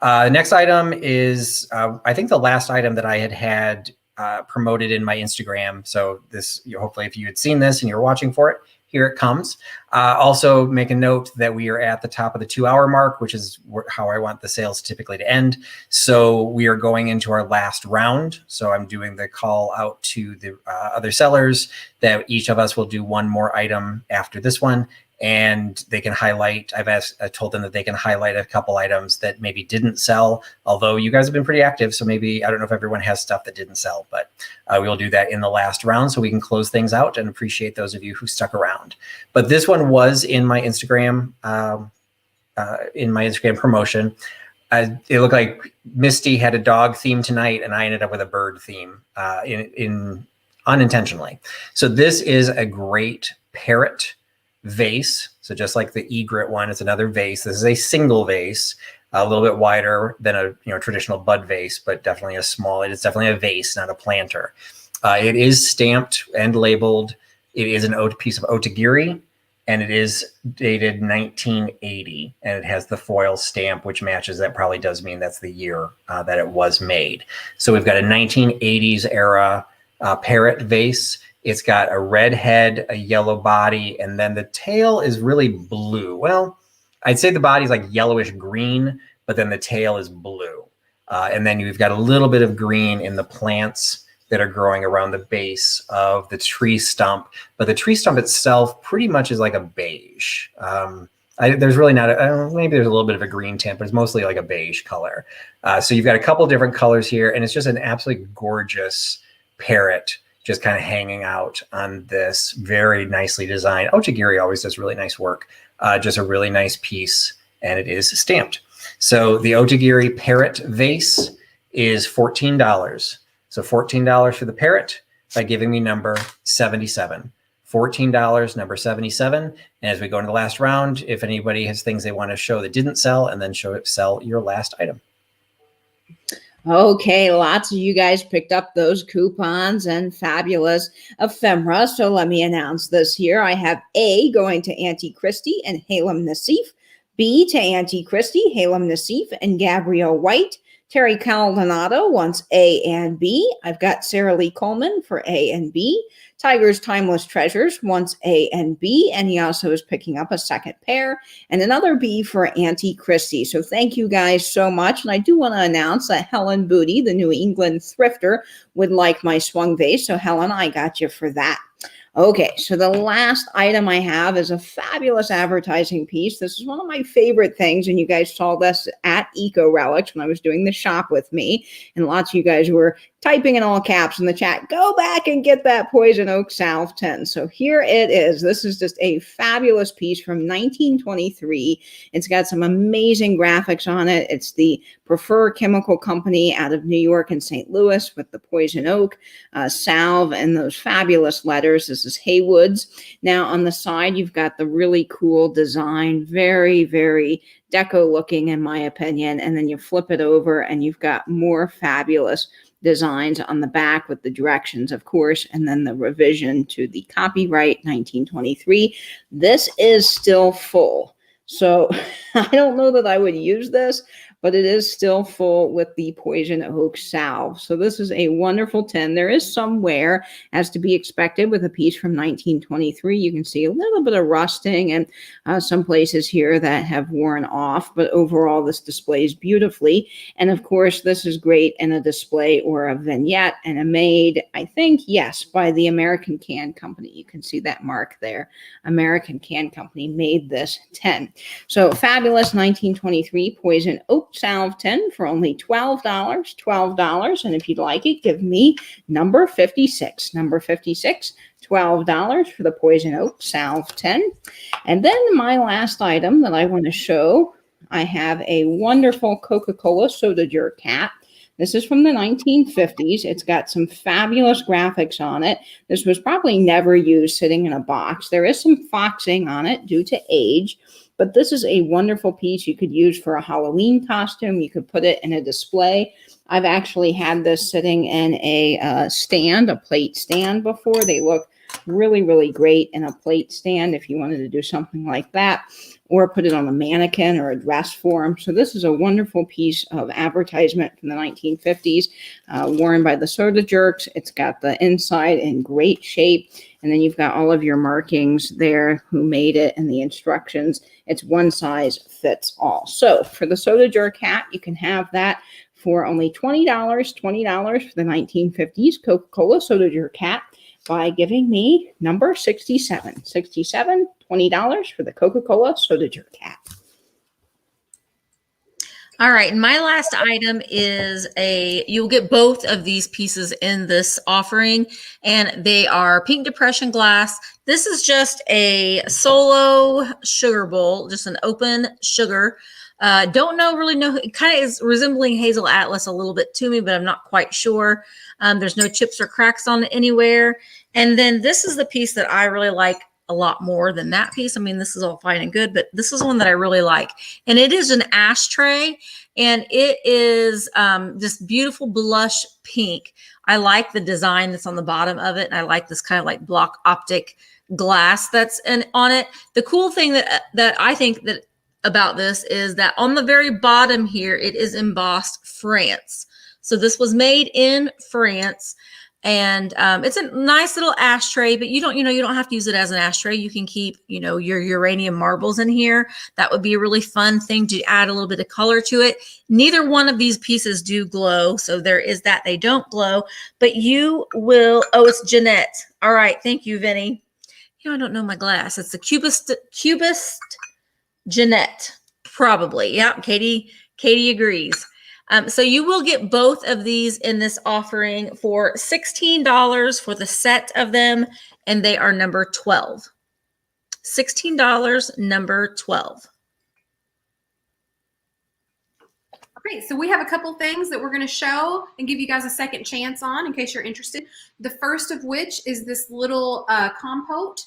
Next item is, I think the last item that I had promoted in my Instagram. So this, hopefully if you had seen this and you're watching for it, here it comes. Also make a note that we are at the top of the 2-hour mark, which is how I want the sales typically to end. So we are going into our last round. So I'm doing the call out to the other sellers that each of us will do one more item after this one. And they can highlight, I told them that they can highlight a couple items that maybe didn't sell, although you guys have been pretty active. So maybe, I don't know if everyone has stuff that didn't sell, but we will do that in the last round so we can close things out and appreciate those of you who stuck around. But this one was in my Instagram, promotion. It looked like Misty had a dog theme tonight and I ended up with a bird theme unintentionally. So this is a great parrot vase. So just like the egret one, it's another vase. This is a single vase, a little bit wider than a traditional bud vase, but definitely it is definitely a vase, not a planter. It is stamped and labeled. It is an piece of otagiri, and it is dated 1980, and it has the foil stamp, which matches. That probably does mean that's the year that it was made. So we've got a 1980s era parrot vase. It's got a red head, a yellow body, and then the tail is really blue. Well, I'd say the body's like yellowish green, but then the tail is blue. And then you've got a little bit of green in the plants that are growing around the base of the tree stump. But the tree stump itself pretty much is like a beige. There's really not, maybe there's a little bit of a green tint, but it's mostly like a beige color. So you've got a couple different colors here, and it's just an absolutely gorgeous parrot just kind of hanging out on this very nicely designed. Otagiri always does really nice work. Just a really nice piece, and it is stamped. So the Otagiri parrot vase is $14. So $14 for the parrot by giving me number 77. $14, number 77. And as we go into the last round, if anybody has things they want to show that didn't sell, and then sell your last item. Okay, lots of you guys picked up those coupons and fabulous ephemera. So let me announce this here. I have A going to Auntie Christy and Halem Nassif, B to Auntie Christy, Halem Nassif, and Gabrielle White. Terry Caldonado wants A and B. I've got Sarah Lee Coleman for A and B. Tiger's Timeless Treasures wants A and B, and he also is picking up a second pair and another B for Auntie Christie. So thank you guys so much. And I do want to announce that Helen Booty, the New England thrifter, would like my swung vase. So Helen, I got you for that. Okay, so the last item I have is a fabulous advertising piece. This is one of my favorite things, and you guys saw this at Eco Relics when I was doing the shop with me, and lots of you guys were typing in all caps in the chat, go back and get that Poison Oak Salve 10. So here it is. This is just a fabulous piece from 1923. It's got some amazing graphics on it. It's the Prefer Chemical Company out of New York and St. Louis with the Poison Oak salve and those fabulous letters. This is Haywood's. Now on the side, you've got the really cool design, very, very deco looking in my opinion. And then you flip it over and you've got more fabulous designs on the back with the directions, of course, and then the revision to the copyright 1923. This is still full. So I don't know that I would use this, but it is still full with the Poison Oak salve. So this is a wonderful tin. There is some wear, as to be expected with a piece from 1923. You can see a little bit of rusting and some places here that have worn off, but overall this displays beautifully. And of course, this is great in a display or a vignette, and a made, I think, yes, by the American Can Company. You can see that mark there. American Can Company made this tin. So fabulous 1923 Poison Oak salve tin for only $12. And if you'd like it, give me number 56. Number 56, $12 for the Poison Oak salve tin. And then my last item that I want to show, I have a wonderful Coca-Cola soda jerk cap. This is from the 1950s. It's got some fabulous graphics on it. This was probably never used sitting in a box. There is some foxing on it due to age, but this is a wonderful piece you could use for a Halloween costume. You could put it in a display. I've actually had this sitting in a stand, a plate stand before. They look really, really great in a plate stand if you wanted to do something like that, or put it on a mannequin or a dress form. So this is a wonderful piece of advertisement from the 1950s, worn by the soda jerks. It's got the inside in great shape. And then you've got all of your markings there, who made it, and the instructions. It's one size fits all. So for the soda jerk hat, you can have that for only $20, $20 for the 1950s Coca-Cola soda jerk hat by giving me number 67. 67, $20 for the Coca-Cola soda jerk hat. All right, and my last item is you'll get both of these pieces in this offering, and they are pink depression glass. This is just a solo sugar bowl, just an open sugar. Really know, it kind of is resembling Hazel Atlas a little bit to me, but I'm not quite sure. There's no chips or cracks on it anywhere. And then this is the piece that I really like a lot more than that piece. I mean, this is all fine and good, but this is one that I really like. And it is an ashtray, and it is this beautiful blush pink. I like the design that's on the bottom of it. And I like this kind of like block optic glass that's on it. The cool thing that I think that about this is that on the very bottom here, it is embossed France. So this was made in France. And it's a nice little ashtray, but you don't have to use it as an ashtray. You can keep, your uranium marbles in here. That would be a really fun thing to add a little bit of color to it. Neither one of these pieces do glow. So there is that. They don't glow, but you will. Oh, it's Jeanette. All right. Thank you, Vinny. I don't know my glass. It's the Cubist Jeanette. Probably. Yeah. Katie agrees. So you will get both of these in this offering for $16 for the set of them, and they are number 12. $16, number 12. Okay, so we have a couple things that we're going to show and give you guys a second chance on in case you're interested. The first of which is this little compote.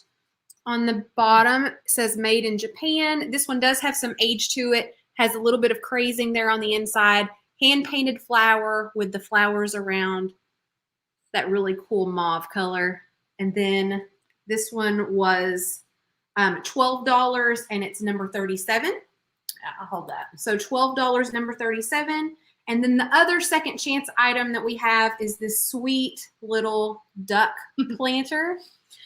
On the bottom, it says made in Japan. This one does have some age to it, has a little bit of crazing there on the inside. Hand-painted flower with the flowers around that really cool mauve color. And then this one was $12, and it's number 37. I'll hold that. So $12, number 37. And then the other second chance item that we have is this sweet little duck planter.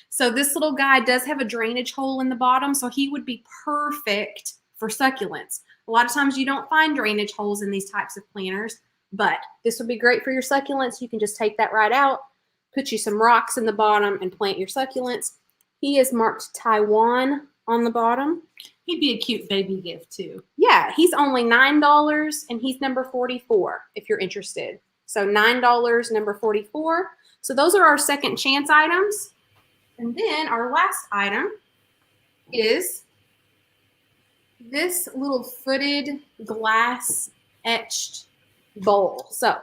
So this little guy does have a drainage hole in the bottom, so he would be perfect for succulents. A lot of times you don't find drainage holes in these types of planters, but this would be great for your succulents. You can just take that right out, put you some rocks in the bottom, and plant your succulents. He is marked Taiwan on the bottom. He'd be a cute baby gift too. Yeah, he's only $9, and he's number 44 if you're interested. So $9, number 44. So those are our second chance items. And then our last item is this little footed glass etched bowl. So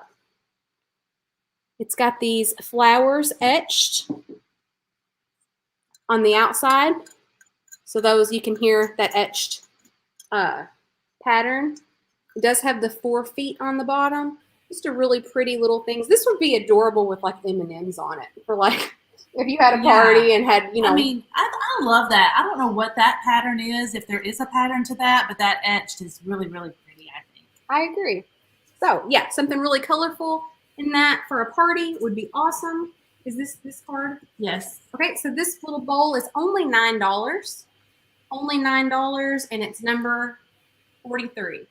it's got these flowers etched on the outside. So those, you can hear that etched pattern. It does have the 4 feet on the bottom. Just a really pretty little things. This would be adorable with like M&Ms on it for like if you had a party and had, I mean, I love that. I don't know what that pattern is, if there is a pattern to that, but that etched is really, really pretty, I think. I agree. So, yeah, something really colorful in that for a party would be awesome. Is this card? Yes. Okay, so this little bowl is only $9. Only $9, and it's number 43.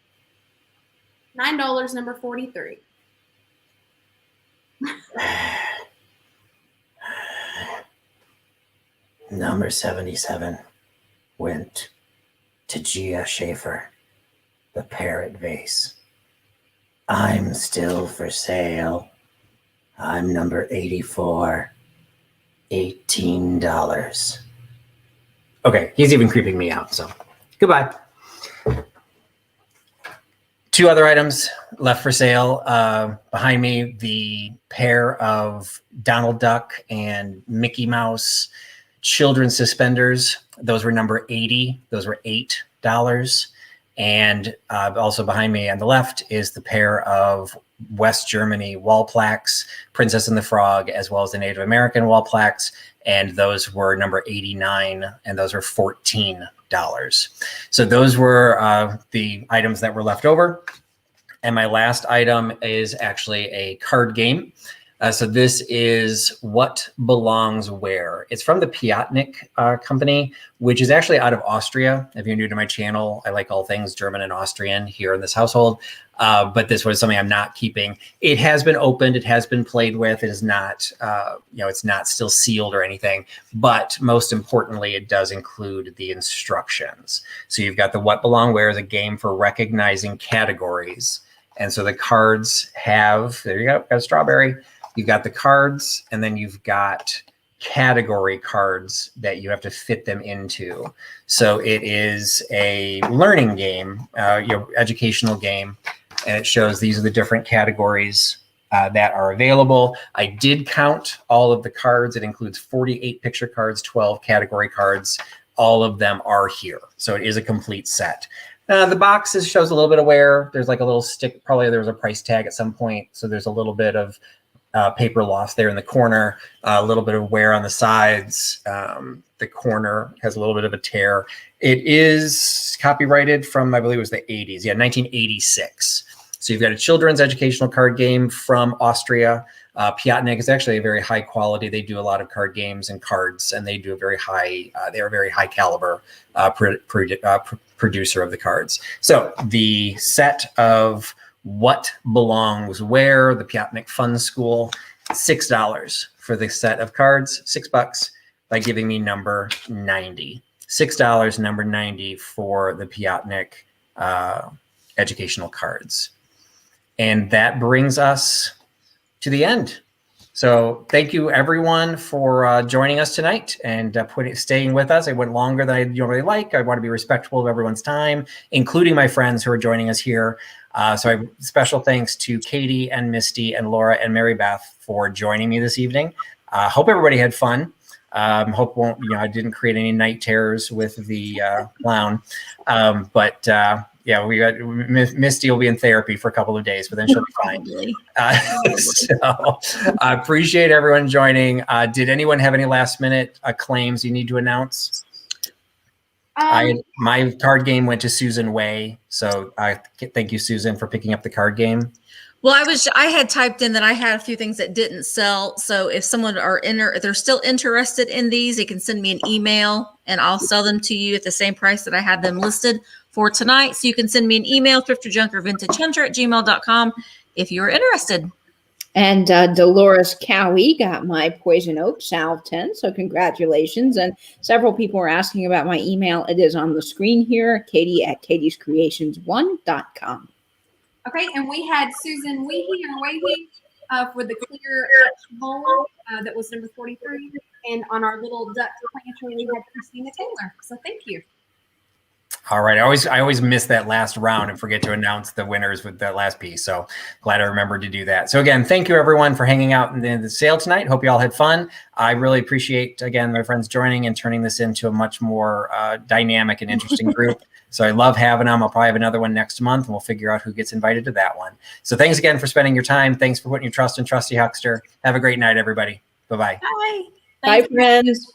$9, number 43. Number 77 went to Gia Schaefer, the parrot vase. I'm still for sale. I'm number 84, $18. Okay, he's even creeping me out, so goodbye. 2 other items left for sale. Behind me, the pair of Donald Duck and Mickey Mouse children's suspenders. Those were number 80. Those were $8. And also behind me on the left is the pair of West Germany wall plaques, Princess and the Frog, as well as the Native American wall plaques. And those were number 89, and those were $14. So those were the items that were left over. And my last item is actually a card game. So this is What Belongs Where. It's from the Piatnik company, which is actually out of Austria. If you're new to my channel, I like all things German and Austrian here in this household. But this was something I'm not keeping. It has been opened. It has been played with. It is not, it's not still sealed or anything. But most importantly, it does include the instructions. So you've got the What Belong Where is a game for recognizing categories. And so the cards have, there you go, got a strawberry. You've got the cards, and then you've got category cards that you have to fit them into. So it is a learning game, educational game, and it shows these are the different categories that are available. I did count all of the cards. It includes 48 picture cards, 12 category cards. All of them are here. So it is a complete set. The box shows a little bit of wear. There's like a little stick. Probably there was a price tag at some point. So there's a little bit of paper loss there in the corner, a little bit of wear on the sides. The corner has a little bit of a tear. It is copyrighted from, I believe it was the 80s. Yeah, 1986. So you've got a children's educational card game from Austria. Piatnik is actually a very high quality. They do a lot of card games and cards, and they do a very high, they're a very high caliber producer of the cards. So the set of What Belongs Where, the Piatnik Fun School, $6 for the set of cards, $6 by giving me number 90. $6, number 90 for the Piatnik educational cards. And that brings us to the end. So thank you everyone for joining us tonight and staying with us. It went longer than I normally like. I want to be respectful of everyone's time, including my friends who are joining us here. So special thanks to Katie and Misty and Laura and Mary Beth for joining me this evening. Hope everybody had fun. Hope I didn't create any night terrors with the clown. Yeah, we got Misty will be in therapy for a couple of days, but then she'll be fine. So I appreciate everyone joining. Did anyone have any last minute claims you need to announce? My card game went to Susan Way. So thank you, Susan, for picking up the card game. Well, I had typed in that I had a few things that didn't sell. So if someone if they're still interested in these, they can send me an email and I'll sell them to you at the same price that I had them listed for tonight. So you can send me an email, thriftorjunkervintagehunter@gmail.com if you're interested. And Dolores Cowie got my Poison Oak Salve 10. So congratulations. And several people were asking about my email. It is on the screen here, katie@katiescreations1.com. Okay, and we had Susan Weehee for the clear bowl that was number 43. And on our little duck planter, we had Christina Taylor. So thank you. All right. I always miss that last round and forget to announce the winners with that last piece. So glad I remembered to do that. So again, thank you everyone for hanging out in the sale tonight. Hope you all had fun. I really appreciate, again, my friends joining and turning this into a much more dynamic and interesting group. So I love having them. I'll probably have another one next month, and we'll figure out who gets invited to that one. So thanks again for spending your time. Thanks for putting your trust in Trusty Huckster. Have a great night, everybody. Bye-bye. Bye. Bye, friends.